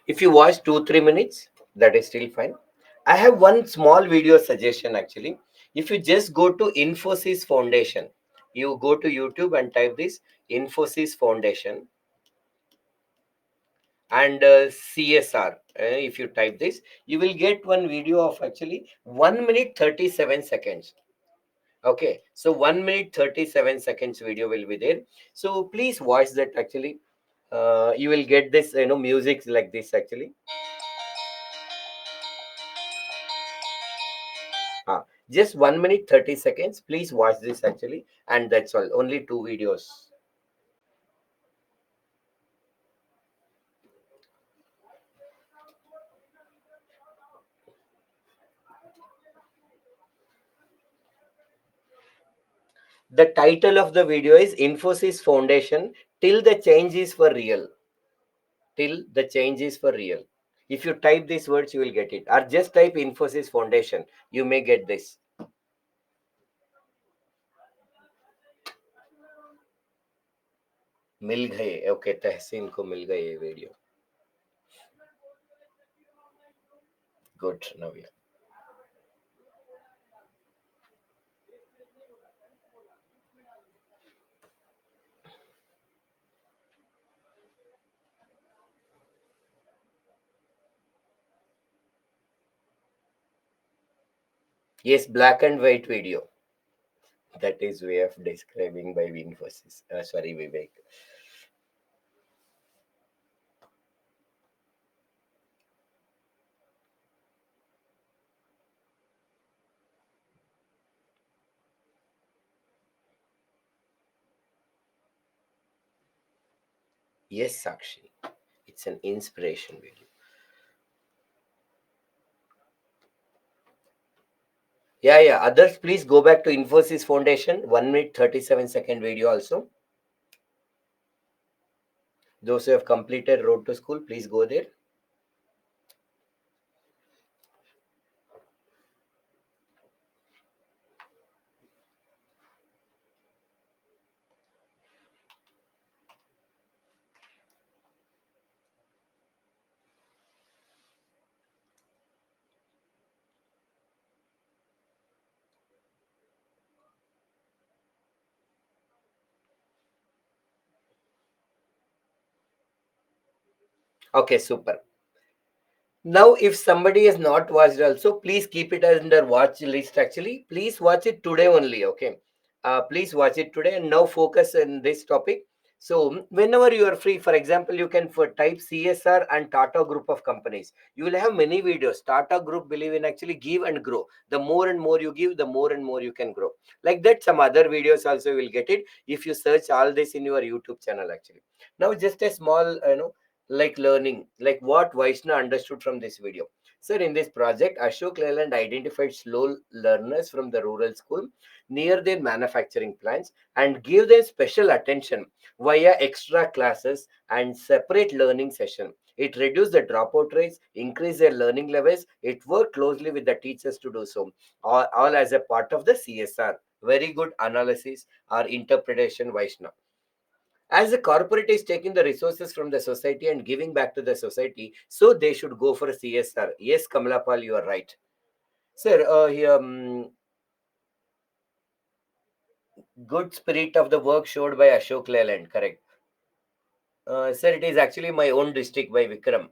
S1: If you watch 2 3 minutes, that is still fine. I have one small video suggestion actually. If you just go to Infosys Foundation, you go to YouTube and type this Infosys Foundation and CSR. If you type this, you will get one video of actually 1 minute 37 seconds. Okay, so 1 minute 37 seconds video will be there. So please watch that actually. You will get this, music like this actually. Just 1 minute 30 seconds. Please watch this actually, and that's all. Only two videos. The title of the video is Infosys Foundation till the change is for real. Till the change is for real. If you type these words, you will get it. Or just type Infosys Foundation. You may get this. मिल गए okay तहसीन को मिल गए ये video good Navya yes black and white video that is way of describing by Infosys sorry Vivek. Yes Sakshi, it's an inspiration video. Yeah, others please go back to Infosys Foundation 1 minute 37-second video also. Those who have completed Road to School, please go there. Okay, super. Now, if somebody has not watched also, please keep it under watch list actually. Please watch it today only, okay? Please watch it today and now focus on this topic. So whenever you are free, for example, you can type CSR and Tata Group of companies. You will have many videos. Tata Group believe in actually give and grow. The more and more you give, the more and more you can grow. Like that, some other videos also will get it if you search all this in your YouTube channel. Actually, now just a small, like learning, like what Vaishna understood from this video. Sir, in this project, Ashok Leyland identified slow learners from the rural school near their manufacturing plants and give them special attention via extra classes and separate learning session. It reduced the dropout rates, increased their learning levels. It worked closely with the teachers to do so, all as a part of the CSR. Very good analysis or interpretation, Vaishnav. As the corporate is taking the resources from the society and giving back to the society, so they should go for CSR. Yes, Kamalapal, you are right. Sir, here, good spirit of the work showed by Ashok Leyland, correct. Sir, it is actually my own district by Vikram.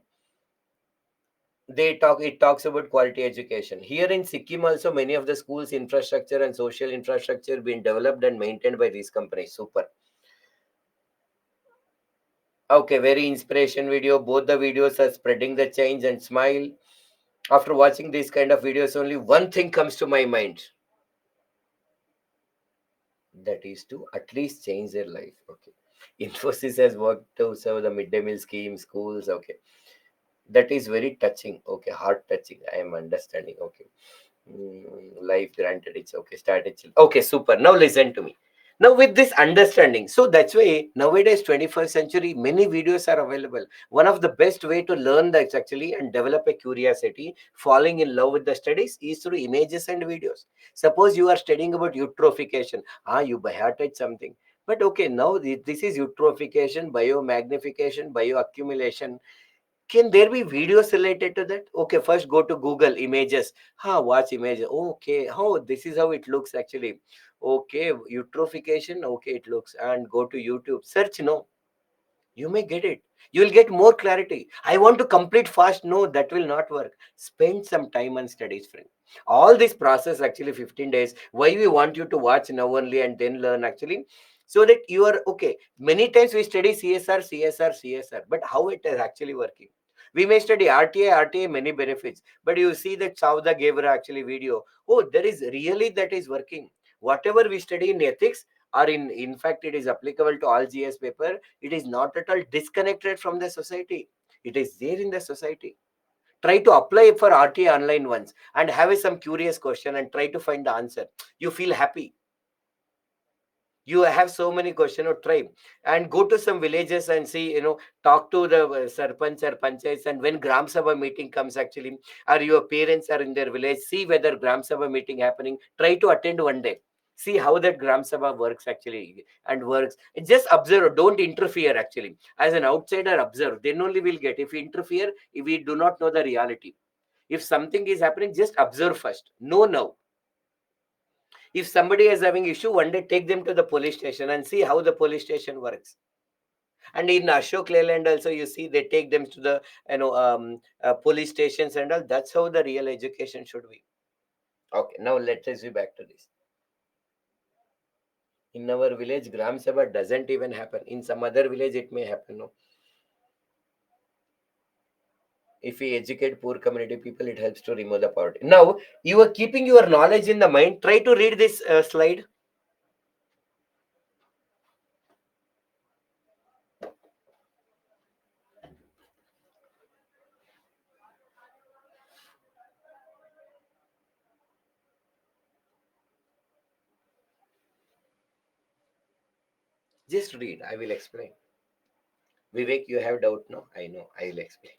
S1: It talks about quality education. Here in Sikkim also many of the schools infrastructure and social infrastructure being developed and maintained by these companies. Super. Okay, very inspiration video. Both the videos are spreading the change and smile. After watching these kind of videos, only one thing comes to my mind. That is to at least change their life. Okay. Infosys has worked to serve the midday meal scheme, schools. Okay. That is very touching. Okay. Heart touching. I am understanding. Okay. Life granted, it's okay. Started. Okay, super. Now listen to me. Now with this understanding, so that's why nowadays 21st century many videos are available. One of the best way to learn that actually and develop a curiosity, falling in love with the studies is through images and videos. Suppose you are studying about eutrophication, you biotouch something. But okay, now this is eutrophication, biomagnification, bioaccumulation. Can there be videos related to that? Okay, first go to Google Images. Watch images. Okay, this is how it looks actually. Okay, eutrophication. Okay, it looks. And go to YouTube. Search. No, you may get it. You will get more clarity. I want to complete fast. No, that will not work. Spend some time on studies, friend. All this process actually 15 days. Why we want you to watch now only and then learn actually, so that you are okay. Many times we study CSR, CSR, CSR, but how it is actually working? We may study RTA, RTA, many benefits, but you see that Sauda gave her actually video. Oh, there is really that is working. Whatever we study in ethics, or in fact, it is applicable to all GS paper. It is not at all disconnected from the society. It is there in the society. Try to apply for RTA online once and have some curious question and try to find the answer. You feel happy. You have so many questions or try and go to some villages and see, talk to the sarpanch or panchayats, and when gram sabha meeting comes actually, or your parents are in their village, see whether gram sabha meeting happening, try to attend one day, see how that gram sabha works actually and works. Just observe, don't interfere actually. As an outsider, observe, then only we'll get. If we interfere, if we do not know the reality, if something is happening, just observe first, know now. If somebody is having issue, one day take them to the police station and see how the police station works. And in Ashok Leyland also, you see they take them to the police stations and all. That's how the real education should be. Okay, now let us be back to this. In our village, Gram Sabha doesn't even happen. In some other village, it may happen. No, if we educate poor community people, it helps to remove the poverty. Now you are keeping your knowledge in the mind. Try to read this slide. Just read. I will explain. Vivek, you have doubt? No, I know. I will explain.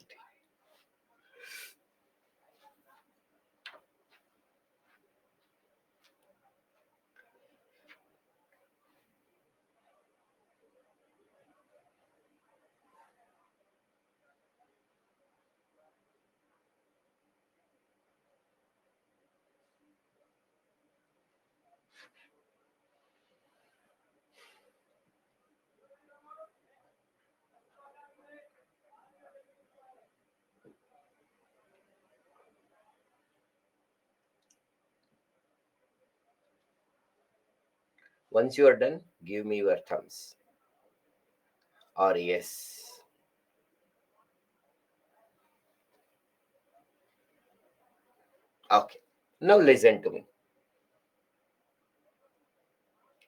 S1: Once you are done, give me your thumbs or yes. Okay. Now listen to me.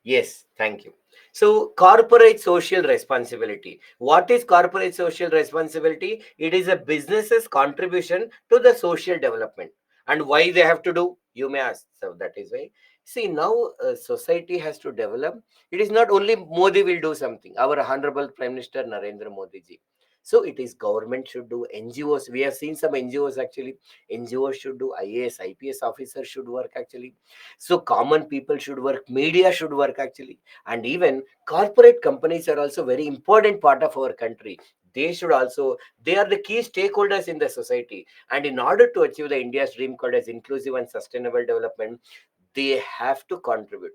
S1: Yes, thank you. So, corporate social responsibility. What is corporate social responsibility? It is a business's contribution to the social development. And why they have to do? You may ask. So, that is why. See, now society has to develop. It is not only Modi will do something. Our Honorable Prime Minister Narendra Modi ji. So, it is government should do, NGOs. We have seen some NGOs actually. NGOs should do, IAS, IPS officers should work actually. So common people should work, media should work actually, and even corporate companies are also very important part of our country. They should also, they are the key stakeholders in the society, and in order to achieve the India's dream called as inclusive and sustainable development, they have to contribute.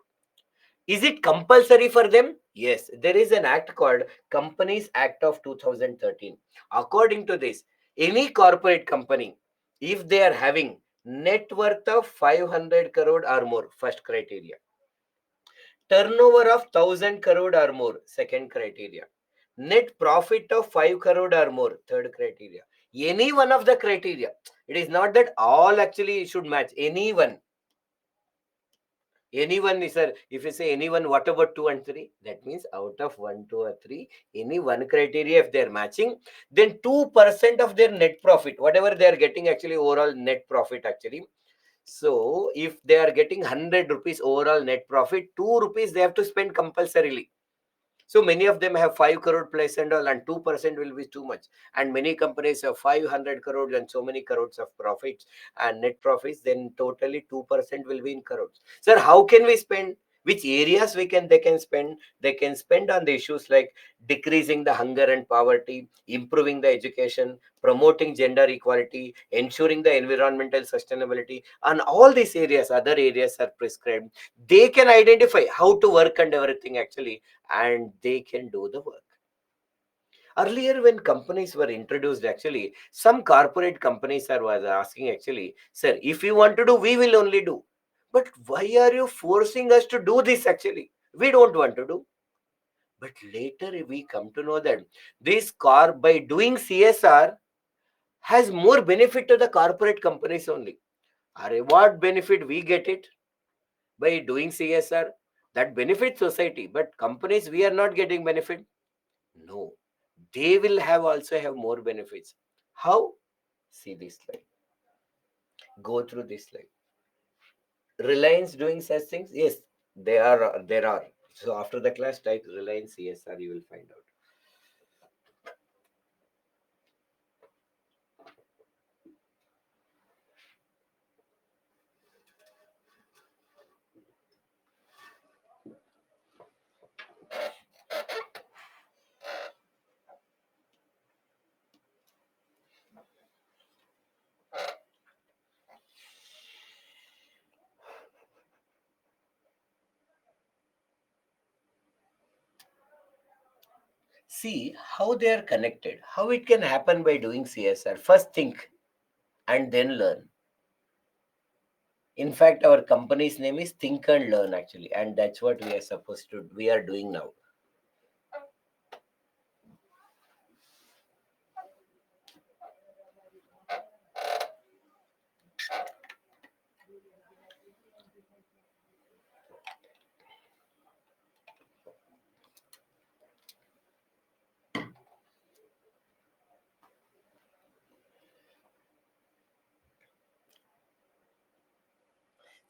S1: Is it compulsory for them? Yes, there is an act called Companies Act of 2013. According to this, any corporate company, if they are having net worth of 500 crore or more, first criteria. Turnover of 1000 crore or more, second criteria. Net profit of 5 crore or more, third criteria. Any one of the criteria. It is not that all actually should match. Anyone is, sir, if you say anyone, what about 2 and 3? That means out of 1, 2, or 3, any one criteria, if they're matching, then 2% of their net profit, whatever they are getting actually overall net profit actually. So if they are getting 100 rupees overall net profit, 2 rupees they have to spend compulsorily. So many of them have 5 crore plus and all, and 2% will be too much. And many companies have 500 crores and so many crores of profits and net profits, then totally 2% will be in crores. Sir, how can we spend? Which areas they can spend? They can spend on the issues like decreasing the hunger and poverty, improving the education, promoting gender equality, ensuring the environmental sustainability, and all these areas, other areas are prescribed. They can identify how to work and everything actually, and they can do the work. Earlier, when companies were introduced, actually, some corporate companies are was asking actually, sir, if you want to do, we will only do. But why are you forcing us to do this actually? We don't want to do. But later we come to know that this car by doing CSR has more benefit to the corporate companies only. Are what benefit we get it by doing CSR? That benefits society, but companies we are not getting benefit. No, they will have also have more benefits. How? See this slide. Go through this slide. Reliance doing such things? Yes, they are. There are. So after the class, type Reliance CSR. You will find out. See how they are connected. How it can happen by doing CSR. First think and then learn. In fact, our company's name is Think and Learn actually, and that's what we are supposed to. We are doing now.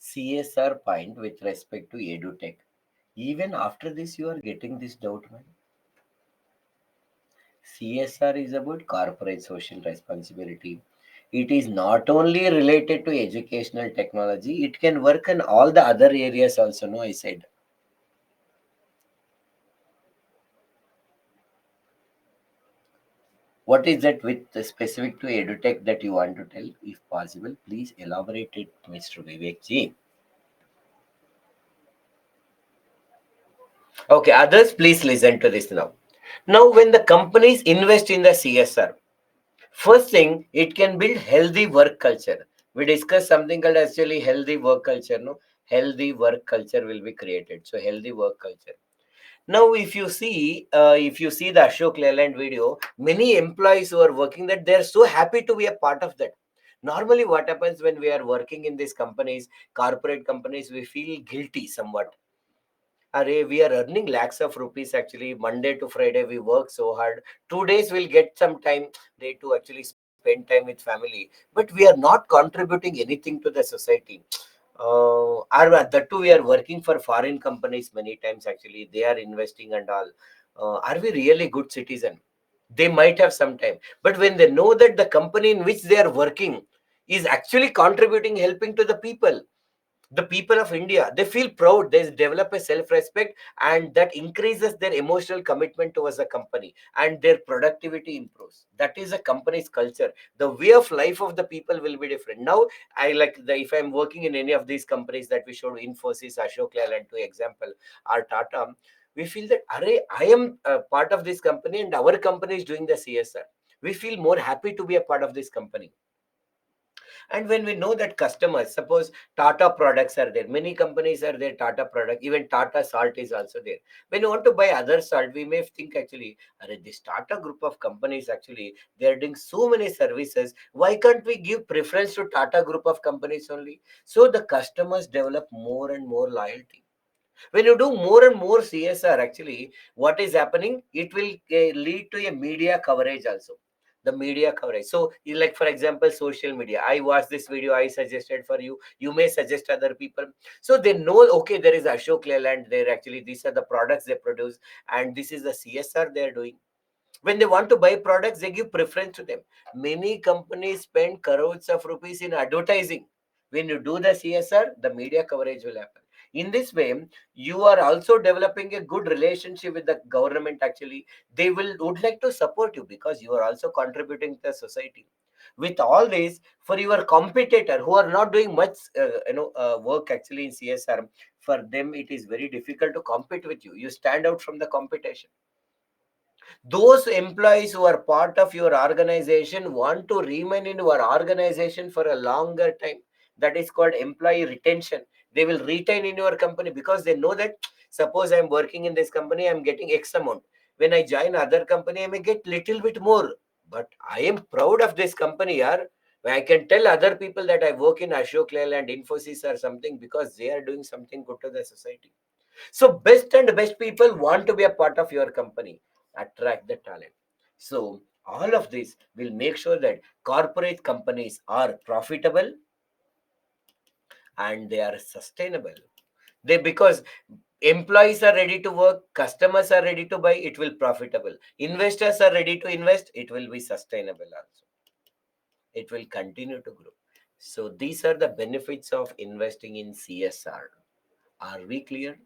S1: CSR point with respect to EduTech. Even after this, you are getting this doubt, man. CSR is about corporate social responsibility. It is not only related to educational technology, it can work in all the other areas also. No, I said. What is that with specific to EduTech that you want to tell? If possible, please elaborate it, Mr. Vivek ji. Okay, others, please listen to this now. Now, when the companies invest in the CSR, first thing, it can build healthy work culture. We discussed something called actually healthy work culture. No, healthy work culture will be created. So healthy work culture. Now, if you see the Ashok Leyland video, many employees who are working that, they are so happy to be a part of that. Normally, what happens when we are working in these companies, corporate companies, we feel guilty somewhat. Array, we are earning lakhs of rupees actually. Monday to Friday, we work so hard. 2 days we'll get some time day to actually spend time with family, but we are not contributing anything to the society. That too, we are working for foreign companies many times actually. They are investing and all. Are we really good citizen? They might have some time, but when they know that the company in which they are working is actually contributing, helping to the people of India, they feel proud. They develop a self-respect, and that increases their emotional commitment towards the company, and their productivity improves. That is a company's culture. The way of life of the people will be different. Now, I like the if I'm working in any of these companies that we showed, Infosys, Ashok Leyland, to example, or Tata, we feel that array, I am a part of this company, and our company is doing the CSR. We feel more happy to be a part of this company. And when we know that customers, suppose Tata products are there, many companies are there, Tata product, even Tata salt is also there. When you want to buy other salt, we may think actually, this Tata group of companies actually, they are doing so many services. Why can't we give preference to Tata group of companies only? So the customers develop more and more loyalty. When you do more and more CSR, actually, what is happening? It will lead to a media coverage also. The media coverage. So, like for example, social media. I watched this video. I suggested for you. You may suggest other people. So they know. Okay, there is Ashok Leyland. There actually these are the products they produce, and this is the CSR they are doing. When they want to buy products, they give preference to them. Many companies spend crores of rupees in advertising. When you do the CSR, the media coverage will happen. In this way, you are also developing a good relationship with the government. Actually, they would like to support you because you are also contributing to the society. With all this, for your competitor who are not doing much, work actually in CSR, for them it is very difficult to compete with you. You stand out from the competition. Those employees who are part of your organization want to remain in your organization for a longer time. That is called employee retention. They will retain in your company because they know that, suppose I'm working in this company, I'm getting X amount. When I join other company, I may get little bit more, but I am proud of this company. Yeah, I can tell other people that I work in Ashok Leyland, Infosys or something, because they are doing something good to the society. So best and best people want to be a part of your company. Attract the talent. So all of this will make sure that corporate companies are profitable and they are sustainable. They because employees are ready to work, customers are ready to buy, it will profitable. Investors are ready to invest, it will be sustainable also. It will continue to grow. So these are the benefits of investing in CSR. Are we clear?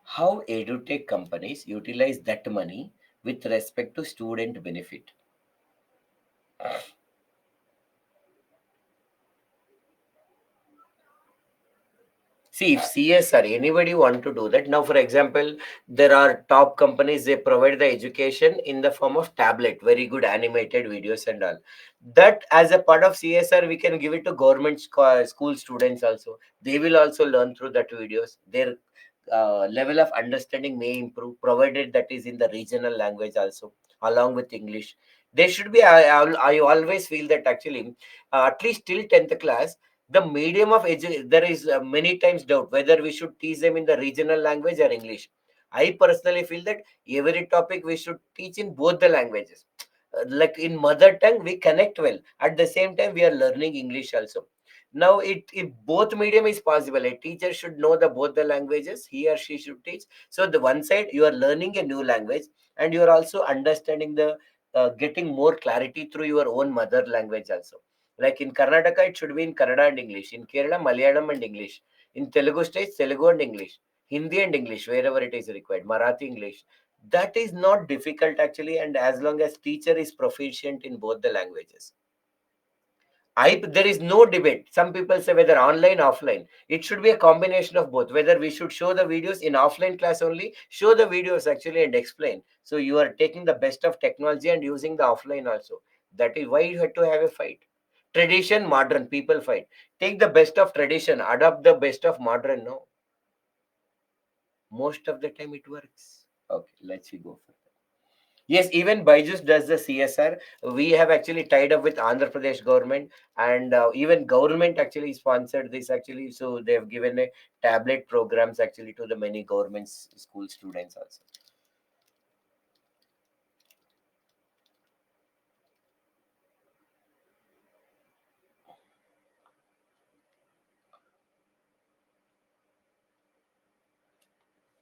S1: How edutech companies utilize that money with respect to student benefit. See, if CS or anybody want to do that, now for example, there are top companies, they provide the education in the form of tablet, very good animated videos and all. That as a part of CSR, we can give it to government school students also. They will also learn through that videos. Their level of understanding may improve, provided that is in the regional language also, along with English. They should be, I always feel that actually, at least till 10th class, the medium of there is many times doubt whether we should teach them in the regional language or English. I personally feel that every topic we should teach in both the languages. Like in mother tongue we connect well, at the same time we are learning English also. Now it if both medium is possible, a teacher should know the both the languages he or she should teach. So the one side you are learning a new language, and you are also understanding the getting more clarity through your own mother language also. Like in Karnataka, it should be in Kannada and English. In Kerala, Malayalam and English. In Telugu states, Telugu and English. Hindi and English, wherever it is required. Marathi, English. That is not difficult actually, and as long as teacher is proficient in both the languages. There is no debate. Some people say whether online, offline. It should be a combination of both. Whether we should show the videos in offline class only, show the videos actually and explain. So you are taking the best of technology and using the offline also. That is why you had to have a fight. Tradition, modern, people fight. Take the best of tradition, adopt the best of modern. No, most of the time it works. Okay, let's we go for. Yes, even Byju's does the CSR. We have actually tied up with Andhra Pradesh government, and even government actually sponsored this actually. So they have given a tablet programs actually to the many government school students also.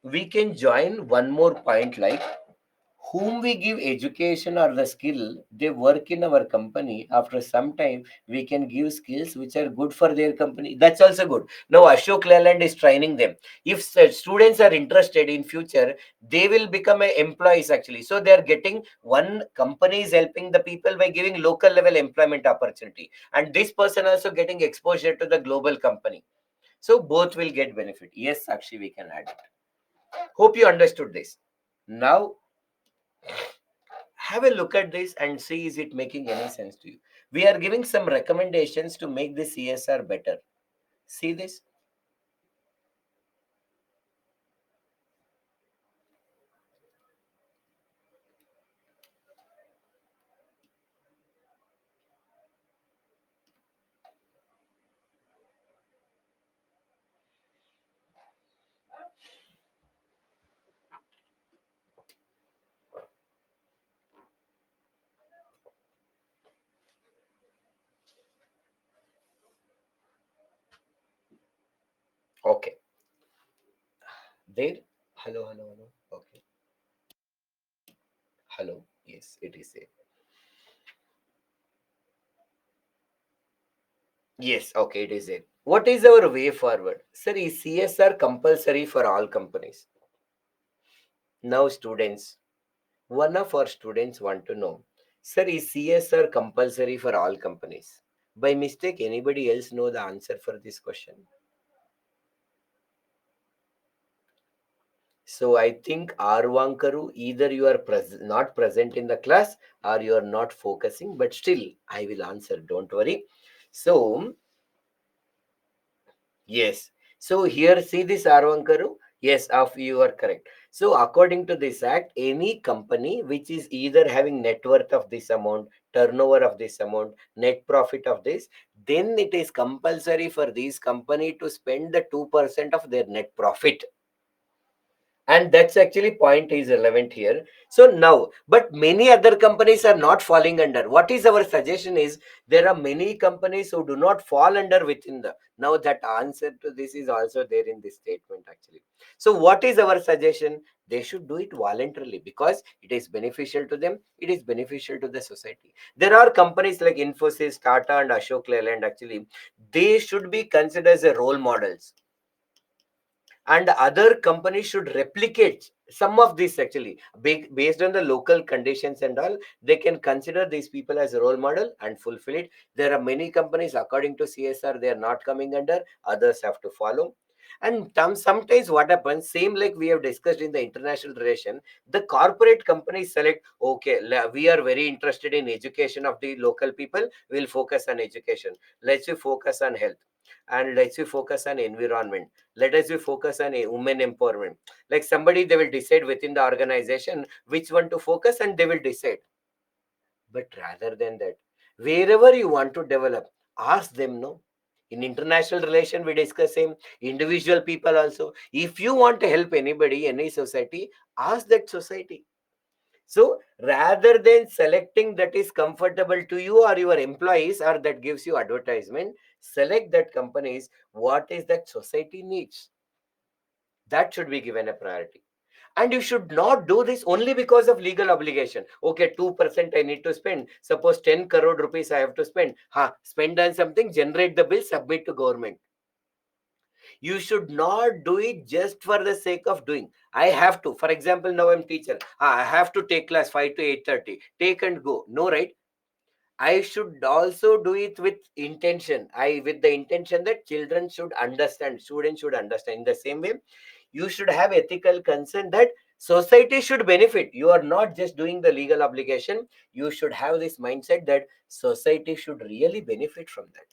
S1: We can join one more point like whom we give education or the skill, they work in our company. After some time, we can give skills which are good for their company. That's also good. Now, Ashok Leyland is training them. If students are interested in future, they will become a employees actually. So they are getting one company is helping the people by giving local level employment opportunity, and this person also getting exposure to the global company. So both will get benefit. Yes, Sakshi, we can add it. Hope you understood this. Now have a look at this and see is it making any sense to you. We are giving some recommendations to make the CSR better. See this? Okay. There. Hello, hello, hello. Okay. Hello. Yes, it is there. Yes, okay, it is there. What is our way forward? Sir, is CSR compulsory for all companies? Now, students, one of our students want to know, sir, is CSR compulsory for all companies? By mistake, anybody else know the answer for this question? So I think Arvankaru, either you are not present in the class or you are not focusing, but still I will answer. Don't worry. So yes. So here see this Arvankaru. Yes, of you are correct. So according to this act, any company which is either having net worth of this amount, turnover of this amount, net profit of this, then it is compulsory for this company to spend the 2% of their net profit, and that's actually point is relevant here. So now but many other companies are not falling under. What is our suggestion is there are many companies who do not fall under within the. Now that answer to this is also there in this statement actually. So what is our suggestion? They should do it voluntarily because it is beneficial to them, it is beneficial to the society. There are companies like Infosys, Tata and Ashok Leyland actually, they should be considered as a role models, and other companies should replicate some of this actually based on the local conditions and all. They can consider these people as a role model and fulfill it. There are many companies according to CSR they are not coming under, others have to follow. And sometimes what happens, same like we have discussed in the international relation, the corporate companies select, okay, we are very interested in education of the local people, we'll focus on education. Let's you focus on health, and let's you focus on environment, let us focus on a women empowerment. Like somebody they will decide within the organization which one to focus and they will decide. But rather than that, wherever you want to develop, ask them. No, in international relation we discuss same, individual people also, if you want to help anybody, any society, ask that society. So rather than selecting that is comfortable to you or your employees or that gives you advertisement, select that companies what is that society needs. That should be given a priority. And you should not do this only because of legal obligation. Okay, 2% I need to spend. Suppose 10 crore rupees I have to spend. Spend on something, generate the bill, submit to government. You should not do it just for the sake of doing. I have to. For example, now I'm teacher. I have to take class 5 to 8:30. Take and go. No, right? I should also do it with intention. With the intention that children should understand, students should understand. In the same way, you should have ethical concern that Society should benefit. You are not just doing the legal obligation. You should have this mindset that society should really benefit from that.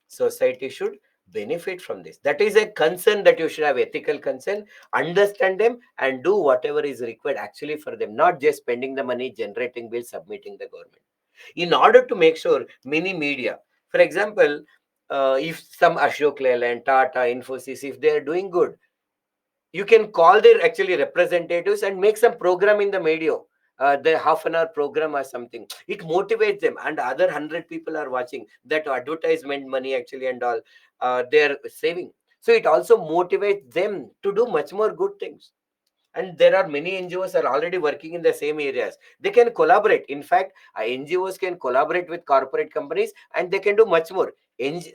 S1: Society should benefit from this. That is a concern that you should have, ethical concern, understand them and do whatever is required actually for them, not just spending the money, generating bills, submitting the government. In order to make sure many media, for example, if some Ashok Leyland, Tata, Infosys, if they are doing good, you can call their actually representatives and make some program in the media, the half an hour program or something. It motivates them, and other 100 people are watching that advertisement money actually and all, they're saving. So it also motivates them to do much more good things. And there are many NGOs are already working in the same areas. They can collaborate. In fact, NGOs can collaborate with corporate companies and they can do much more.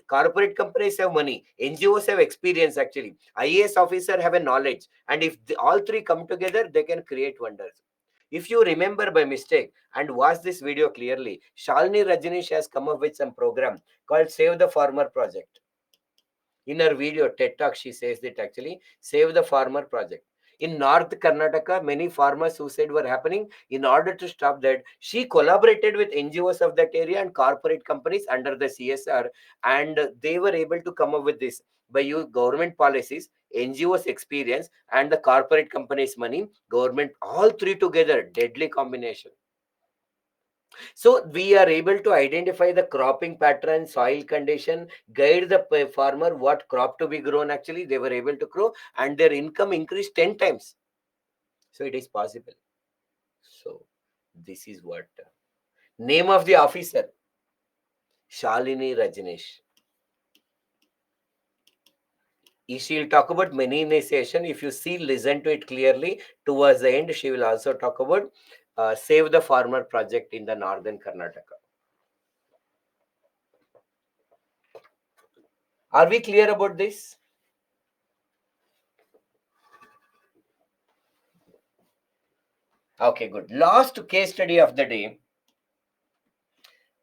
S1: Corporate companies have money, NGOs have experience actually, IAS officer have a knowledge, and if all three come together, they can create wonders. If you remember by mistake and watch this video clearly, Shalini Rajneesh has come up with some program called Save the Farmer Project. In her video TED Talk, she says that actually Save the Farmer Project. In North Karnataka, many farmer suicide were happening. In order to stop that, she collaborated with NGOs of that area and corporate companies under the CSR, and they were able to come up with this by use government policies, NGOs experience, and the corporate companies' money. Government, all three together, deadly combination. So we are able to identify the cropping pattern, soil condition, guide the farmer what crop to be grown. Actually, they were able to grow and their income increased 10 times. So it is possible. So this is what name of the officer, Shalini Rajneesh. She'll talk about many initiation. If you see, listen to it clearly. Towards the end, she will also talk about Save the Farmer project in the northern Karnataka. Are we clear about this? Okay, good. Last case study of the day.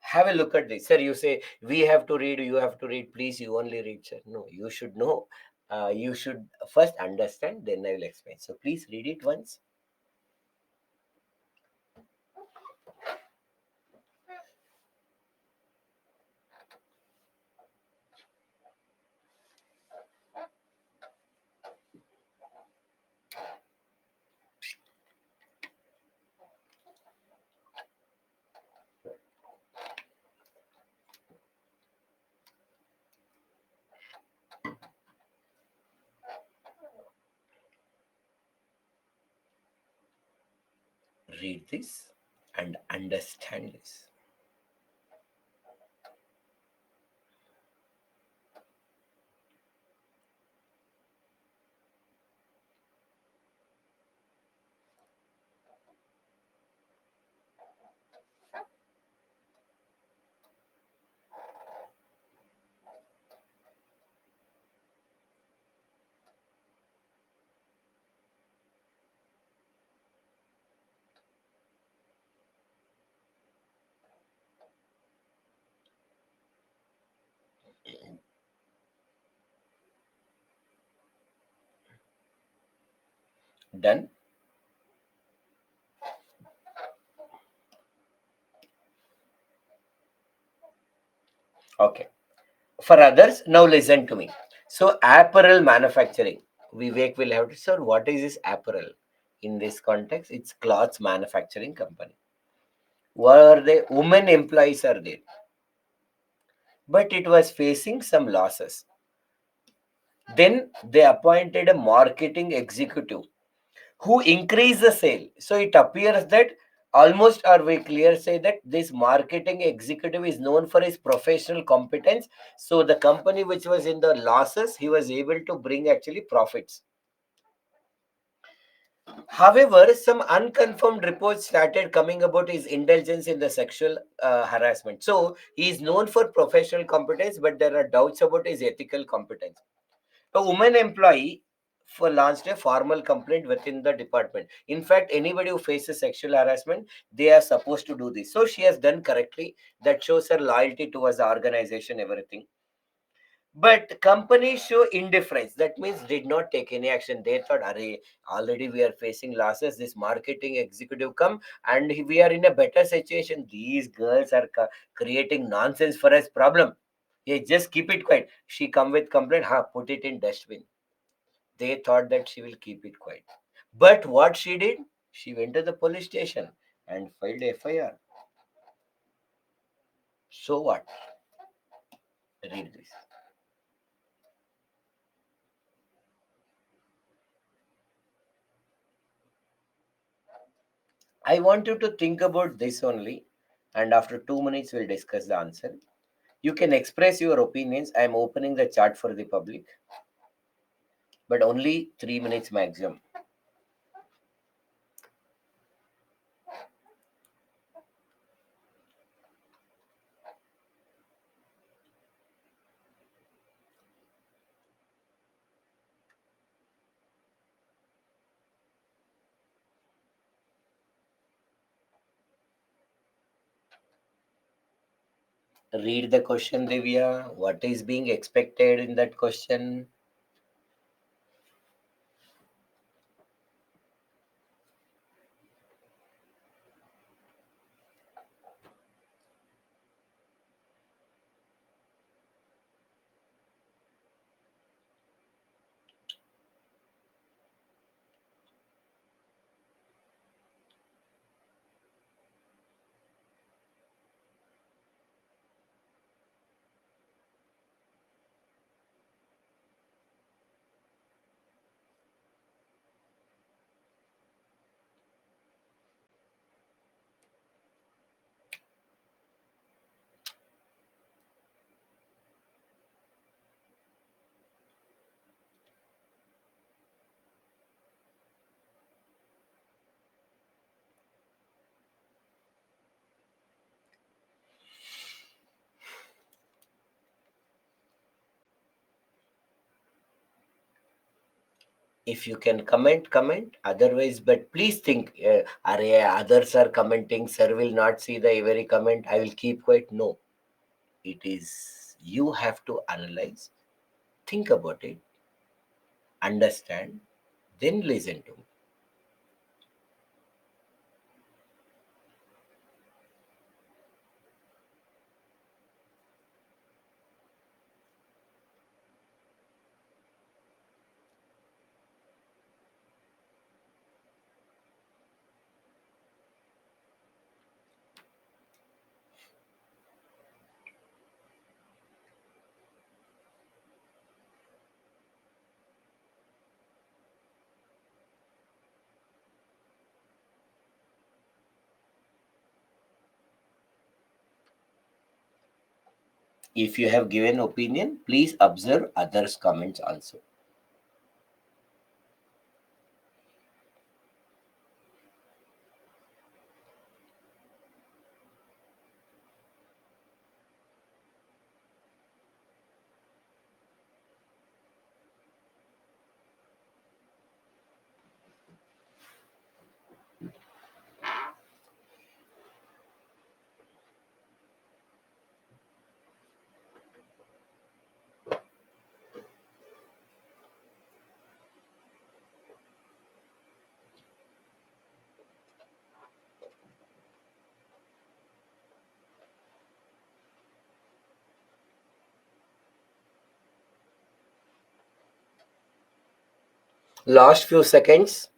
S1: Have a look at this. Sir, you say, we have to read, you have to read. Please, you only read, sir. No, you should know. You should first understand, then I will explain. So please read it once. Read this and understand this. Done? Okay. For others, now listen to me. So, apparel manufacturing. Vivek will have to, sir, what is this apparel? In this context, it's cloths manufacturing company. Were they women employees are there? But it was facing some losses. Then they appointed a marketing executive who increased the sale. So it appears that almost, or we clear say that this marketing executive is known for his professional competence. So the company which was in the losses, he was able to bring actually profits. However, some unconfirmed reports started coming about his indulgence in the sexual harassment. So he is known for professional competence, but there are doubts about his ethical competence. A woman employee for launched a formal complaint within the department. In fact, anybody who faces sexual harassment, they are supposed to do this. So she has done correctly. That shows her loyalty towards the organization, everything. But companies show indifference. That means did not take any action. They thought, "Arey, already we are facing losses. This marketing executive come and we are in a better situation. These girls are creating nonsense for us problem. Yeah, just keep it quiet." She come with complaint. Ha, put it in dustbin. They thought that she will keep it quiet. But what she did? She went to the police station and filed FIR. So what? Read this. I want you to think about this only, and after 2 minutes, we'll discuss the answer. You can express your opinions. I am opening the chat for the public, but only 3 minutes maximum. Read the question, Divya. What is being expected in that question? If you can comment, comment. Otherwise, but please think, others are commenting. Sir will not see the every comment. I will keep quiet. No, it is you have to analyze, think about it, understand, then listen to me. If you have given opinion, please observe others' comments also. Last few seconds.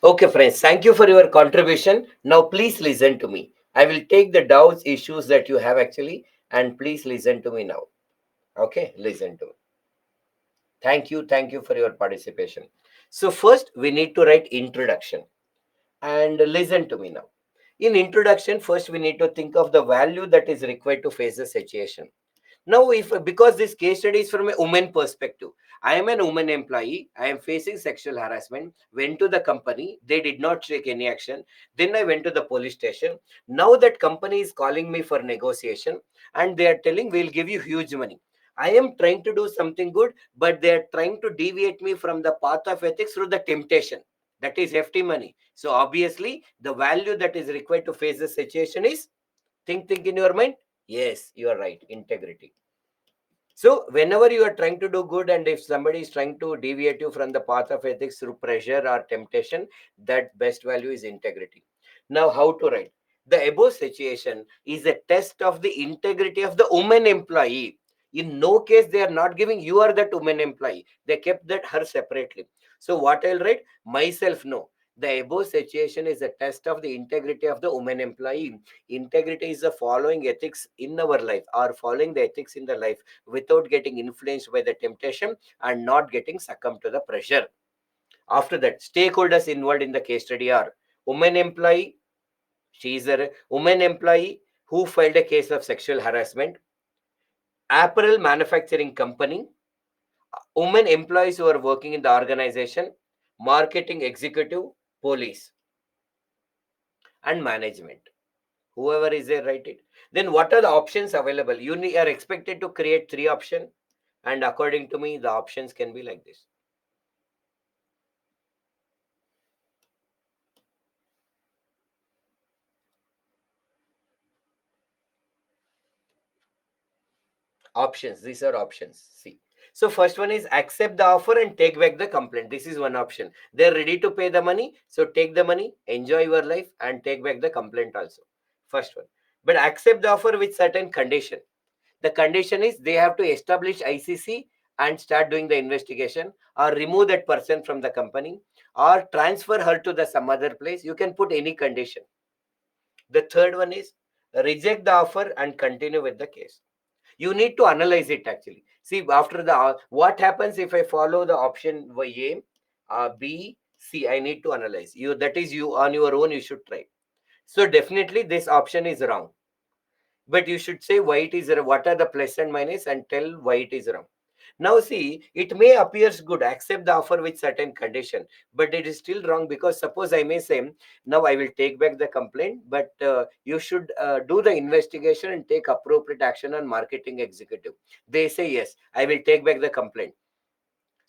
S1: Okay, friends, thank you for your contribution. Now, please listen to me. I will take the doubts, issues that you have actually, and please listen to me now. Okay, listen to me. Thank you for your participation. So, first, we need to write introduction and listen to me now. In introduction, first, we need to think of the value that is required to face the situation. Now, if because this case study is from a woman perspective, I am an woman employee. I am facing sexual harassment. Went to the company. They did not take any action. Then I went to the police station. Now that company is calling me for negotiation and they are telling we'll give you huge money. I am trying to do something good, but they are trying to deviate me from the path of ethics through the temptation. That is hefty money. So obviously, the value that is required to face the situation is, think in your mind. Yes, you are right. Integrity. So whenever you are trying to do good, and if somebody is trying to deviate you from the path of ethics through pressure or temptation, that best value is integrity. Now, how to write? The above situation is a test of the integrity of the woman employee. In no case they are not giving you are that woman employee. They kept that her separately. So what I'll write? Myself, no. The above situation is a test of the integrity of the woman employee. Integrity is the following ethics in our life, or following the ethics in the life without getting influenced by the temptation and not getting succumbed to the pressure. After that, stakeholders involved in the case study are woman employee. She is a woman employee who filed a case of sexual harassment. Apparel manufacturing company. Women employees who are working in the organization. Marketing executive. Police and management. Whoever is there, write it. Then what are the options available? You are expected to create 3 options, and according to me, the options can be like this. Options, these are options. See, so first one is accept the offer and take back the complaint. This is one option. They're ready to pay the money, so take the money, enjoy your life, and take back the complaint also. First one. But accept the offer with certain condition. The condition is they have to establish ICC and start doing the investigation, or remove that person from the company, or transfer her to the some other place. You can put any condition. The third one is reject the offer and continue with the case. You need to analyze it actually. See, after the what happens if I follow the option A, B, C, I need to analyze. You, that is, you on your own, you should try. So definitely this option is wrong, but you should say why it is wrong. What are the plus and minus, and tell why it is wrong. Now see, it may appears good, accept the offer with certain condition, but it is still wrong, because suppose I may say, now I will take back the complaint, but you should do the investigation and take appropriate action on marketing executive. They say yes, I will take back the complaint.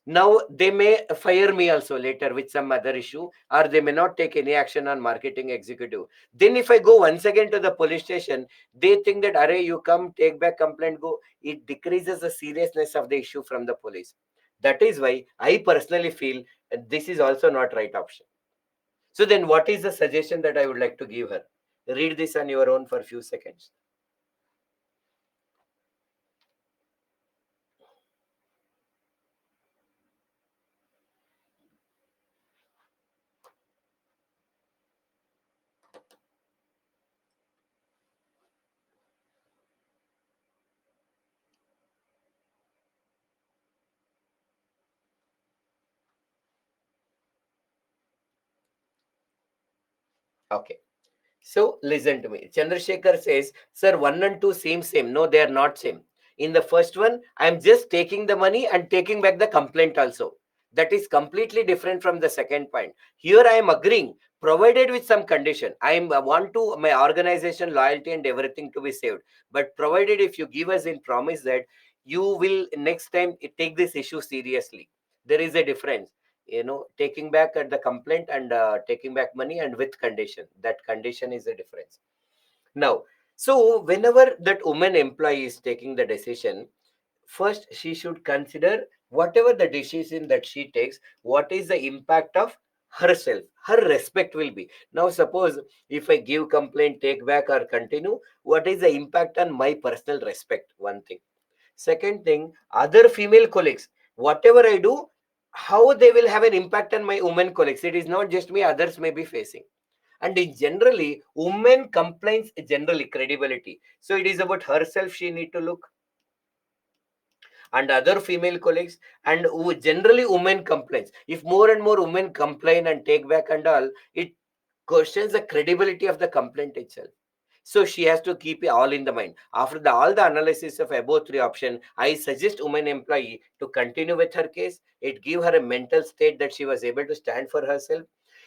S1: Now they may fire me also later with some other issue, or they may not take any action on marketing executive. Then if I go once again to the police station, they think that, array, you come, take back complaint, go. It decreases the seriousness of the issue from the police. That is why I personally feel this is also not right option. So then what is the suggestion that I would like to give her? Read this on your own for a few seconds. Okay. So listen to me. Chandrasekhar says, sir, 1 and 2 seem same. No, they are not same. In the first one, I am just taking the money and taking back the complaint also. That is completely different from the second point. Here I am agreeing, provided with some condition. I want to my organization loyalty and everything to be saved. But provided if you give us in promise that you will next time take this issue seriously. There is a difference, taking back at the complaint and taking back money, and with condition. That condition is the difference. Now, so whenever that woman employee is taking the decision, first she should consider whatever the decision that she takes, what is the impact of herself, her respect will be. Now suppose if I give complaint, take back, or continue, what is the impact on my personal respect? One thing. Second thing, other female colleagues, whatever I do, how they will have an impact on my women colleagues. It is not just me, others may be facing. And in generally, women complaints generally credibility. So it is about herself she need to look, and other female colleagues, and who generally women complaints. If more and more women complain and take back and all, it questions the credibility of the complaint itself. So she has to keep it all in the mind. After all the analysis of above 3 options, I suggest woman employee to continue with her case. It give her a mental state that she was able to stand for herself.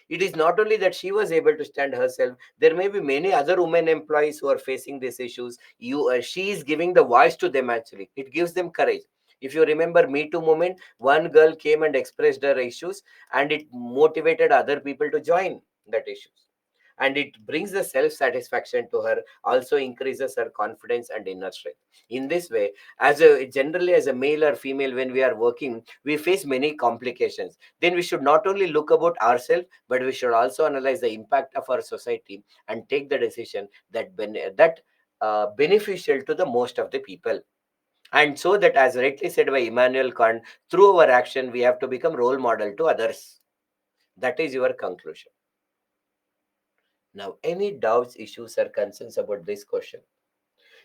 S1: It is not only that she was able to stand herself, there may be many other women employees who are facing these issues. She is giving the voice to them. Actually, it gives them courage. If you remember Me Too movement, one girl came and expressed her issues, and it motivated other people to join that issues, and it brings the self satisfaction to her, also increases her confidence and inner strength. In this way, as a generally as a male or female, when we are working, we face many complications. Then we should not only look about ourselves, but we should also analyze the impact of our society and take the decision that beneficial to the most of the people. And so that, as rightly said by Immanuel Kant, through our action we have to become role model to others. That is your conclusion. Now, any doubts, issues, or concerns about this question?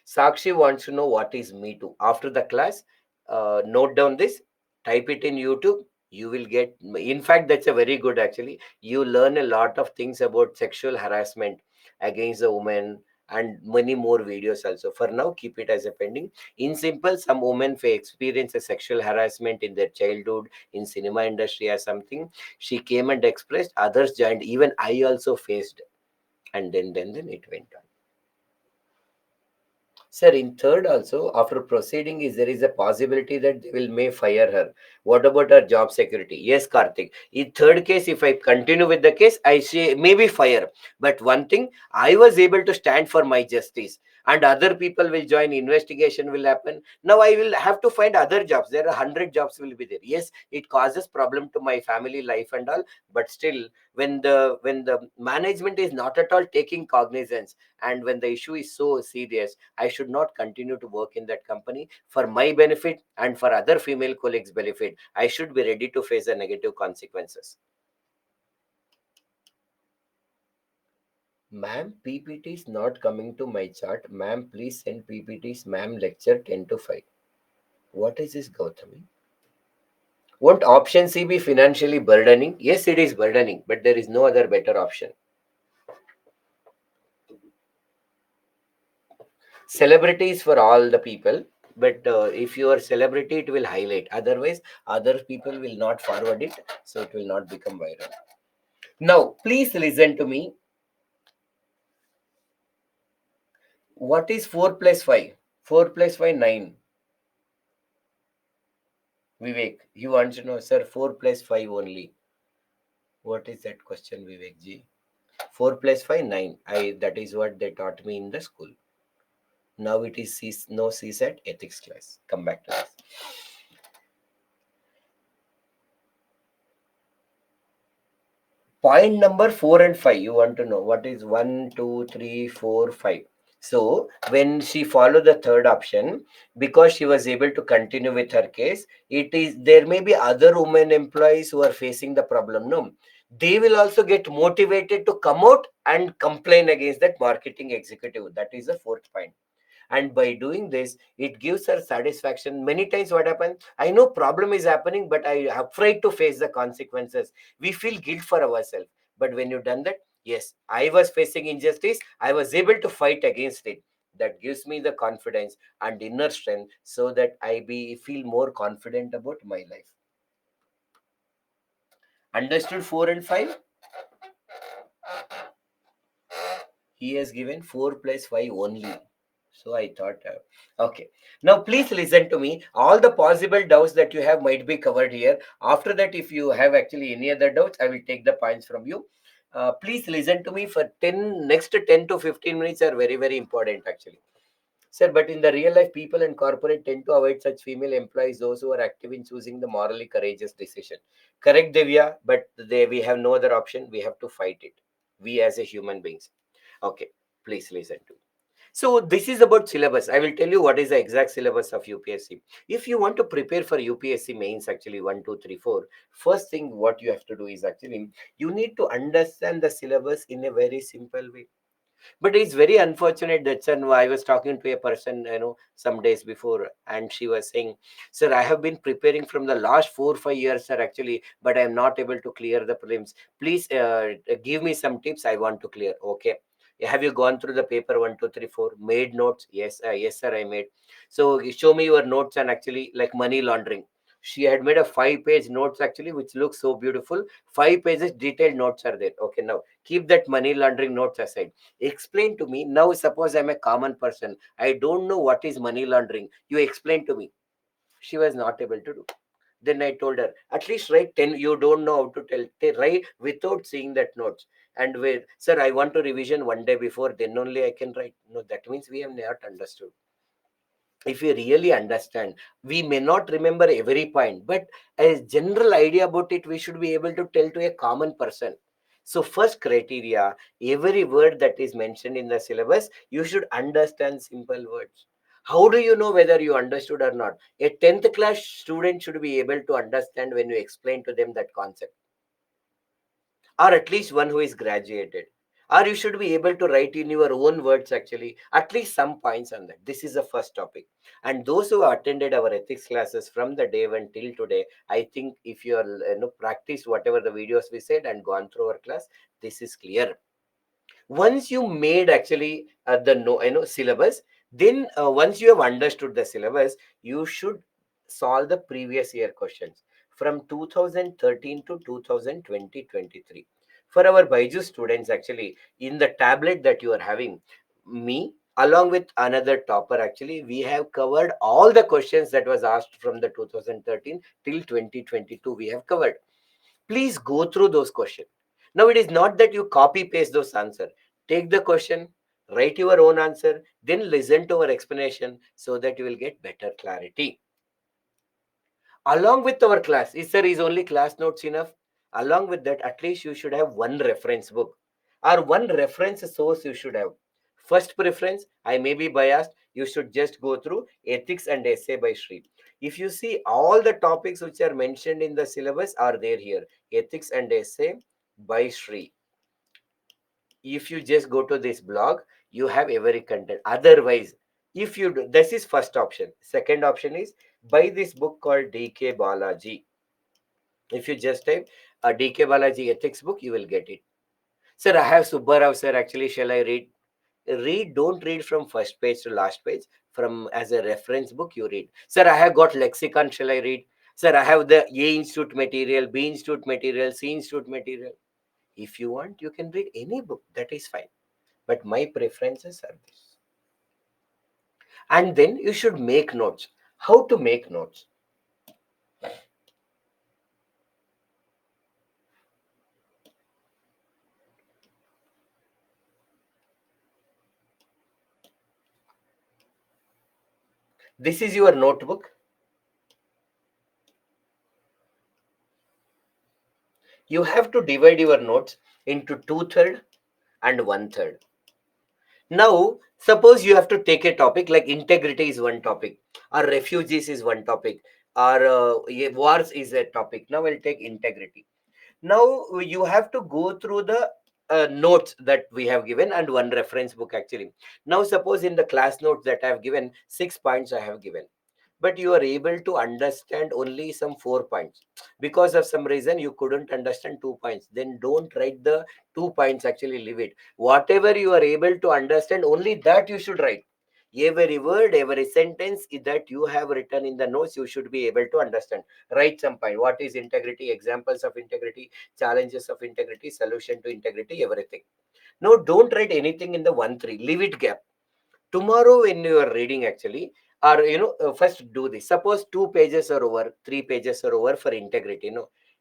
S1: Sakshi wants to know what is Me Too. After the class, note down this, type it in YouTube. You will get, in fact, that's a very good actually. You learn a lot of things about sexual harassment against the woman and many more videos also. For now, keep it as a pending. In simple, some women may experience a sexual harassment in their childhood, in cinema industry or something. She came and expressed, others joined. Even I also faced, and then it went on. Sir, in third also, after proceeding, is there is a possibility that they will may fire her. What about her job security? Yes, Karthik. In third case, if I continue with the case, I say maybe fire. But one thing, I was able to stand for my justice, and other people will join. Investigation will happen. Now I will have to find other jobs. There are 100 jobs will be there. Yes, it causes problem to my family life and all. But still, when the management is not at all taking cognizance, and when the issue is so serious, I should not continue to work in that company for my benefit and for other female colleagues' benefit. I should be ready to face the negative consequences. Ma'am, PPT is not coming to my chart. Ma'am, please send PPTs. Ma'am, lecture 10 to 5. What is this, Gautami? Won't option C be financially burdening? Yes, it is burdening, but there is no other better option. Celebrities for all the people, but if you are celebrity, it will highlight. Otherwise, other people will not forward it, so it will not become viral. Now, please listen to me. What is 4 plus 5? 4 plus 5, 9. Vivek, you want to know, sir, 4 plus 5 only. What is that question, Vivek ji? 4 plus 5, 9. That is what they taught me in the school. Now it is no CSAT ethics class. Come back to this. Point number 4 and 5, you want to know what is 1, 2, 3, 4, 5. So when she followed the third option, because she was able to continue with her case, it is there may be other women employees who are facing the problem. No, they will also get motivated to come out and complain against that marketing executive. That is the fourth point. And by doing this, it gives her satisfaction. Many times what happens, I know problem is happening, but I am afraid to face the consequences. We feel guilt for ourselves, but when you done that, yes, I was facing injustice, I was able to fight against it. That gives me the confidence and inner strength, so that feel more confident about my life. Understood 4 and 5? He has given 4 plus 5 only. So I thought, okay. Now please listen to me. All the possible doubts that you have might be covered here. After that, if you have actually any other doubts, I will take the points from you. Please listen to me for next 10 to 15 minutes are very, very important actually. Sir, but in the real life, people and corporate tend to avoid such female employees, those who are active in choosing the morally courageous decision. Correct, Devya, but we have no other option. We have to fight it. We as a human beings. Okay, please listen to. So this is about syllabus. I will tell you what is the exact syllabus of UPSC. If you want to prepare for UPSC mains, actually 1, 2, 3, 4, first thing what you have to do is actually you need to understand the syllabus in a very simple way. But it's very unfortunate that I was talking to a person, some days before, and she was saying, "Sir, I have been preparing from the last 4, 5 years, sir, actually, but I am not able to clear the prelims. Please give me some tips. I want to clear." Okay. Have you gone through the paper 1, 2, 3, 4? Made notes? Yes, yes, sir, I made. So show me your notes and actually like money laundering. She had made a 5-page notes actually, which looks so beautiful. 5 pages detailed notes are there. Okay, now keep that money laundering notes aside. Explain to me now. Suppose I'm a common person. I don't know what is money laundering. You explain to me. She was not able to do. Then I told her, at least write 10. You don't know how to tell. Write without seeing that notes. And wait, sir, I want to revision one day before. Then only I can write. No, that means we have not understood. If we really understand, we may not remember every point, but a general idea about it, we should be able to tell to a common person. So first criteria, every word that is mentioned in the syllabus, you should understand simple words. How do you know whether you understood or not? A 10th class student should be able to understand when you explain to them that concept, or at least one who is graduated, or you should be able to write in your own words actually at least some points on that. This is the first topic. And those who attended our ethics classes from the day one till today, I think if you are practiced whatever the videos we said and gone through our class, this is clear. Once you made actually the no syllabus, then once you have understood the syllabus, you should solve the previous year questions from 2013 to 2020-23. For our Baiju students actually, in the tablet that you are having, me along with another topper actually, we have covered all the questions that was asked from the 2013 till 2022. We have covered. Please go through those questions. Now it is not that you copy paste those answers. Take the question, write your own answer, then listen to our explanation so that you will get better clarity. Along with our class, is there is only class notes enough? Along with that, at least you should have one reference book or one reference source you should have. First preference, I may be biased, you should just go through Ethics and Essay by Sri. If you see, all the topics which are mentioned in the syllabus are there here. Ethics and Essay by Sri. If you just go to this blog, you have every content. Otherwise, if you do, this is first option. Second option is buy this book called DK Balaji. If you just type a DK Balaji ethics book, you will get it. Sir, I have Subbarao sir. Actually, shall I read? Read, don't read from first page to last page. From as a reference book, you read. Sir, I have got lexicon. Shall I read? Sir, I have the A Institute material, B Institute material, C Institute material. If you want, you can read any book. That is fine. But my preferences are this. And then you should make notes. How to make notes? This is your notebook. You have to divide your notes into 2/3 and 1/3. Now, suppose you have to take a topic like integrity is one topic, or refugees is one topic, or wars is a topic. Now, I'll take integrity. Now, you have to go through the notes that we have given and one reference book actually. Now, suppose in the class notes that I have given, 6 points I have given, but you are able to understand only some 4 points because of some reason you couldn't understand 2 points, then don't write the 2 points, actually leave it. Whatever you are able to understand, only that you should write. Every word, every sentence that you have written in the notes, you should be able to understand. Write some point. What is integrity? Examples of integrity, challenges of integrity, solution to integrity, everything. Now don't write anything in the 1 3, leave it gap. Tomorrow when you are reading actually, or first do this. Suppose 2 pages are over, 3 pages are over for integrity,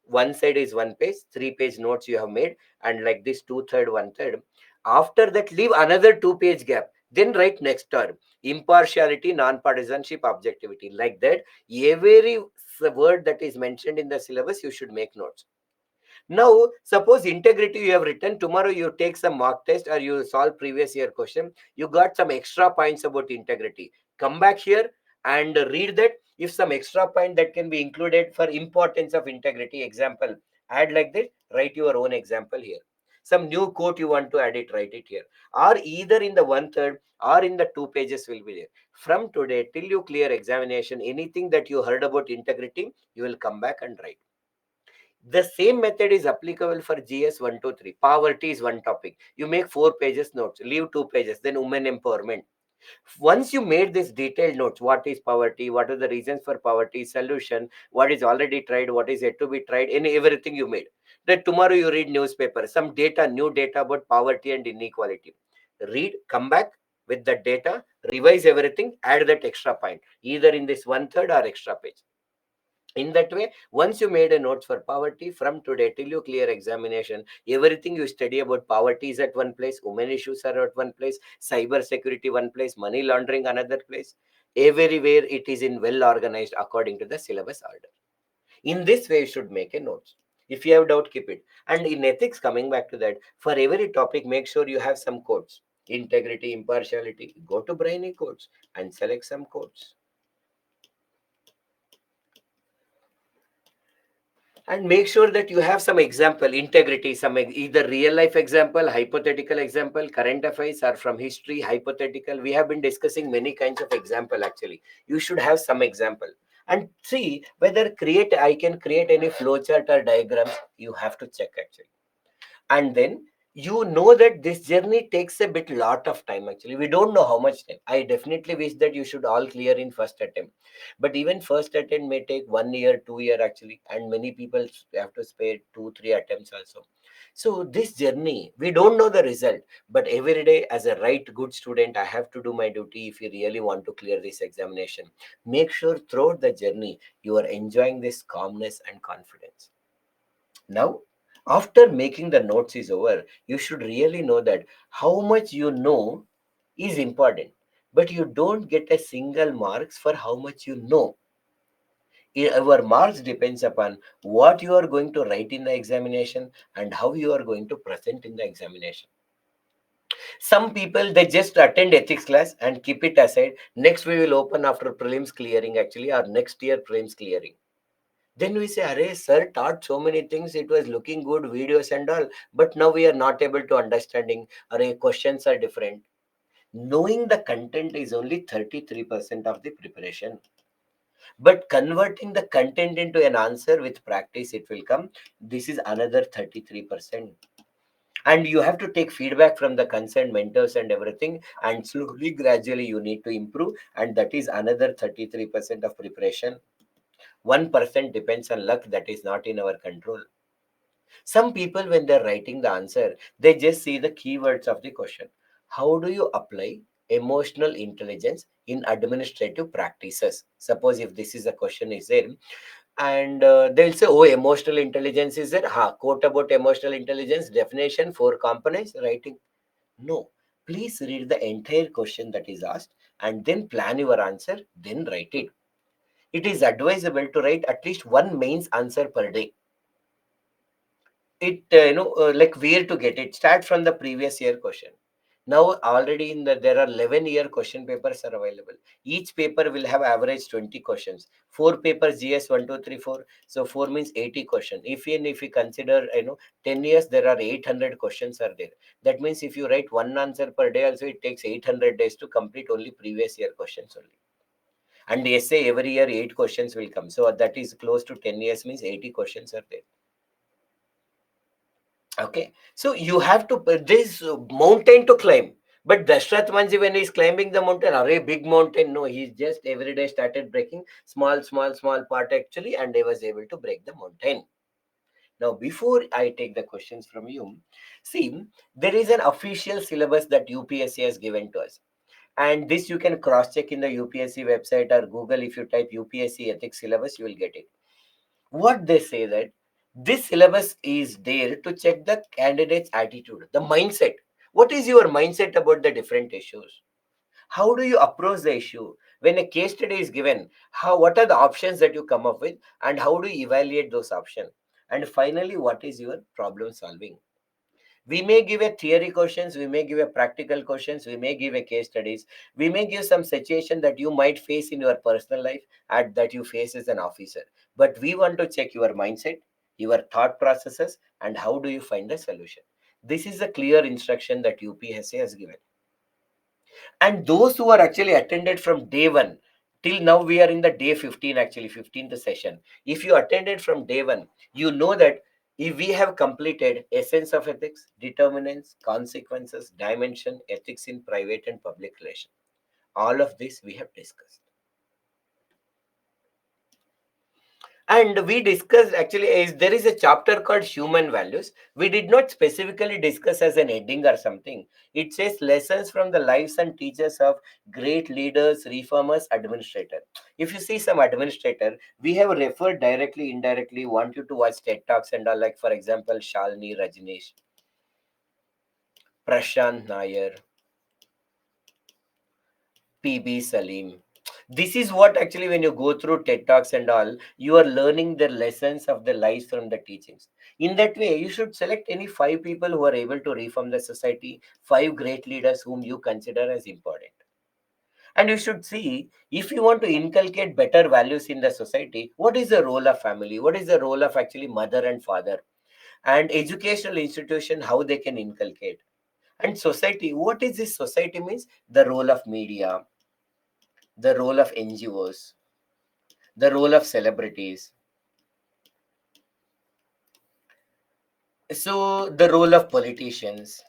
S1: one side is 1 page, 3 page notes you have made, and like this 2/3, 1/3. After that, leave another 2 page gap, then write next term: impartiality, non-partisanship, objectivity. Like that, every word that is mentioned in the syllabus you should make notes. Now, suppose integrity you have written, tomorrow you take some mock test or you solve previous year question, you got some extra points about integrity. Come back here and read that. If some extra point that can be included for importance of integrity, example, add like that, write your own example here. Some new quote you want to add it, write it here. Or either in the 1/3 or in the 2 pages will be there. From today till you clear examination, anything that you heard about integrity, you will come back and write. The same method is applicable for GS 1 2 3. Poverty is one topic. You make 4 pages notes, leave 2 pages, then women empowerment. Once you made this detailed notes, what is poverty, what are the reasons for poverty, solution, what is already tried, what is yet to be tried, in everything you made. Then tomorrow you read newspaper, some data, new data about poverty and inequality. Read, come back with the data, revise everything, add that extra point, either in this one third or extra page. In that way, once you made a notes for poverty, from today till you clear examination, everything you study about poverty is at one place, women issues are at one place, cyber security one place, money laundering another place. Everywhere it is in well organized according to the syllabus order. In this way, you should make a notes. If you have doubt, keep it. And in ethics, coming back to that, for every topic, make sure you have some codes. Integrity, impartiality. Go to Brainy codes and select some codes. And make sure that you have some example, integrity, some either real life example, hypothetical example, current affairs, or from history, hypothetical. We have been discussing many kinds of example. Actually, you should have some example and see whether create I can create any flowchart or diagrams. You have to check actually. And then you know that this journey takes a bit lot of time. Actually, we don't know how much time. I definitely wish that you should all clear in first attempt, but even first attempt may take 1 year, 2 year actually, and many people have to spare 2 3 attempts also. So this journey, we don't know the result, but every day as a right good student, I have to do my duty. If you really want to clear this examination, make sure throughout the journey you are enjoying this calmness and confidence. Now, after making the notes is over, you should really know that how much you know is important, but you don't get a single marks for how much you know. Our marks depends upon what you are going to write in the examination and how you are going to present in the examination. Some people they just attend ethics class and keep it aside. Next we will open after prelims clearing actually, or next year prelims clearing. Then we say, Array, sir taught so many things, it was looking good, videos and all, but now we are not able to understanding. Array, questions are different. Knowing the content is only 33% of the preparation. But converting the content into an answer with practice, it will come. This is another 33%. And you have to take feedback from the concerned mentors and everything, and slowly, gradually, you need to improve. And that is another 33% of preparation. 1% depends on luck that is not in our control. Some people, when they're writing the answer, they just see the keywords of the question. How do you apply emotional intelligence in administrative practices? Suppose if this is a question is there, and they'll say, oh, emotional intelligence is there. Ha, quote about emotional intelligence, definition, 4 components, writing. No, please read the entire question that is asked and then plan your answer, then write it. It is advisable to write at least one mains answer per day. It like where to get it, start from the previous year question. Now already in the there are 11-year question papers are available. Each paper will have average 20 questions. 4 papers, GS 1 2 3 4, so 4 means 80 question. If you consider 10 years, there are 800 questions are there. That means if you write one answer per day also, it takes 800 days to complete only previous year questions only. And essay every year 8 questions will come, so that is close to 10 years, means 80 questions are there. Okay, so you have to this mountain to climb. But Dashrath Manji, when he's climbing the mountain, a big mountain, no, he just every day started breaking small part actually, and he was able to break the mountain. Now, before I take the questions from you, see, there is an official syllabus that UPSC has given to us. And this you can cross check in the UPSC website or Google. If you type UPSC ethics syllabus, you will get it. What they say that this syllabus is there to check the candidate's attitude, the mindset. What is your mindset about the different issues? How do you approach the issue? When a case study is given, what are the options that you come up with, and how do you evaluate those options? And finally, what is your problem solving? We may give a theory questions, we may give a practical questions, we may give a case studies, we may give some situation that you might face in your personal life and that you face as an officer. But we want to check your mindset, your thought processes, and how do you find a solution. This is a clear instruction that UPSC has given. And those who are actually attended from day one till now, we are in the day 15, actually 15th session. If you attended from day one, you know that if we have completed essence of ethics, determinants, consequences, dimension, ethics in private and public relation. All of this we have discussed. And we discussed actually is there is a chapter called human values. We did not specifically discuss as an heading or something. It says lessons from the lives and teachers of great leaders, reformers, administrator. If you see some administrator, we have referred directly, indirectly, want you to watch TED Talks and all, like for example, Shalini Rajneesh, Prashant Nair, PB Salim. This is what actually, when you go through TED Talks and all, you are learning the lessons of the lives from the teachings. In that way, you should select any five people who are able to reform the society, five great leaders whom you consider as important. And you should see, if you want to inculcate better values in the society, what is the role of family? What is the role of actually mother and father? And educational institution, how they can inculcate. And society, what is this society means? The role of media, the role of NGOs, the role of celebrities, so the role of politicians,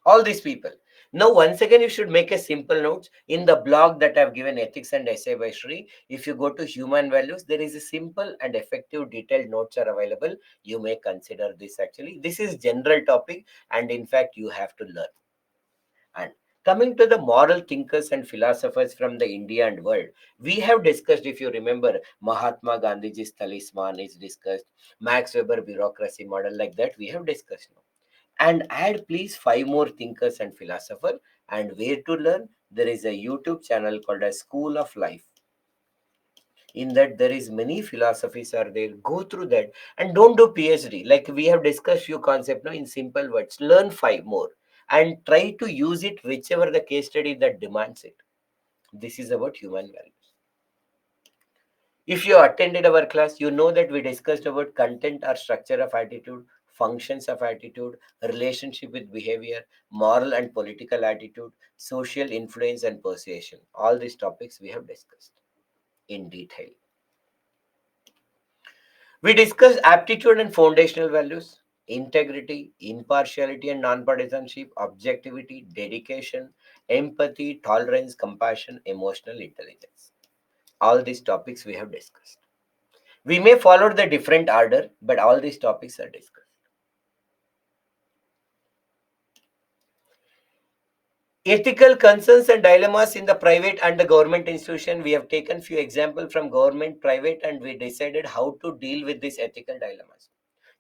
S1: all these people. Now, once again, you should make a simple notes in the blog that I've given, Ethics and Essay by Shri. If you go to human values, there is a simple and effective detailed notes are available. You may consider this actually. This is general topic, and in fact, you have to learn. And coming to the moral thinkers and philosophers from the India and world, we have discussed, if you remember, Mahatma Gandhiji's talisman is discussed, Max Weber bureaucracy model, like that we have discussed now. And add please five more thinkers and philosophers. And where to learn? There is a YouTube channel called as School of Life. In that there is many philosophies are there. Go through that and don't do PhD. Like we have discussed few concepts now in simple words. Learn five more and try to use it whichever the case study that demands it. This is about human values. If you attended our class, you know that we discussed about content or structure of attitude, functions of attitude, relationship with behavior, moral and political attitude, social influence and persuasion. All these topics we have discussed in detail. We discussed aptitude and foundational values, integrity, impartiality and non-partisanship, objectivity, dedication, empathy, tolerance, compassion, emotional intelligence. All these topics we have discussed. We may follow the different order, but all these topics are discussed. Ethical concerns and dilemmas in the private and the government institution. We have taken few examples from government, private, and we decided how to deal with these ethical dilemmas.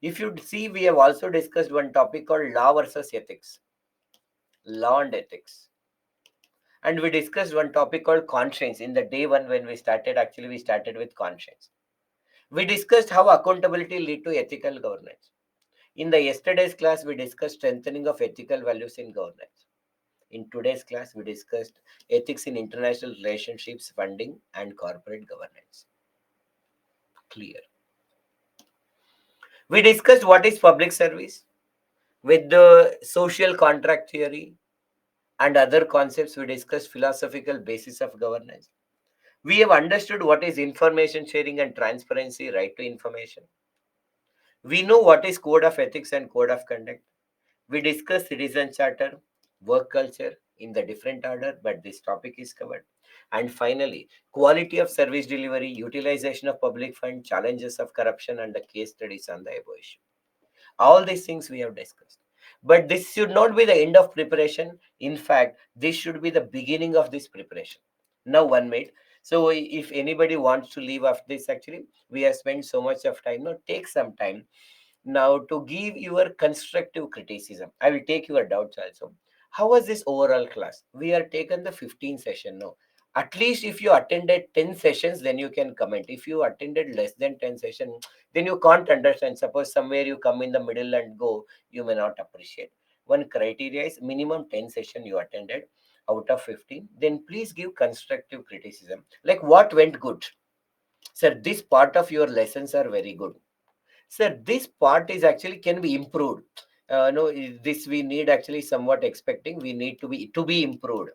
S1: If you see, we have also discussed one topic called law versus ethics, law and ethics. And we discussed one topic called conscience in the day one when we started. Actually, we started with conscience. We discussed how accountability lead to ethical governance. In the yesterday's class, we discussed strengthening of ethical values in governance. In today's class, we discussed ethics in international relationships, funding, and corporate governance. Clear. We discussed what is public service with the social contract theory and other concepts. We discussed philosophical basis of governance. We have understood what is information sharing and transparency, right to information. We know what is code of ethics and code of conduct. We discussed citizen charter, work culture in the different order, but this topic is covered. And finally, quality of service delivery, utilization of public fund, challenges of corruption, and the case studies on the above issue. All these things we have discussed. But this should not be the end of preparation. In fact, this should be the beginning of this preparation. Now, one minute. So, if anybody wants to leave after this, actually, we have spent so much of time. Now, take some time now to give your constructive criticism. I will take your doubts also. How was this overall class? We have taken the 15 session now. At least if you attended 10 sessions, then you can comment. If you attended less than 10 sessions, then you can't understand. Suppose somewhere you come in the middle and go, you may not appreciate. One criteria is minimum 10 session you attended out of 15. Then please give constructive criticism. Like what went good? Sir, this part of your lessons are very good. Sir, this part is actually can be improved. No, this we need actually somewhat expecting. We need to be improved.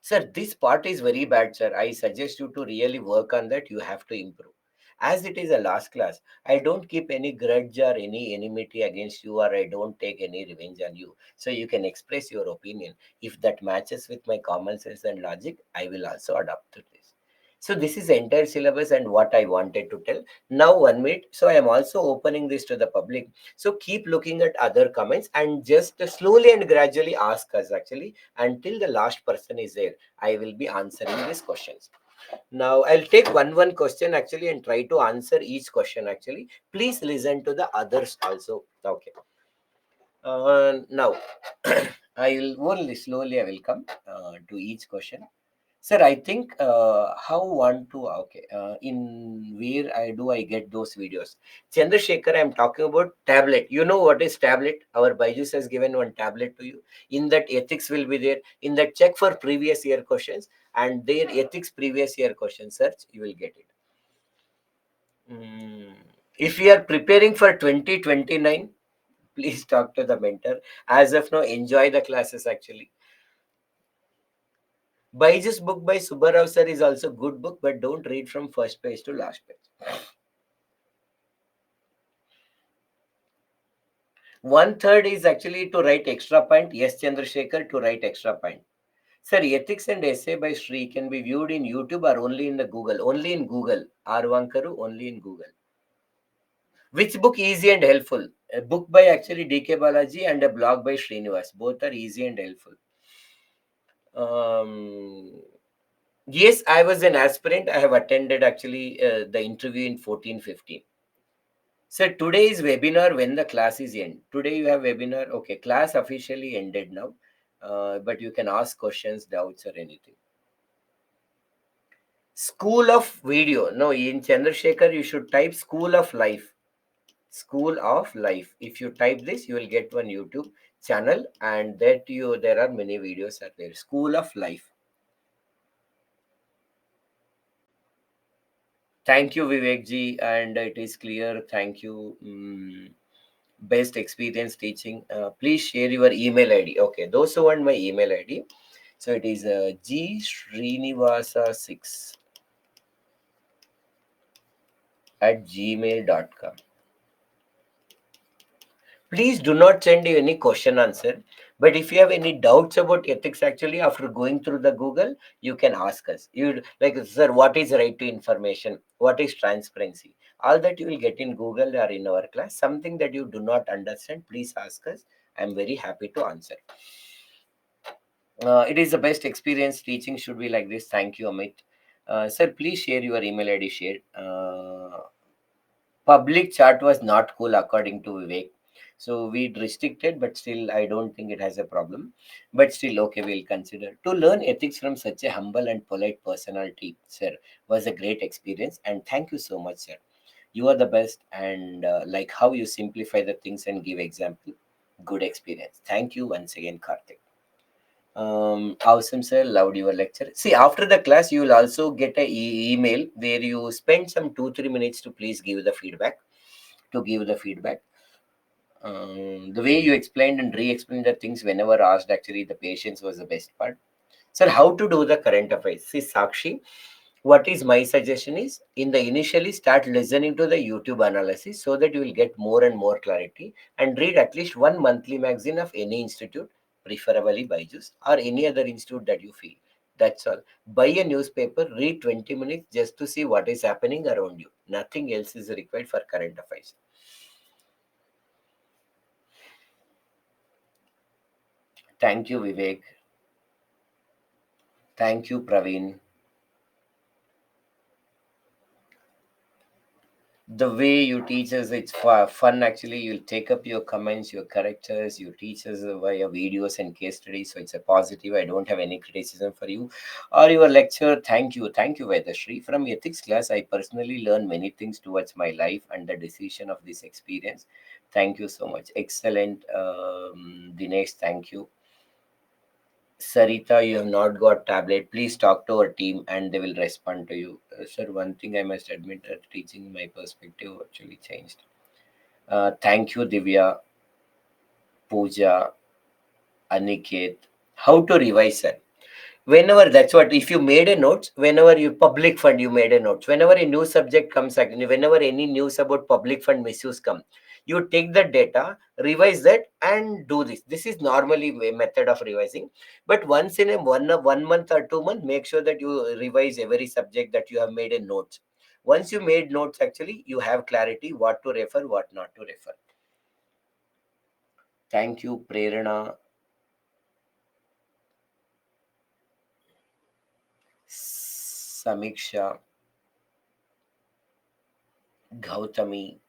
S1: Sir, this part is very bad, sir. I suggest you to really work on that. You have to improve. As it is a last class, I don't keep any grudge or any enmity against you, or I don't take any revenge on you. So you can express your opinion. If that matches with my common sense and logic, I will also adopt to this. So this is the entire syllabus and what I wanted to tell. Now 1 minute. So I am also opening this to the public. So keep looking at other comments and just slowly and gradually ask us actually until the last person is there. I will be answering these questions. Now I'll take one question actually and try to answer each question actually. Please listen to the others also. Okay. Now I will only slowly I will come to each question. Sir, I think how want to in where I get those videos. Chandrasekhar, I'm talking about tablet. You know what is tablet? Our Byju's has given one tablet to you. In that ethics will be there. In that check for previous year questions and their ethics previous year question search, you will get it. Mm. If you are preparing for 2029, please talk to the mentor. As of now, enjoy the classes actually. Byju's book by Subbarao sir is also good book, but don't read from first page to last page. One third is actually to write extra point. Yes, Chandrasekhar, to write extra point. Sir, ethics and essay by Sri can be viewed in YouTube or only in the Google? Only in Google. R. Vankaru, only in Google. Which book easy and helpful? A book by actually D.K. Balaji and a blog by Srinivas. Both are easy and helpful. Um, yes, I was an aspirant. I have attended actually the interview in 14-15. So today is webinar when the class is end. Today you have webinar. Okay, class officially ended now. But you can ask questions, doubts, or anything. School of video. No, in Chandrasekhar, you should type School of Life. School of Life. If you type this, you will get one YouTube channel, and that you there are many videos are there. School of Life. Thank you, Vivek ji, and it is clear. Thank you. Best experience teaching. Please share your email ID. Okay, those who want my email ID. So it is G Srinivasa6 at gmail.com. Please do not send you any question answer. But if you have any doubts about ethics, actually, after going through the Google, you can ask us. You like, sir, what is right to information? What is transparency? All that you will get in Google or in our class. Something that you do not understand, please ask us. I'm very happy to answer. It is the best experience teaching should be like this. Thank you, Amit. Sir, please share your email ID. Share. Public chat was not cool according to Vivek. So we restricted, but still, I don't think it has a problem. But still, okay, we'll consider. To learn ethics from such a humble and polite personality, sir, was a great experience. And thank you so much, sir. You are the best. And like how you simplify the things and give example, good experience. Thank you once again, Karthik. Awesome, sir. Loved your lecture. See, after the class, you will also get a email where you spend some 2-3 minutes to please give the feedback. To give the feedback. The way you explained and re-explained the things whenever asked, actually, the patience was the best part. Sir, how to do the current affairs? See, Sakshi, what is my suggestion is in the initially start listening to the YouTube analysis so that you will get more and more clarity and read at least one monthly magazine of any institute, preferably Byju's or any other institute that you feel. That's all. Buy a newspaper, read 20 minutes just to see what is happening around you. Nothing else is required for current affairs. Thank you, Vivek. Thank you, Praveen. The way you teach us, it's fun actually. You'll take up your comments, your characters, you teach us via videos and case studies. So it's a positive. I don't have any criticism for you or your lecture. Thank you, Vedashri. From ethics class, I personally learned many things towards my life and the decision of this experience. Thank you so much. Excellent, Dinesh. Thank you. Sarita, you have not got tablet. Please talk to our team and they will respond to you. Sir, one thing I must admit that teaching my perspective actually changed. Thank you, Divya, Pooja, Aniket. How to revise, sir? Whenever, that's what, if you made a notes, whenever you public fund, you made a notes, whenever a new subject comes, whenever any news about public fund misuse come, you take the data, revise that, and do this is normally a method of revising. But once in a 1 month or 2 month, make sure that you revise every subject that you have made a notes. Once you made notes, actually you have clarity what to refer, what not to refer. Thank you, Prerana. Samiksha, Gautami,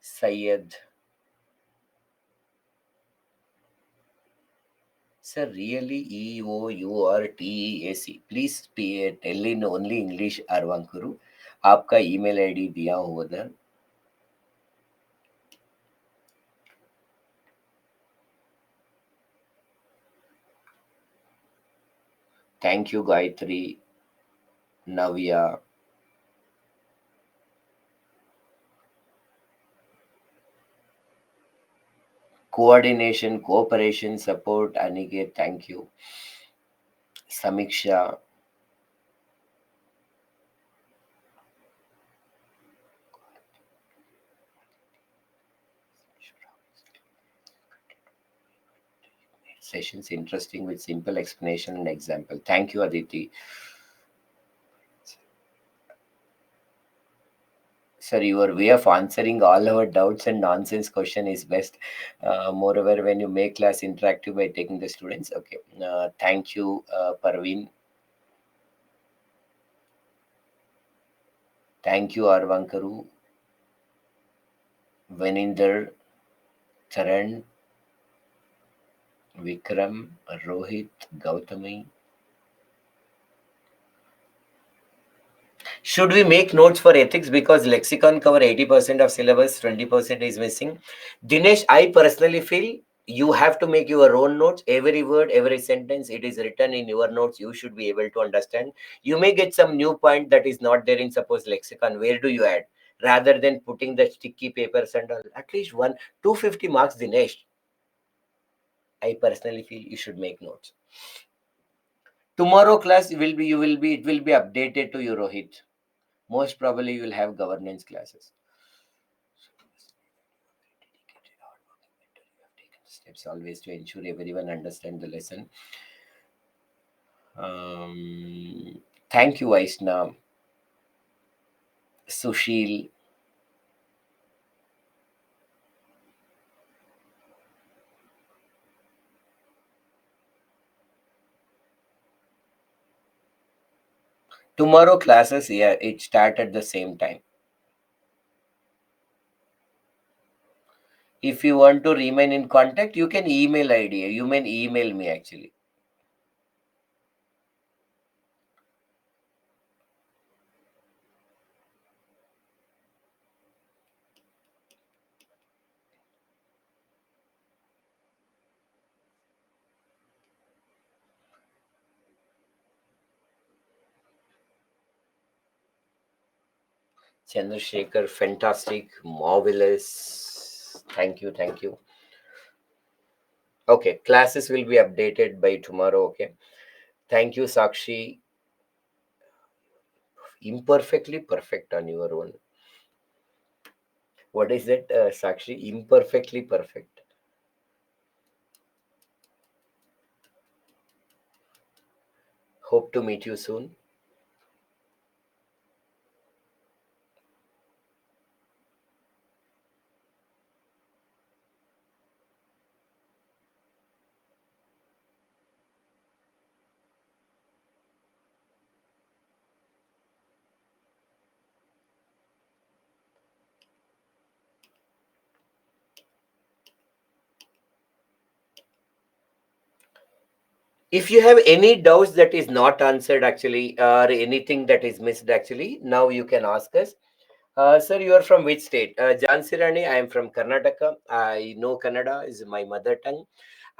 S1: Sayed. Sir, really EOURTEAC. Please tell in only English, Arvankuru. आपका email ID दिया हो उधर. Thank you, Gayatri, Navya. Coordination, cooperation, support, Aniket, thank you. Samiksha. Sessions interesting with simple explanation and example. Thank you, Aditi. Sir, your way of answering all our doubts and nonsense question is best. Moreover, when you make class interactive by taking the students. Okay. Thank you, Parveen. Thank you, Arvankaru, Veninder, Charan, Vikram, Rohit, Gautami. Should we make notes for ethics because lexicon cover 80% of syllabus, 20% is missing? Dinesh, I personally feel you have to make your own notes. Every word, every sentence, it is written in your notes. You should be able to understand. You may get some new point that is not there in suppose lexicon. Where do you add? Rather than putting the sticky papers and all. At least 250 marks, Dinesh. I personally feel you should make notes. Tomorrow class it will be updated to you, Rohit. Most probably you will have governance classes. Steps always to ensure everyone understand the lesson. Thank you, Vaishnav, Sushil. Tomorrow classes, yeah, it start at the same time. If you want to remain in contact, you can email ID. You may email me actually. Chandrasekhar, fantastic, marvelous. Thank you, thank you. Okay, classes will be updated by tomorrow. Okay, thank you, Sakshi. Imperfectly perfect on your own. What is it, Sakshi? Imperfectly perfect. Hope to meet you soon. If you have any doubts that is not answered actually, or anything that is missed actually, now you can ask us. Sir, you are from which state? Jhansi Rani, I am from Karnataka. I know Kannada is my mother tongue.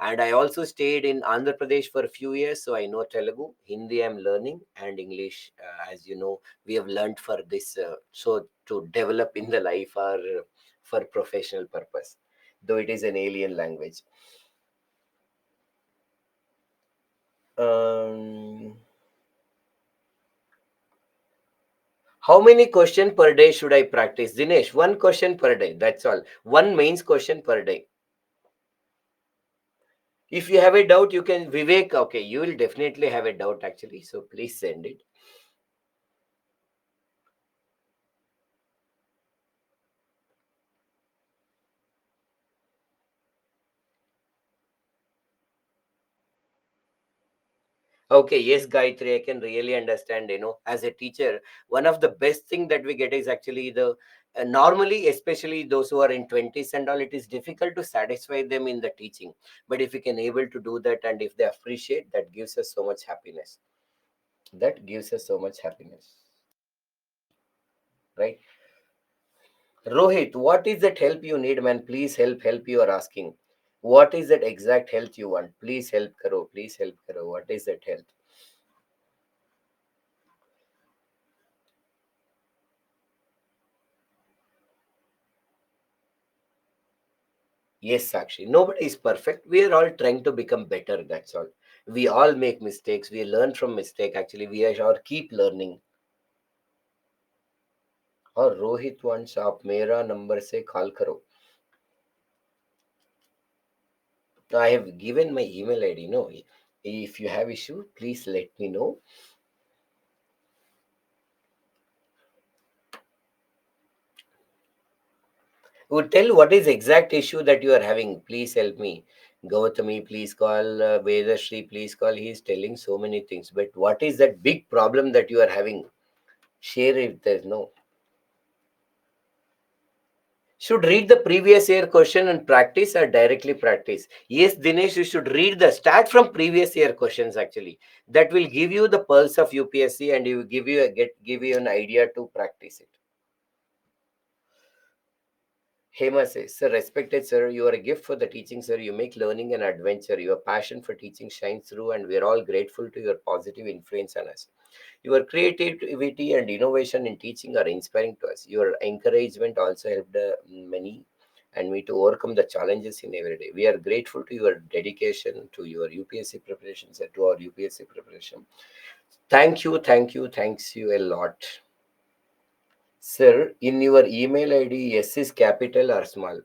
S1: And I also stayed in Andhra Pradesh for a few years, so I know Telugu. Hindi I'm learning, and English, as you know, we have learned for this, so to develop in the life or for professional purpose, though it is an alien language. Um, how many question per day should I practice? Dinesh, one question per day. That's all. One mains question per day. If you have a doubt, you can Vivek. Okay, you will definitely have a doubt actually. So please send it. Okay, yes, Gayatri, I can really understand. As a teacher, one of the best thing that we get is actually the normally, especially those who are in 20s and all, it is difficult to satisfy them in the teaching. But if we can able to do that, and if they appreciate, that gives us so much happiness. That gives us so much happiness, right? Rohit, what is that help you need, man? Please help. You are asking. What is that exact help you want? Please help, karo. Please help, karo. What is that help? Yes, Sakshi. Nobody is perfect. We are all trying to become better. That's all. We all make mistakes. We learn from mistake. Actually, we are or keep learning. Or Rohit wants आप मेरा number से call करो. I have given my email ID. No, if you have issue, please let me know. Would tell what is exact issue that you are having. Please help me. Gautami, please call. Vedashri, please call. He is telling so many things. But what is that big problem that you are having? Share if there's no. Should read the previous year question and practice or directly practice. Yes, Dinesh, you should read the start from previous year questions actually. That will give you the pulse of UPSC and you give you an idea to practice it. Hema says, Sir, respected sir, you are a gift for the teaching, sir. You make learning an adventure. Your passion for teaching shines through, and we are all grateful to your positive influence on us. Your creativity and innovation in teaching are inspiring to us. Your encouragement also helped many and me to overcome the challenges in every day. We are grateful to your dedication to your UPSC preparations and to our UPSC preparation. Thanks you a lot. Sir, in your email ID, yes is capital or small?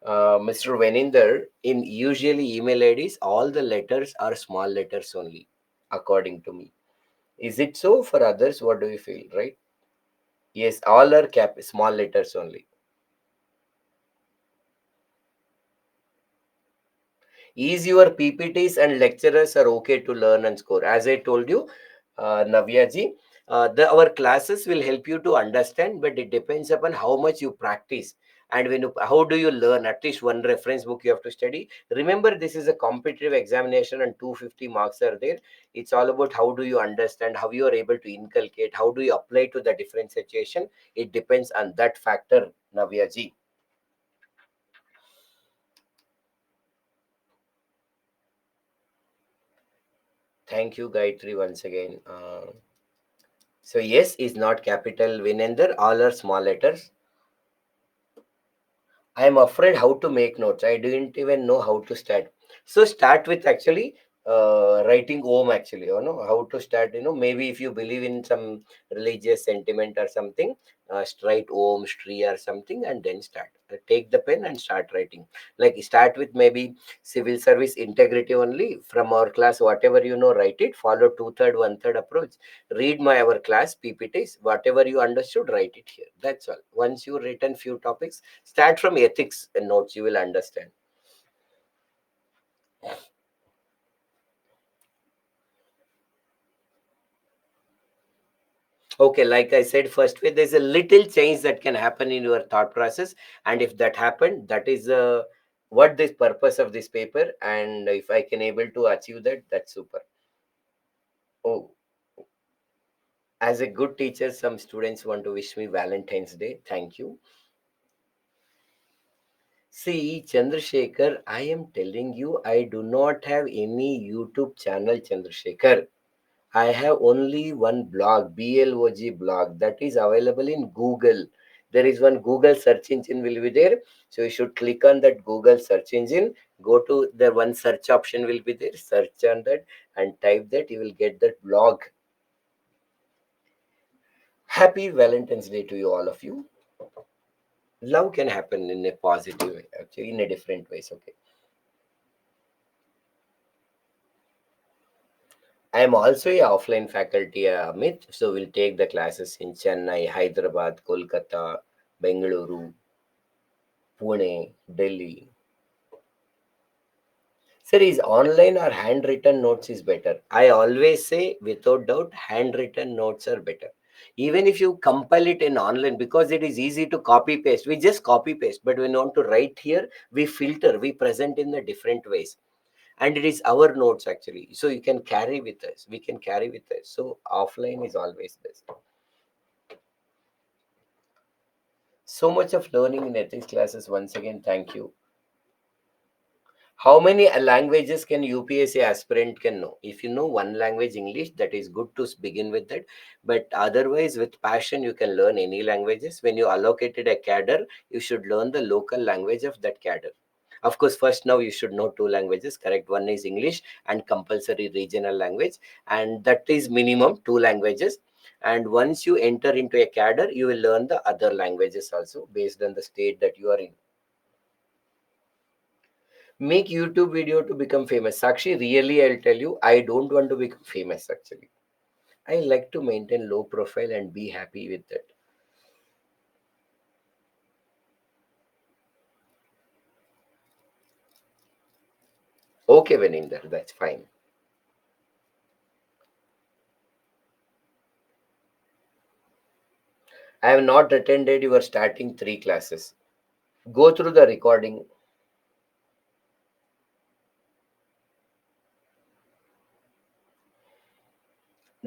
S1: Mr. Veninder, in usually email IDs, all the letters are small letters only, according to me. Is it so for others? What do you feel, right? Yes, all are small letters only. Is your PPTs and lecturers are okay to learn and score? As I told you, Navya ji, our classes will help you to understand, but it depends upon how much you practice. And how do you learn? At least one reference book you have to study. Remember, this is a competitive examination and 250 marks are there. It's all about how do you understand, how you are able to inculcate, how do you apply to the different situation. It depends on that factor, Navya ji. Thank you, Gayatri, once again. So yes is not capital Vinender, all are small letters. I am afraid how to make notes. I didn't even know how to start. So start with actually writing Om actually, how to start, maybe if you believe in some religious sentiment or something, write Om, Shri or something and then start. Take the pen and start writing. Like start with maybe civil service integrity only from our class, whatever write it, follow two-third, one-third approach. Read our class PPTs, whatever you understood, write it here. That's all. Once you written few topics, start from ethics and notes, you will understand. Okay, like I said, first way, there's a little change that can happen in your thought process. And if that happened, that is what the purpose of this paper. And if I can able to achieve that, that's super. Oh, as a good teacher, some students want to wish me Valentine's Day. Thank you. See, Chandrasekhar, I am telling you, I do not have any YouTube channel, Chandrasekhar. I have only one blog, BLOG blog, that is available in Google. There is one Google search engine will be there. So you should click on that Google search engine Go to the one search option will be there. Search on that and type that. You will get that blog. Happy Valentine's Day to you, all of you. Love can happen in a positive way, actually, in a different ways. Okay. I am also a offline faculty, Amit. So we'll take the classes in Chennai, Hyderabad, Kolkata, Bengaluru, Pune, Delhi. Sir, is online or handwritten notes is better? I always say, without doubt, handwritten notes are better. Even if you compile it in online, because it is easy to copy paste, we just copy paste. But when we want to write here, we filter, we present in the different ways, and it is our notes actually. So you can carry with us. We can carry with us. So offline is always best. So much of learning in ethics classes. Once again, thank you. How many languages can UPSC aspirant can know? If you know one language, English, that is good to begin with that. But otherwise, with passion, you can learn any languages. When you allocated a cadre, you should learn the local language of that cadre. Of course, first now you should know two languages. Correct. One is English and compulsory regional language, and that is minimum two languages. And once you enter into a cadre, you will learn the other languages also based on the state that you are in. Make YouTube video to become famous. Sakshi, really, I'll tell you, I don't want to become famous actually. I like to maintain low profile and be happy with that. Okay, Veninder, that's fine. I have not attended your starting three classes. Go through the recording.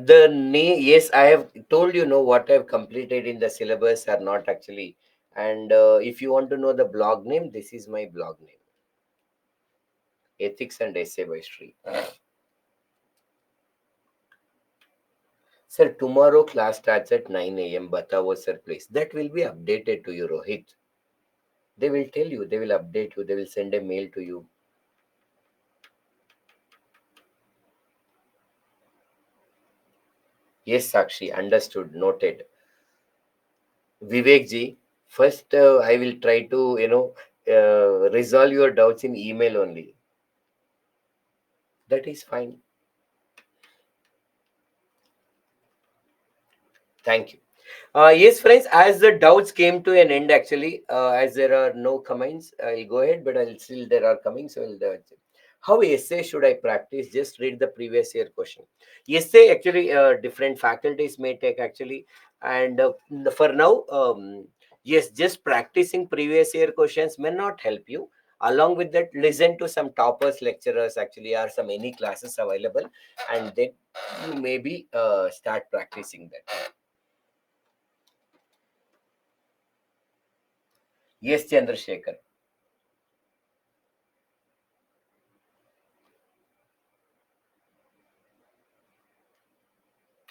S1: Yes, I have told you know what I've completed in the syllabus are not actually. And if you want to know the blog name, this is my blog name, Ethics and Essay by Sri. Sir, tomorrow class starts at 9 a.m. Batavo sir, please. That will be updated to you, Rohit. They will tell you, they will update you, they will send a mail to you. Yes, Sakshi, understood, noted. Vivek ji, first I will try to, resolve your doubts in email only. That is fine. Thank you. Yes, friends, as the doubts came to an end, actually, as there are no comments, I'll go ahead, but I'll still there are coming, so how essay should I practice? Just read the previous year question. Essay, actually, different faculties may take actually, and for now, yes, just practicing previous year questions may not help you. Along with that, listen to some toppers lecturers actually, are some any classes available, and then you maybe start practicing that. Yes, Chandrasekhar.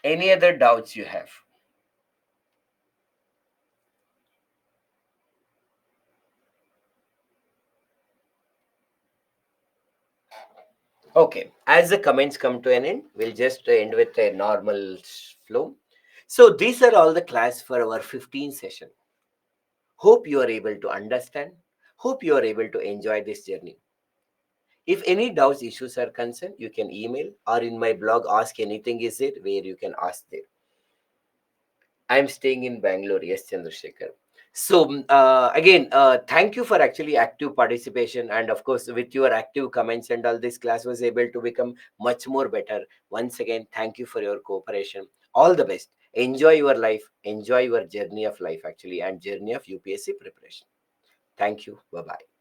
S1: Any other doubts you have? Okay. As the comments come to an end, we'll just end with a normal flow. So these are all the class for our 15 session. Hope you are able to understand. Hope you are able to enjoy this journey. If any doubts, issues, or concern, you can email or in my blog, ask anything is it where you can ask there. I'm staying in Bangalore. Yes, Chandrasekhar. So again, thank you for actually active participation, and of course, with your active comments and all, this class was able to become much more better. Once again, thank you for your cooperation. All the best. Enjoy your life. Enjoy your journey of life actually, and journey of UPSC preparation. Thank you. Bye bye.